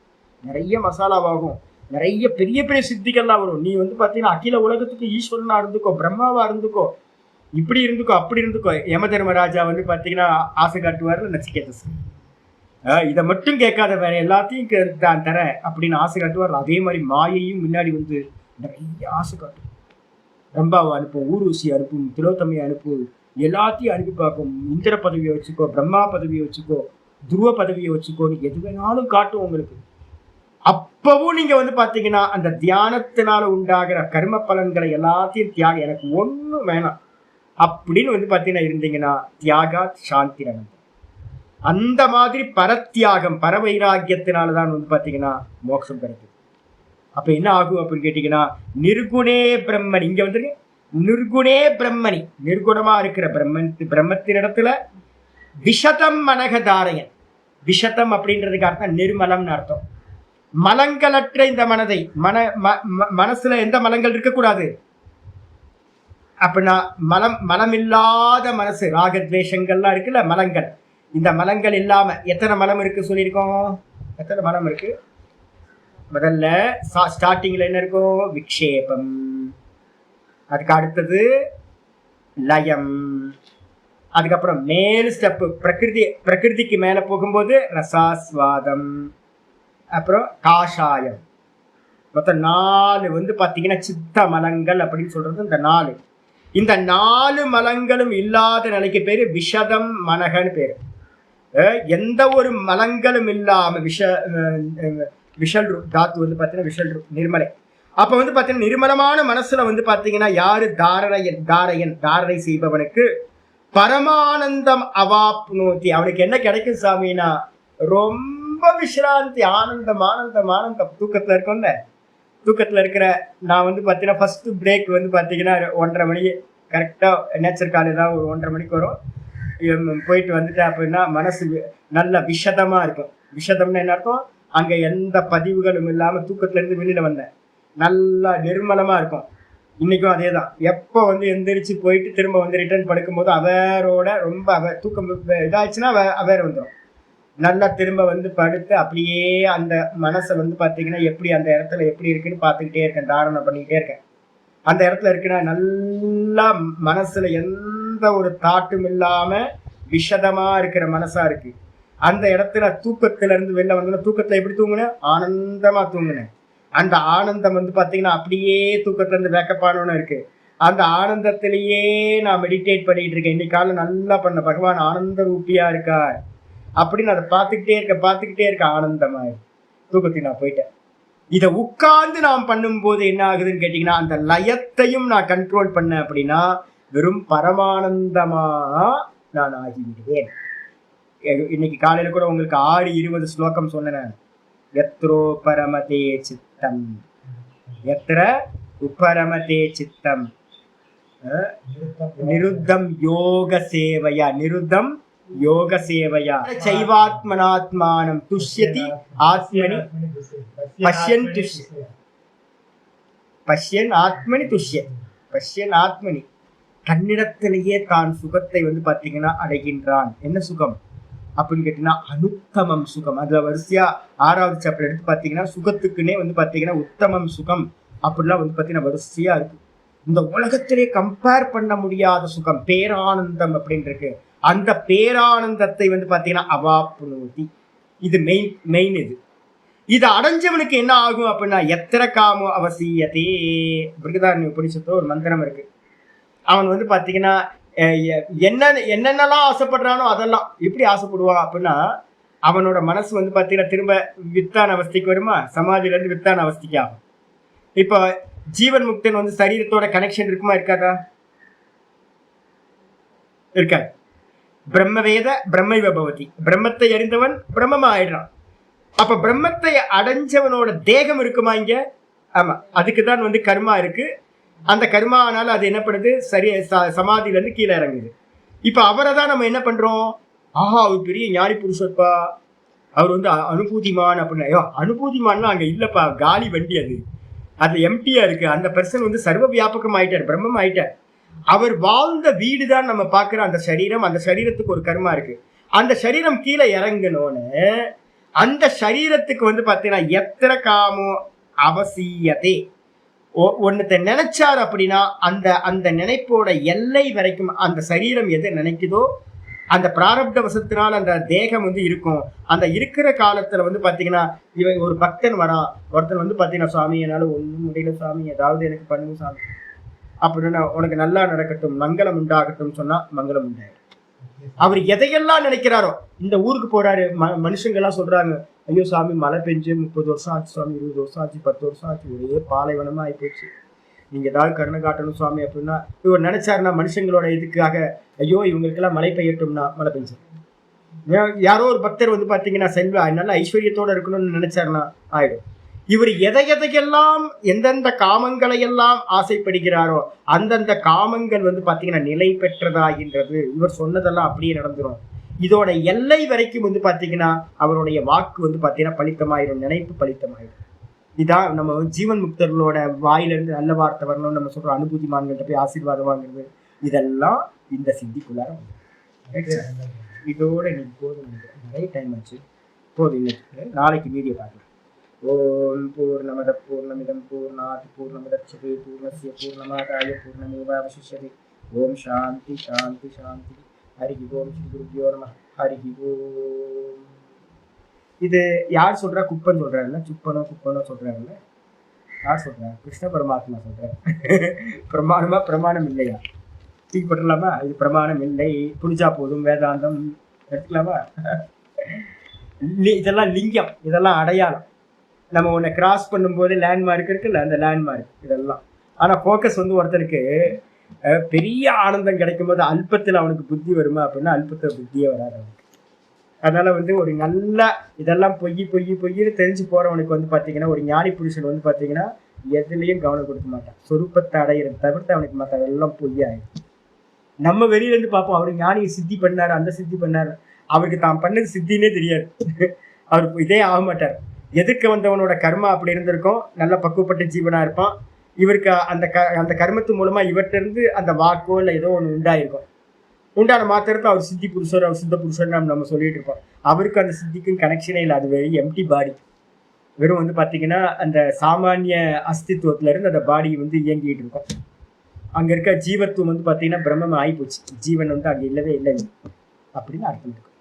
நிறைய மசாலாவாகும், நிறைய பெரிய பெரிய சித்திகள்லாம் வரும். நீ வந்து பாத்தீங்கன்னா அகில உலகத்துக்கு ஈஸ்வரனா இருந்துக்கோ, பிரம்மாவா இருந்துக்கோ, இப்படி இருந்துக்கோ, அப்படி இருந்துக்கோ. யம தர்மராஜா வந்து பாத்தீங்கன்னா ஆசை காட்டுவார்ல நச்சிகேதஸ், இதை மட்டும் கேட்காத, வேற எல்லாத்தையும் தான் தரேன் அப்படின்னு ஆசை காட்டுவார். அதே மாதிரி மாயையும் முன்னாடி வந்து நிறைய ஆசை காட்டும். ரம்பாவை அனுப்பும், ஊர்வசி அனுப்பும், திலோத்தமையை அனுப்பும், எல்லாத்தையும் அனுப்பி பார்க்கும். இந்திர பதவியை வச்சுக்கோ, பிரம்மா பதவியை வச்சுக்கோ, துருவ பதவியை வச்சுக்கோன்னு எது வேணாலும் காட்டும் உங்களுக்கு. அப்பவும் நீங்க வந்து பாத்தீங்கன்னா அந்த தியானத்தினால உண்டாகிற கர்ம பலன்களை எல்லாத்தையும் தியாகம், எனக்கு ஒண்ணும் வேணாம் அப்படின்னு வந்து பாத்தீங்கன்னா இருந்தீங்கன்னா தியாகா சாந்தி ரகம். அந்த மாதிரி பரத்தியாகம், பரவைராக்கியத்தினாலதான் வந்து பாத்தீங்கன்னா மோட்சம் கிடைக்குது. அப்ப என்ன ஆகும் அப்படின்னு கேட்டீங்கன்னா நிர்குணே பிரம்மன். இங்க வந்து நிர்குணே பிரம்மணி, நிர்குணமா இருக்கிற பிரம்மத்தின் இடத்துல விஷதம் மனகதாரையன். விஷதம் அப்படின்றதுக்கு அர்த்தம் நிர்மலம்னு அர்த்தம். மலங்களற்ற இந்த மனதை, மனசுல எந்த மலங்கள் இருக்கக்கூடாது அப்படின்னா மலமில்லாத மனசு, ராகத்வேஷங்கள்லாம் இருக்குல்ல மலங்கள். இந்த மலங்கள் இல்லாம எத்தனை மலம் இருக்கு சொல்லியிருக்கோம்? எத்தனை மலம் இருக்கு? முதல்ல ஸ்டார்டிங்ல என்ன இருக்கும்? விக்ஷேபம். அதுக்கு அடுத்தது லயம். அதுக்கப்புறம் மேல் ஸ்டெப் பிரகிருதிக்கு மேல போகும்போது ரசாஸ்வாதம், அப்புறம் காஷாயம். மொத்தம் 4 வந்து பாத்தீங்கன்னா சித்த மலங்கள் அப்படின்னு சொல்றது இந்த 4. இந்த 4 மலங்களும் இல்லாத நிலைக்கு பேரு விஷதம் மனகன்னு பேரு. எந்த ஒரு மலங்களும் இல்லாம விஷல் தாத்து வந்து பாத்தீங்கன்னா விஷல் நிர்மலை. அப்ப வந்து பாத்தீங்கன்னா நிர்மலமான மனசுல வந்து பாத்தீங்கன்னா யாரு தாரணை செய்பவனுக்கு பரமானந்தம் அவாப்னோதி. அவனுக்கு என்ன கிடைக்கும் சாமினா ரொம்ப விசிராந்தி, ஆனந்தம் ஆனந்தம் ஆனந்தம். தூக்கத்துல இருக்கோம்ல, தூக்கத்துல இருக்கிற நான் வந்து பாத்தீங்கன்னா ஃபர்ஸ்ட் பிரேக் வந்து பாத்தீங்கன்னா 1:30 மணிக்கு கரெக்டா நேச்சர் கால் ஏதாவது ஒரு 1:30 மணிக்கு வரும். போயிட்டு வந்துட்டேன் அப்படின்னா மனசு நல்ல விஷதமா இருக்கும். விஷதம்னு என்ன அர்த்தம்? அங்க எந்த பதிவுகளும் இல்லாம தூக்கத்துல இருந்து வெளியில வந்தேன், நல்லா நிர்மலமா இருக்கும். இன்னைக்கும் அதே தான். எப்போ வந்து எந்திரிச்சு போயிட்டு திரும்ப வந்து ரிட்டர்ன் படுக்கும்போது அவரோட ரொம்ப தூக்கம் இதாச்சுன்னா அவேர் வந்துடும். நல்லா திரும்ப வந்து படுத்து அப்படியே அந்த மனசை வந்து பார்த்தீங்கன்னா எப்படி அந்த இடத்துல எப்படி இருக்குன்னு பார்த்துக்கிட்டே இருக்கேன், தாரணை பண்ணிக்கிட்டே இருக்கேன். அந்த இடத்துல இருக்குன்னா நல்லா மனசுல எந்த ஒரு தாட்டும் இல்லாம விஷதமா இருக்கிற மனசா இருக்கு. அந்த இடத்துல தூக்கத்துல இருந்து வெளில வந்தோன்னா, தூக்கத்துல எப்படி தூங்குனேன்? ஆனந்தமா தூங்குனேன். அந்த ஆனந்தம் வந்து பாத்தீங்கன்னா அப்படியே தூக்கத்துல இருந்து வேக்கப் ஆனோன்னு இருக்கு. அந்த ஆனந்தத்திலேயே நான் மெடிடேட் பண்ணிட்டு இருக்கேன். இன்னைக்கு காலம் நல்லா பண்ண, பகவான் ஆனந்த ரூபியா இருக்கா அப்படின்னு அதை பார்த்துக்கிட்டே இருக்க ஆனந்தமா தூக்கத்துக்கு நான் போயிட்டேன். இதை உட்கார்ந்து நாம் பண்ணும்போது என்ன ஆகுதுன்னு கேட்டீங்கன்னா அந்த லயத்தையும் நான் கண்ட்ரோல் பண்ணேன் அப்படின்னா வெறும் பரமானந்தமா நான் ஆகிவிடுவேன். இன்னைக்கு காலையில கூட உங்களுக்கு 6:20 ஸ்லோகம் சொன்னேன். எத்ரோ பரமதே சித்தம், எத்திர உபரமதே சித்தம், நிருத்தம் யோக சேவையா, நிருத்தம் யோக சேவையா சைவாத்மனாத்மானம் துஷ்யதி ஆத்மனி பஷ்யன் பஷ்யன் ஆத்மனி துஷ்யதி பஷ்யன் ஆத்மனி. தன்னிடத்திலேயே தான் சுகத்தை வந்து பாத்தீங்கன்னா அடைகின்றான். என்ன சுகம் அப்படின்னு கேட்டீங்கன்னா அனுத்தமம் சுகம். அதுல வரிசையா 6வது சாப்டர் எடுத்து பாத்தீங்கன்னா சுகத்துக்குன்னே வந்து பாத்தீங்கன்னா உத்தமம் சுகம் அப்படிலாம் வந்து பாத்தீங்கன்னா வரிசையா இருக்கு. இந்த உலகத்திலே கம்பேர் பண்ண முடியாத சுகம் பேரானந்தம் அப்படின்னு இருக்கு. அந்த பேரானந்தத்தை வந்து பாத்தீங்கன்னா அவாப்னோதி. இது மெயின் இது அடைஞ்சவனுக்கு என்ன ஆகும் அப்படின்னா எத்திர காமோ அவசியத்தே. பிருகதாரண்ய உபனிஷத்துல ஒரு மந்திரம் இருக்கு. அவன் வந்து பாத்தீங்கன்னா என்னென்னலாம் ஆசைப்படுறானோ அதெல்லாம் எப்படி ஆசைப்படுவான் அப்படின்னா அவனோட மனசு வந்து பாத்தீங்கன்னா திரும்ப வித்தான அவஸ்தைக்கு வருமா, சமாதியில இருந்து வித்தான அவஸ்தைக்கு ஆகும். இப்போ ஜீவன் முக்தன் வந்து சரீரத்தோட கனெக்ஷன் இருக்குமா இருக்காதா? இருக்காது. பிரம்மவேத பிரம்மைவ பவதி, பிரம்மத்தை அறிந்தவன் பிரம்மமா ஆயிடுறான். அப்ப பிரம்மத்தை அடைஞ்சவனோட தேகம் இருக்குமா இங்க? ஆமா, அதுக்குதான் வந்து கர்மா இருக்கு. அந்த கர்மானால அது என்ன பண்ணுது, சரி சமாதியில இருந்து கீழே இறங்குது. இப்ப அவரை தான் நம்ம என்ன பண்றோம், ஆஹா அவர் பெரிய ஞானி புருஷப்பா, அவர் வந்து அனுபூதிமான் அப்படின்னா. ஐயோ அனுபூதிமான்னா அங்க இல்லப்பா, காலி வண்டி அது, அதுல எம்டியா இருக்கு. அந்த பர்சன் வந்து சர்வ வியாபகம் ஆயிட்டார், பிரம்மம் ஆயிட்டார். அவர் வாழ்ந்த வீடு தான் நம்ம பார்க்கிற அந்த சரீரம். அந்த சரீரத்துக்கு ஒரு கர்மா இருக்கு. அந்த சரீரம் கீழே இறங்கணும்னு அந்த சரீரத்துக்கு வந்து பார்த்தீங்கன்னா எத்தனை காமோ அவசியத்தை ஒன்னத்தை நினைச்சார் அப்படின்னா அந்த அந்த நினைப்போட எல்லை வரைக்கும் அந்த சரீரம் எதை நினைக்குதோ அந்த பிராரப்த வசத்தினால் அந்த தேகம் வந்து இருக்கும். அந்த இருக்கிற காலத்துல வந்து பாத்தீங்கன்னா இவன் ஒரு பக்தன் வரான், ஒருத்தன் வந்து பாத்தீங்கன்னா சுவாமி என்னால ஒன்றும் முடியல சாமி, ஏதாவது எனக்கு பண்ணுங்க சாமி அப்படின்னா, உனக்கு நல்லா நடக்கட்டும், மங்களம் உண்டாகட்டும் சொன்னா மங்களம் உண்டாயிடும். அவர் எதையெல்லாம் நினைக்கிறாரோ, இந்த ஊருக்கு போறாரு, மனுஷங்க எல்லாம் சொல்றாங்க, ஐயோ சாமி மழை பெஞ்சு 30 வருஷம் ஆச்சு சுவாமி, 20 வருஷம் ஆச்சு, 10 வருஷம் ஆச்சு, ஒரே பாலைவனமா ஆயிப்போச்சு, நீங்க ஏதாவது கருணை காட்டணும் சுவாமி அப்படின்னா, இவர் நினைச்சாருன்னா மனுஷங்களோட இதுக்காக ஐயோ இவங்களுக்கெல்லாம் மழை பெய்யட்டும்னா மழை பெஞ்சு. யாரோ ஒரு பக்தர் வந்து பாத்தீங்கன்னா செல்வ நல்ல ஐஸ்வர்யத்தோட இருக்கணும்னு நினைச்சாருன்னா ஆயிடும். இவர் எதையெல்லாம் எந்தெந்த காமங்களை எல்லாம் ஆசைப்படுகிறாரோ அந்தந்த காமங்கள் வந்து பாத்தீங்கன்னா நிலை பெற்றதாகின்றது. இவர் சொன்னதெல்லாம் அப்படியே நடந்துரும். இதோட எல்லை வரைக்கும் வந்து பாத்தீங்கன்னா அவருடைய வாக்கு வந்து பாத்தீங்கன்னா பலித்தமாயிரும், நினைப்பு பலித்தமாயிரும். இதான் நம்ம ஜீவன் முக்தர்களோட வாயிலிருந்து நல்ல வார்த்தை வரணும்னு நம்ம சொல்றோம். அனுபூதிமான்கிட்ட போய் ஆசீர்வாதம் வாங்குறது, இதெல்லாம் இந்த சித்திக்குள்ளார. இதோட நீ போதும், நிறைய டைம் ஆச்சு, போதும். இன்னைக்கு நாளைக்கு வீடியோ பார்க்கலாம். ஓம் பூர்ணமத பூர்ணமிதம் பூர்ணாத் பூர்ணமுதச்யதே பூர்ணஸ்ய பூர்ணமாதாய பூர்ணமேவாவசிஷ்யதே. ஓம் சாந்தி சாந்தி சாந்தி. ஹரி ஓம் ஸ்ரீ குருப்யோ நமः. ஹரி ஓம். இது யார் சொல்றா? குப்பன் சொல்றாருல்ல, சுப்பனோ குப்பனோ சொல்றாருல்ல, யார் சொல்றா? கிருஷ்ண பரமாத்மா சொல்றாரு. பிரமாணமா? பிரமாணம் இல்லையா? தூக்கி போட்டுடலாமா? இது பிரமாணம் இல்லை, புரிஞ்சா போதும், வேதாந்தம் எடுத்துக்கலாமா? இதெல்லாம் லிங்கம், இதெல்லாம் அடையாளம். நம்ம உன்னை கிராஸ் பண்ணும்போது லேண்ட்மார்க் இருக்குல்ல, அந்த லேண்ட்மார்க் இதெல்லாம். ஆனால் ஃபோக்கஸ் வந்து ஒருத்தருக்கு பெரிய ஆனந்தம் கிடைக்கும் போது அல்பத்தில் அவனுக்கு புத்தி வருமா அப்படின்னா அல்பத்தில் புத்தியே வராது அவனுக்கு. அதனால வந்து ஒரு நல்ல இதெல்லாம் பொய்ன்னு தெரிஞ்சு போறவனுக்கு வந்து பார்த்தீங்கன்னா ஒரு ஞானி புருஷன் வந்து பார்த்தீங்கன்னா எதுலேயும் கவனம் கொடுக்க மாட்டான். சொரூபத்தை அடையிறது தவிர்த்து அவனுக்கு மற்றதெல்லாம் பொய்யாயிடும். நம்ம வெளியிலேருந்து பார்ப்போம், அவர் ஞானியை சித்தி பண்ணாரு, அந்த சித்தி பண்ணாரு, அவருக்கு தான் பண்ணது சித்தினே தெரியாது. அவர் இதே ஆக மாட்டார். எதுக்கு வந்தவனோட கர்மா அப்படி இருந்திருக்கும், நல்ல பக்குவப்பட்ட ஜீவனா இருப்பான். இவருக்கு அந்த கர்மத்து மூலமா இவர்கிட்ட இருந்து அந்த வாக்கோ இல்லை ஏதோ ஒன்று உண்டாயிருக்கும். உண்டான மாத்திரத்தை அவர் சித்தி புருஷர், அவர் சித்த புருஷர் நம்ம சொல்லிட்டு இருக்கோம். அவருக்கு அந்த சித்திக்கும் கனெக்ஷனே இல்லை. அது வெறும் எம்டி பாடி. வெறும் வந்து பார்த்தீங்கன்னா அந்த சாமானிய அஸ்தித்வத்துல இருந்து அந்த பாடி வந்து இயங்கிட்டு இருக்கும். அங்க இருக்க ஜீவத்துவம் வந்து பார்த்தீங்கன்னா பிரம்மம் ஆகிப்போச்சு. ஜீவன் வந்து அங்கே இல்லவே இல்லை அப்படின்னு அர்த்தம் இருக்கும்.